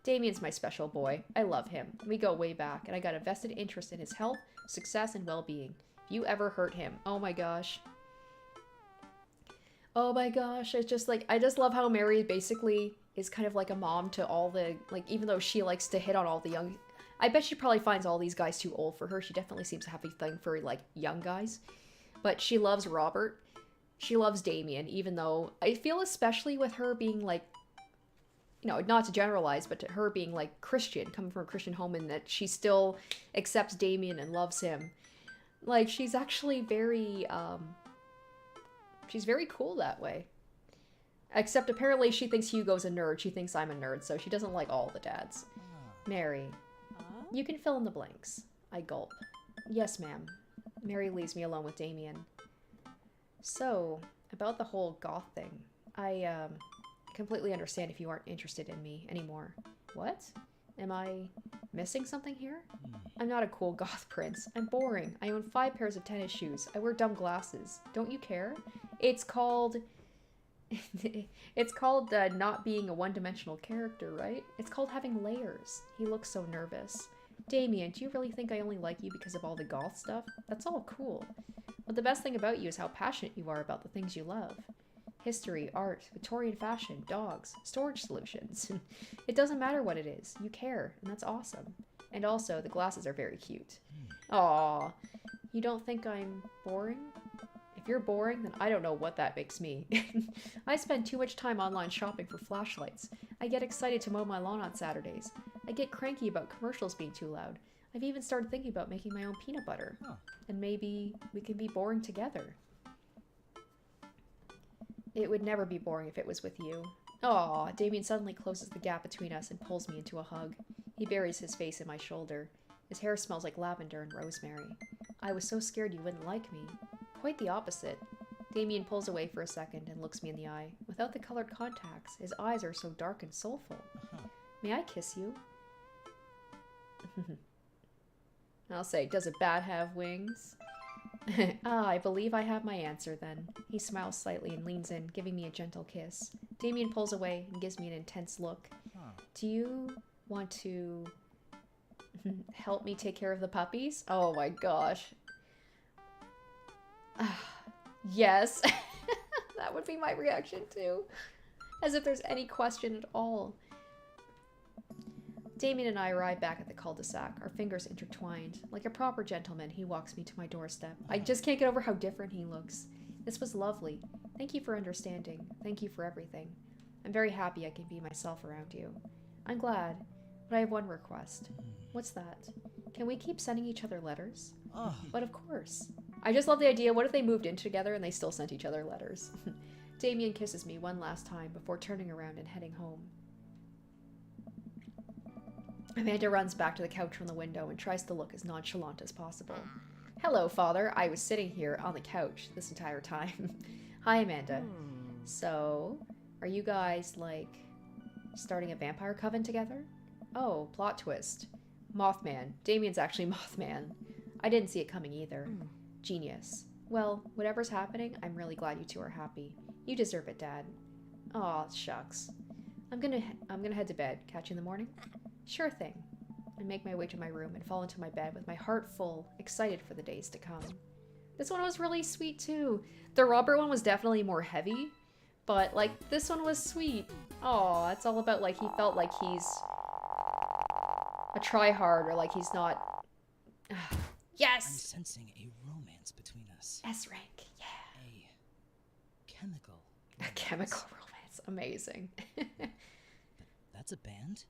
Damien's my special boy. I love him. We go way back, and I got a vested interest in his health, success, and well-being. If you ever hurt him, oh my gosh. Oh my gosh, it's just like, I just love how Mary basically is kind of like a mom to all the, like, even though she likes to hit on all the young, I bet she probably finds all these guys too old for her. She definitely seems to have a thing for, like, young guys. But she loves Robert. She loves Damien, even though I feel especially with her being, like, you know, not to generalize, but to her being, like, Christian, coming from a Christian home, and that she still accepts Damien and loves him. Like, she's actually very, she's very cool that way. Except apparently she thinks Hugo's a nerd. She thinks I'm a nerd, so she doesn't like all the dads. Mary, you can fill in the blanks. I gulp. Yes, ma'am. Mary leaves me alone with Damien. So, about the whole goth thing. I, completely understand if you aren't interested in me anymore. What? Am I missing something here? I'm not a cool goth prince. I'm boring. I own 5 pairs of tennis shoes. I wear dumb glasses. Don't you care? It's called... it's called not being a one-dimensional character, right? It's called having layers. He looks so nervous. Damien, do you really think I only like you because of all the goth stuff? That's all cool. But the best thing about you is how passionate you are about the things you love. History, art, Victorian fashion, dogs, storage solutions. It doesn't matter what it is. You care, and that's awesome. And also, the glasses are very cute. Aww. You don't think I'm boring? If you're boring, then I don't know what that makes me. I spend too much time online shopping for flashlights. I get excited to mow my lawn on Saturdays. I get cranky about commercials being too loud. I've even started thinking about making my own peanut butter. And maybe we can be boring together. It would never be boring if it was with you. Aw, Damien suddenly closes the gap between us and pulls me into a hug. He buries his face in my shoulder. His hair smells like lavender and rosemary. I was so scared you wouldn't like me. Quite the opposite. Damien pulls away for a second and looks me in the eye. Without the colored contacts, his eyes are so dark and soulful. May I kiss you? I'll say, does a bat have wings? I believe I have my answer then. He smiles slightly and leans in, giving me a gentle kiss. Damien pulls away and gives me an intense look. Do you want to help me take care of the puppies? Oh my gosh. Yes. That would be my reaction too. As if there's any question at all. Damien and I arrive back at the cul-de-sac, our fingers intertwined. Like a proper gentleman, he walks me to my doorstep. I just can't get over how different he looks. This was lovely. Thank you for understanding. Thank you for everything. I'm very happy I can be myself around you. I'm glad, but I have one request. What's that? Can we keep sending each other letters? But of course. I just love the idea, what if they moved in together and they still sent each other letters? Damien kisses me one last time before turning around and heading home. Amanda runs back to the couch from the window and tries to look as nonchalant as possible. Hello, Father. I was sitting here on the couch this entire time. Hi, Amanda. So, are you guys, like, starting a vampire coven together? Oh, plot twist. Mothman. Damien's actually Mothman. I didn't see it coming either. Genius. Well, whatever's happening, I'm really glad you two are happy. You deserve it, Dad. Aw, shucks. I'm gonna head to bed. Catch you in the morning? Sure thing. I make my way to my room and fall into my bed with my heart full, excited for the days to come. This one was really sweet too. The Robert one was definitely more heavy, but like this one was sweet. Aw, it's all about like he felt like he's a tryhard or like he's not. Yes! I'm sensing a romance between us. S rank, yeah. A chemical romance. A chemical romance. Amazing. That's a band?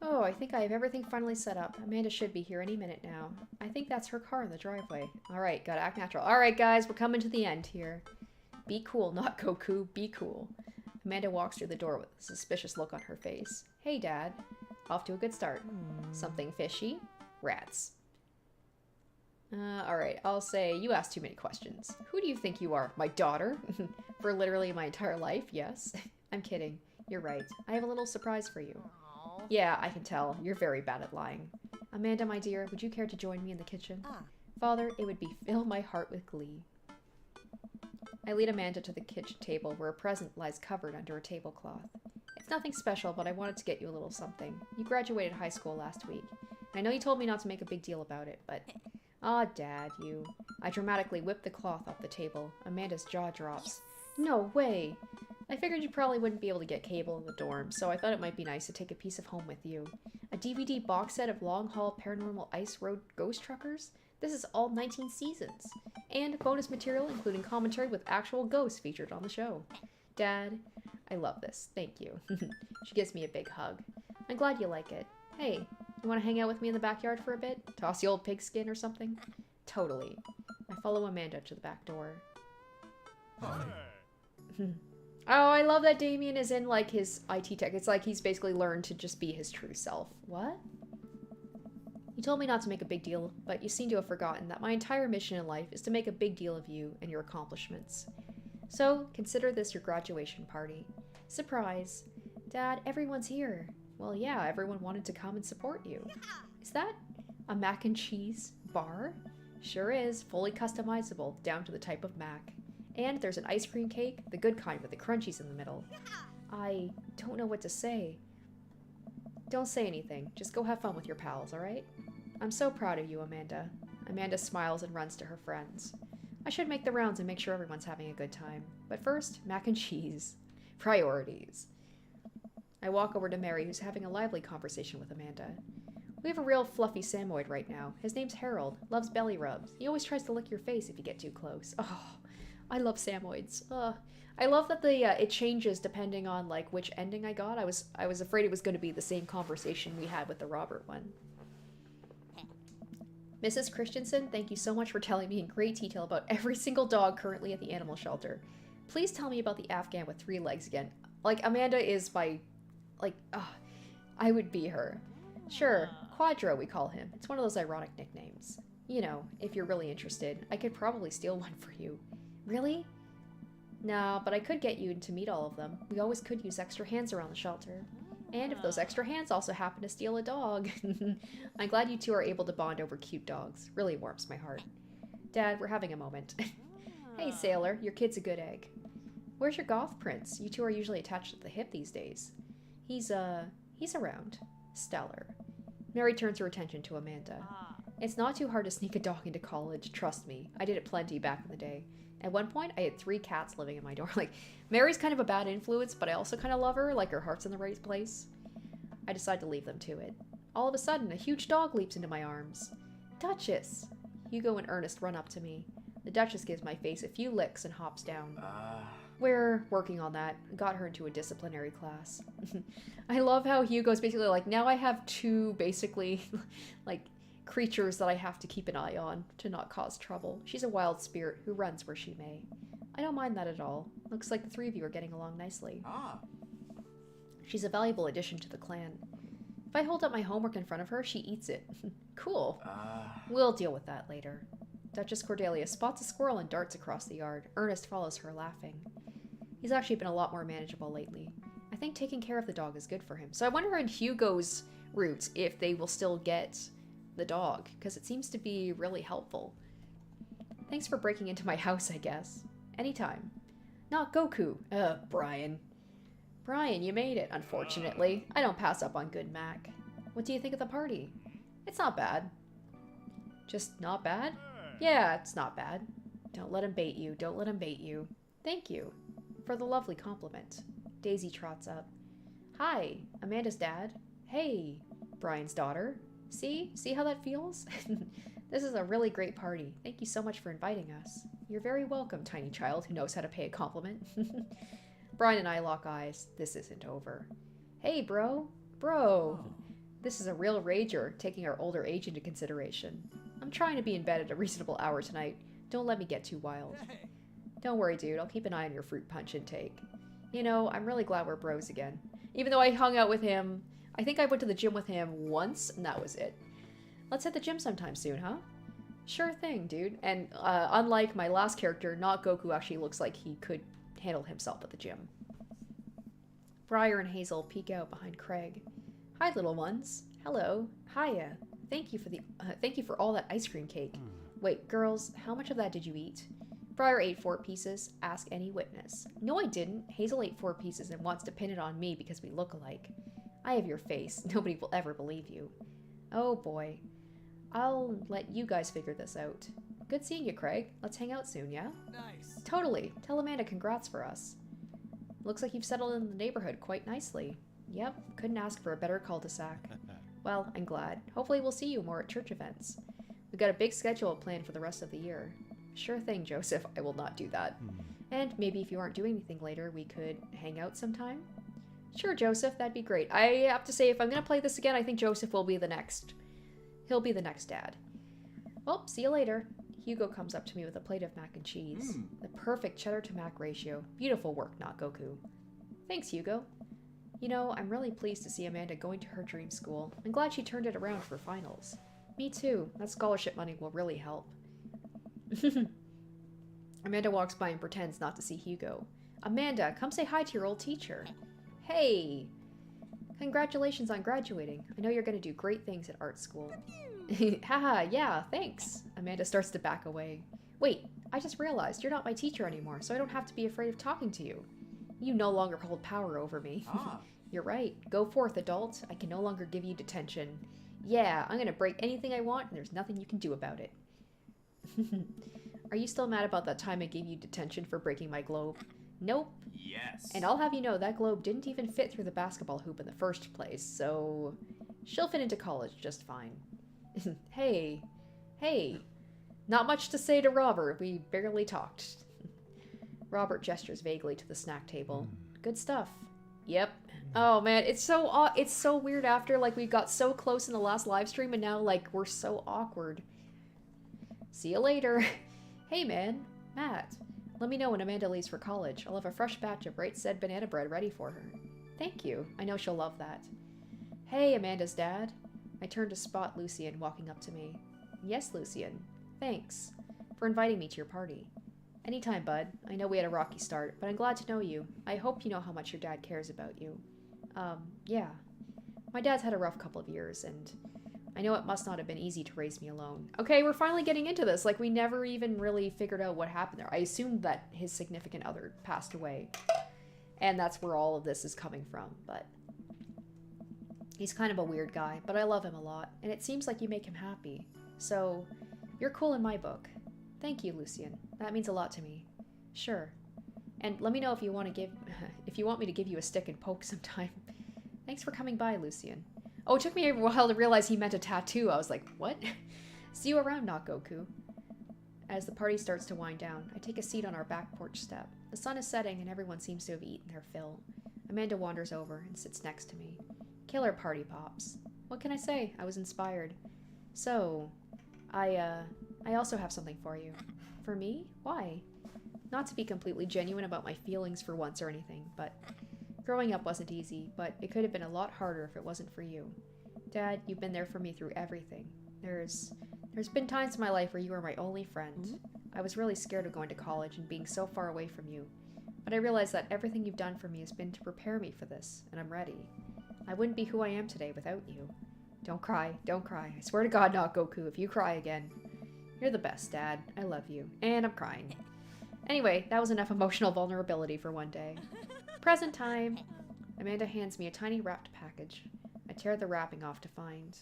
Oh, I think I have everything finally set up. Amanda should be here any minute now. I think that's her car in the driveway. Alright, gotta act natural. Alright, guys, we're coming to the end here. Be cool, not Goku. Be cool. Amanda walks through the door with a suspicious look on her face. Hey, Dad. Off to a good start. Something fishy? Rats. Alright, I'll say you asked too many questions. Who do you think you are? My daughter? For literally my entire life, yes. I'm kidding. You're right. I have a little surprise for you. Yeah, I can tell. You're very bad at lying. Amanda, my dear, would you care to join me in the kitchen? Father, it would fill my heart with glee. I lead Amanda to the kitchen table where a present lies covered under a tablecloth. It's nothing special, but I wanted to get you a little something. You graduated high school last week. I know you told me not to make a big deal about it, but... Ah, Dad, you... I dramatically whip the cloth off the table. Amanda's jaw drops. No way! I figured you probably wouldn't be able to get cable in the dorm, so I thought it might be nice to take a piece of home with you. A DVD box set of Long Haul Paranormal Ice Road Ghost Truckers? This is all 19 seasons. And bonus material including commentary with actual ghosts featured on the show. Dad, I love this. Thank you. She gives me a big hug. I'm glad you like it. Hey, you want to hang out with me in the backyard for a bit? Toss the old pigskin or something? Totally. I follow Amanda to the back door. Oh, I love that Damien is in, like, his IT tech. It's like he's basically learned to just be his true self. What? You told me not to make a big deal, but you seem to have forgotten that my entire mission in life is to make a big deal of you and your accomplishments. So, consider this your graduation party. Surprise. Dad, everyone's here. Well, yeah, everyone wanted to come and support you. Is that a mac and cheese bar? Sure is, fully customizable, down to the type of mac. And there's an ice cream cake, the good kind with the crunchies in the middle. I don't know what to say. Don't say anything, just go have fun with your pals, alright? I'm so proud of you, Amanda. Amanda smiles and runs to her friends. I should make the rounds and make sure everyone's having a good time. But first, mac and cheese. Priorities. I walk over to Mary, who's having a lively conversation with Amanda. We have a real fluffy Samoyed right now. His name's Harold. Loves belly rubs. He always tries to lick your face if you get too close. Oh, I love Samoyeds. I love that it changes depending on like which ending I got. I was afraid it was going to be the same conversation we had with the Robert one. Mrs. Christensen, thank you so much for telling me in great detail about every single dog currently at the animal shelter. Please tell me about the Afghan with 3 legs again. Like, Amanda is my... I would be her. Sure, Quadro we call him. It's one of those ironic nicknames. You know, if you're really interested, I could probably steal one for you. Really? Nah, but I could get you to meet all of them. We always could use extra hands around the shelter. And if those extra hands also happen to steal a dog. I'm glad you two are able to bond over cute dogs. Really warms my heart. Dad, we're having a moment. Hey, Sailor, your kid's a good egg. Where's your goth prince? You two are usually attached at the hip these days. He's around. Stellar. Mary turns her attention to Amanda. It's not too hard to sneak a dog into college, trust me. I did it plenty back in the day. At one point, I had 3 cats living in my dorm. Like, Mary's kind of a bad influence, but I also kind of love her, like her heart's in the right place. I decide to leave them to it. All of a sudden, a huge dog leaps into my arms. Duchess! Hugo and Ernest run up to me. The Duchess gives my face a few licks and hops down. We're working on that. Got her into a disciplinary class. I love how Hugo's basically like, now I have 2 basically, like, creatures that I have to keep an eye on to not cause trouble. She's a wild spirit who runs where she may. I don't mind that at all. Looks like the 3 of you are getting along nicely. She's a valuable addition to the clan. If I hold up my homework in front of her, she eats it. Cool. We'll deal with that later. Duchess Cordelia spots a squirrel and darts across the yard. Ernest follows her, laughing. He's actually been a lot more manageable lately. I think taking care of the dog is good for him. So I wonder in Hugo's route if they will still get the dog, because it seems to be really helpful. Thanks for breaking into my house, I guess. Anytime. Not Goku. Brian. Brian, you made it, unfortunately. I don't pass up on good Mac. What do you think of the party? It's not bad. Just not bad? Yeah, it's not bad. Don't let him bait you. Don't let him bait you. Thank you for the lovely compliment. Daisy trots up. Hi, Amanda's dad. Hey, Brian's daughter. See how that feels? This is a really great party. Thank you so much for inviting us. You're very welcome, tiny child who knows how to pay a compliment. Brian and I lock eyes. This isn't over. Hey, bro. Bro. This is a real rager, taking our older age into consideration. I'm trying to be in bed at a reasonable hour tonight. Don't let me get too wild. Don't worry, dude. I'll keep an eye on your fruit punch intake. You know, I'm really glad we're bros again. Even though I hung out with him, I think I went to the gym with him once, and that was it. Let's hit the gym sometime soon, huh? Sure thing, dude. And unlike my last character, not Goku actually looks like he could handle himself at the gym. Briar and Hazel peek out behind Craig. Hi, little ones. Hello. Hiya. Thank you for all that ice cream cake. Wait, girls, how much of that did you eat? Briar ate 4 pieces. Ask any witness. No, I didn't. Hazel ate 4 pieces and wants to pin it on me because we look alike. I have your face. Nobody will ever believe you. Oh, boy. I'll let you guys figure this out. Good seeing you, Craig. Let's hang out soon, yeah? Nice. Totally. Tell Amanda congrats for us. Looks like you've settled in the neighborhood quite nicely. Yep, couldn't ask for a better cul-de-sac. Well, I'm glad. Hopefully we'll see you more at church events. We've got a big schedule planned for the rest of the year. Sure thing, Joseph. I will not do that. And maybe if you aren't doing anything later, we could hang out sometime? Sure, Joseph. That'd be great. I have to say, if I'm going to play this again, I think Joseph will be the next. He'll be the next dad. Well, see you later. Hugo comes up to me with a plate of mac and cheese. The perfect cheddar to mac ratio. Beautiful work, not Goku. Thanks, Hugo. You know, I'm really pleased to see Amanda going to her dream school. I'm glad she turned it around for finals. Me too. That scholarship money will really help. Amanda walks by and pretends not to see Hugo. Amanda, come say hi to your old teacher. Hey! Congratulations on graduating. I know you're going to do great things at art school. Haha, yeah, thanks. Amanda starts to back away. Wait, I just realized you're not my teacher anymore, so I don't have to be afraid of talking to you. You no longer hold power over me. Ah. You're right. Go forth, adult. I can no longer give you detention. Yeah, I'm going to break anything I want, and there's nothing you can do about it. Are you still mad about that time I gave you detention for breaking my globe? Nope. Yes. And I'll have you know that globe didn't even fit through the basketball hoop in the first place, so she'll fit into college just fine. Hey. Not much to say to Robert. We barely talked. Robert gestures vaguely to the snack table. Good stuff. Yep. Oh man, it's so weird after like we got so close in the last live stream and now like we're so awkward. See you later. Hey man, Matt. Let me know when Amanda leaves for college. I'll have a fresh batch of right said banana bread ready for her. Thank you. I know she'll love that. Hey, Amanda's dad. I turn to spot Lucien walking up to me. Yes, Lucien. Thanks for inviting me to your party. Anytime, bud. I know we had a rocky start, but I'm glad to know you. I hope you know how much your dad cares about you. Yeah. My dad's had a rough couple of years, and I know it must not have been easy to raise me alone. Okay, we're finally getting into this. Like, we never even really figured out what happened there. I assumed that his significant other passed away, and that's where all of this is coming from, but he's kind of a weird guy, but I love him a lot, and it seems like you make him happy. So, you're cool in my book. Thank you, Lucien. That means a lot to me. Sure. And let me know if you want me to give you a stick and poke sometime. Thanks for coming by, Lucien. Oh, it took me a while to realize he meant a tattoo. I was like, what? See you around, not Goku. As the party starts to wind down, I take a seat on our back porch step. The sun is setting and everyone seems to have eaten their fill. Amanda wanders over and sits next to me. Killer party pops. What can I say? I was inspired. So, I also have something for you. For me? Why? Not to be completely genuine about my feelings for once or anything, but growing up wasn't easy, but it could have been a lot harder if it wasn't for you. Dad, you've been there for me through everything. There's been times in my life where you were my only friend. I was really scared of going to college and being so far away from you, but I realized that everything you've done for me has been to prepare me for this, and I'm ready. I wouldn't be who I am today without you. Don't cry, don't cry. I swear to God, not Goku, if you cry again. You're the best, Dad. I love you. And I'm crying. Anyway, that was enough emotional vulnerability for one day. Present time. Amanda hands me a tiny wrapped package. I tear the wrapping off to find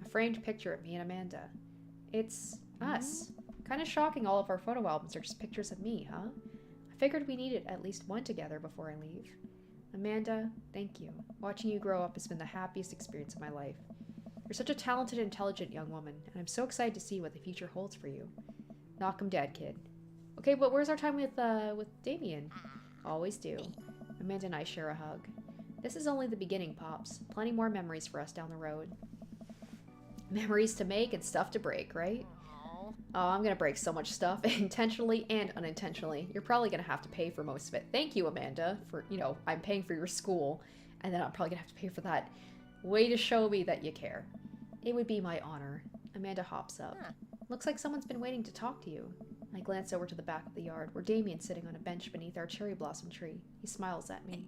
a framed picture of me and Amanda. It's us. Kind of shocking all of our photo albums are just pictures of me, huh? I figured we needed at least one together before I leave. Amanda, thank you. Watching you grow up has been the happiest experience of my life. You're such a talented, intelligent young woman, and I'm so excited to see what the future holds for you. Knock 'em dead, kid. Okay, but where's our time with Damien? Always do. Amanda and I share a hug. This is only the beginning, Pops. Plenty more memories for us down the road. Memories to make and stuff to break, right? Oh, I'm gonna break so much stuff, intentionally and unintentionally. You're probably gonna have to pay for most of it. Thank you, Amanda, for, I'm paying for your school, and then I'm probably gonna have to pay for that. Way to show me that you care. It would be my honor. Amanda hops up. Looks like someone's been waiting to talk to you. I glance over to the back of the yard, where Damien's sitting on a bench beneath our cherry blossom tree. He smiles at me.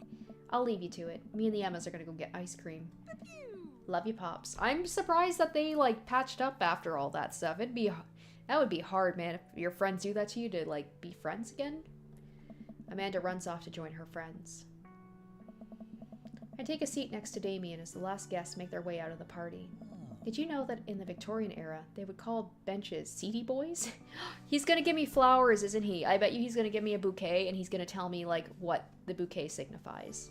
I'll leave you to it. Me and the Emmas are gonna go get ice cream. Love you, Pops. I'm surprised that they, patched up after all that stuff. That would be hard, man, if your friends do that to you, to, be friends again. Amanda runs off to join her friends. I take a seat next to Damien as the last guests make their way out of the party. Did you know that in the Victorian era, they would call benches seedy boys? He's gonna give me flowers, isn't he? I bet you he's gonna give me a bouquet, and he's gonna tell me, what the bouquet signifies.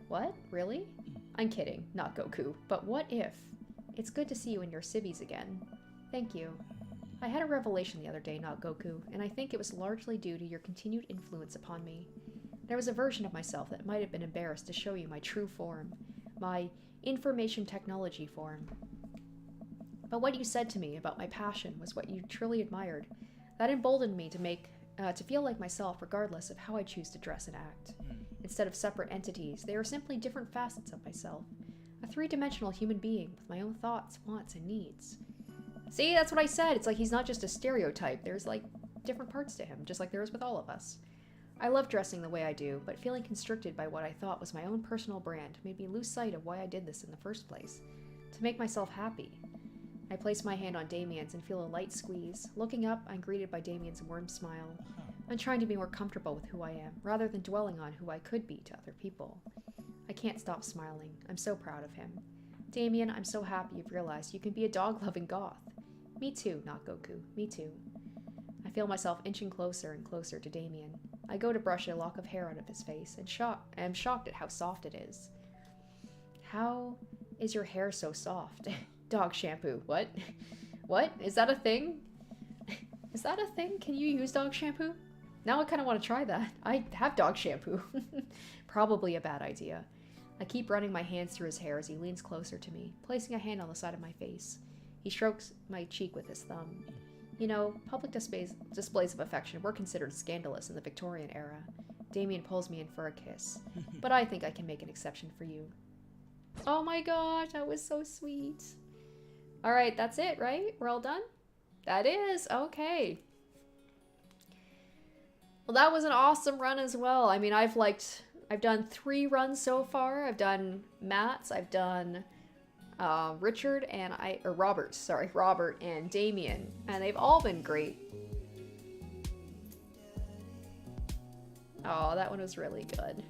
What? Really? I'm kidding, not Goku. But what if? It's good to see you in your civvies again. Thank you. I had a revelation the other day, not Goku, and I think it was largely due to your continued influence upon me. There was a version of myself that might have been embarrassed to show you my true form, my information technology form. But what you said to me about my passion was what you truly admired. That emboldened me to feel like myself regardless of how I choose to dress and act. Instead of separate entities, they are simply different facets of myself. A three-dimensional human being with my own thoughts, wants, and needs. See, that's what I said. It's like he's not just a stereotype. There's different parts to him, just like there is with all of us. I love dressing the way I do, but feeling constricted by what I thought was my own personal brand made me lose sight of why I did this in the first place. To make myself happy. I place my hand on Damien's and feel a light squeeze. Looking up, I'm greeted by Damien's warm smile. I'm trying to be more comfortable with who I am, rather than dwelling on who I could be to other people. I can't stop smiling. I'm so proud of him. Damien, I'm so happy you've realized you can be a dog-loving goth. Me too, not Goku. Me too. I feel myself inching closer and closer to Damien. I go to brush a lock of hair out of his face, and I'm shocked at how soft it is. How is your hair so soft? Dog shampoo. What? What? Is that a thing? Is that a thing? Can you use dog shampoo? Now I kind of want to try that. I have dog shampoo. Probably a bad idea. I keep running my hands through his hair as he leans closer to me, placing a hand on the side of my face. He strokes my cheek with his thumb. You know, public displays of affection were considered scandalous in the Victorian era. Damien pulls me in for a kiss, but I think I can make an exception for you. Oh my gosh, that was so sweet. Alright, that's it, right? We're all done? That is, okay. Well, that was an awesome run as well. I mean, I've done 3 runs so far. I've done Matt's, I've done Robert and Damien, and they've all been great. Oh, that one was really good.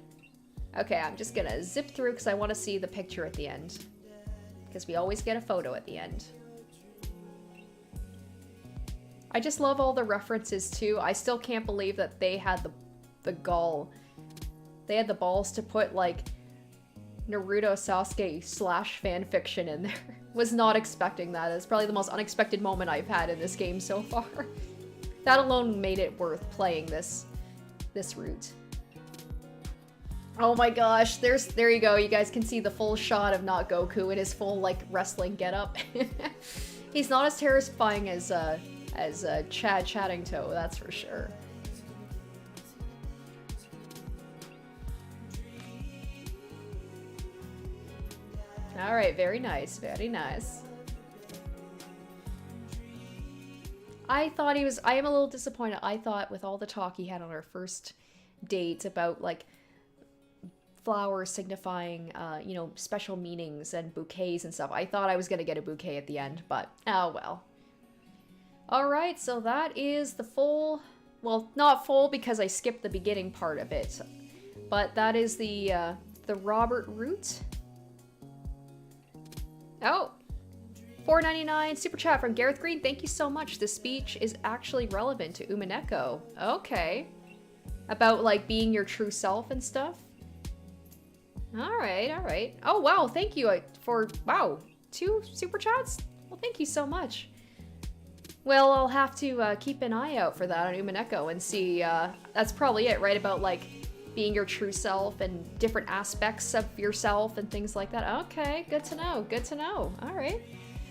Okay, I'm just gonna zip through because I want to see the picture at the end. Because we always get a photo at the end. I just love all the references too. I still can't believe that they had the gall. They had the balls to put like Naruto Sasuke / fanfiction in there. Was not expecting that. It's probably the most unexpected moment I've had in this game so far. That alone made it worth playing this route. Oh my gosh, there you go. You guys can see the full shot of not Goku in his full like wrestling getup. He's not as terrifying as Chad Chattingtoe, that's for sure. All right, very nice, very nice. I thought I am a little disappointed. I thought with all the talk he had on our first date about like flowers signifying, you know, special meanings and bouquets and stuff, I thought I was gonna get a bouquet at the end, but oh well. All right, so that is the full, well, not full because I skipped the beginning part of it, but that is the Robert route. Oh, $4.99 super chat from Gareth Green. Thank you so much. This speech is actually relevant to Umineko. Okay. About like being your true self and stuff. All right, all right. Oh, wow. Thank you for, wow, 2 super chats? Well, thank you so much. Well, I'll have to keep an eye out for that on Umineko and see, that's probably it, right? About like being your true self and different aspects of yourself and things like that. Okay, good to know, good to know. All right.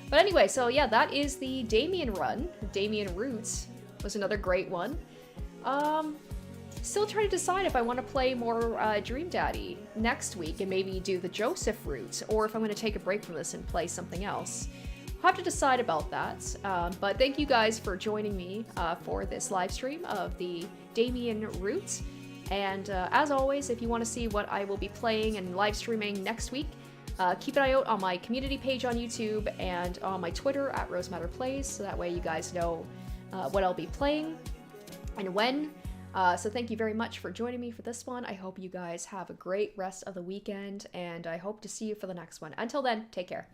But anyway, so yeah, that is the Damien run. Damien Roots was another great one. Still trying to decide if I want to play more Dream Daddy next week and maybe do the Joseph route, or if I'm going to take a break from this and play something else. I'll have to decide about that. But thank you guys for joining me for this live stream of the Damien route. And as always, if you want to see what I will be playing and live streaming next week, keep an eye out on my community page on YouTube and on my Twitter at RoseMatterPlays, so that way you guys know what I'll be playing and when. So thank you very much for joining me for this one. I hope you guys have a great rest of the weekend, and I hope to see you for the next one. Until then, take care.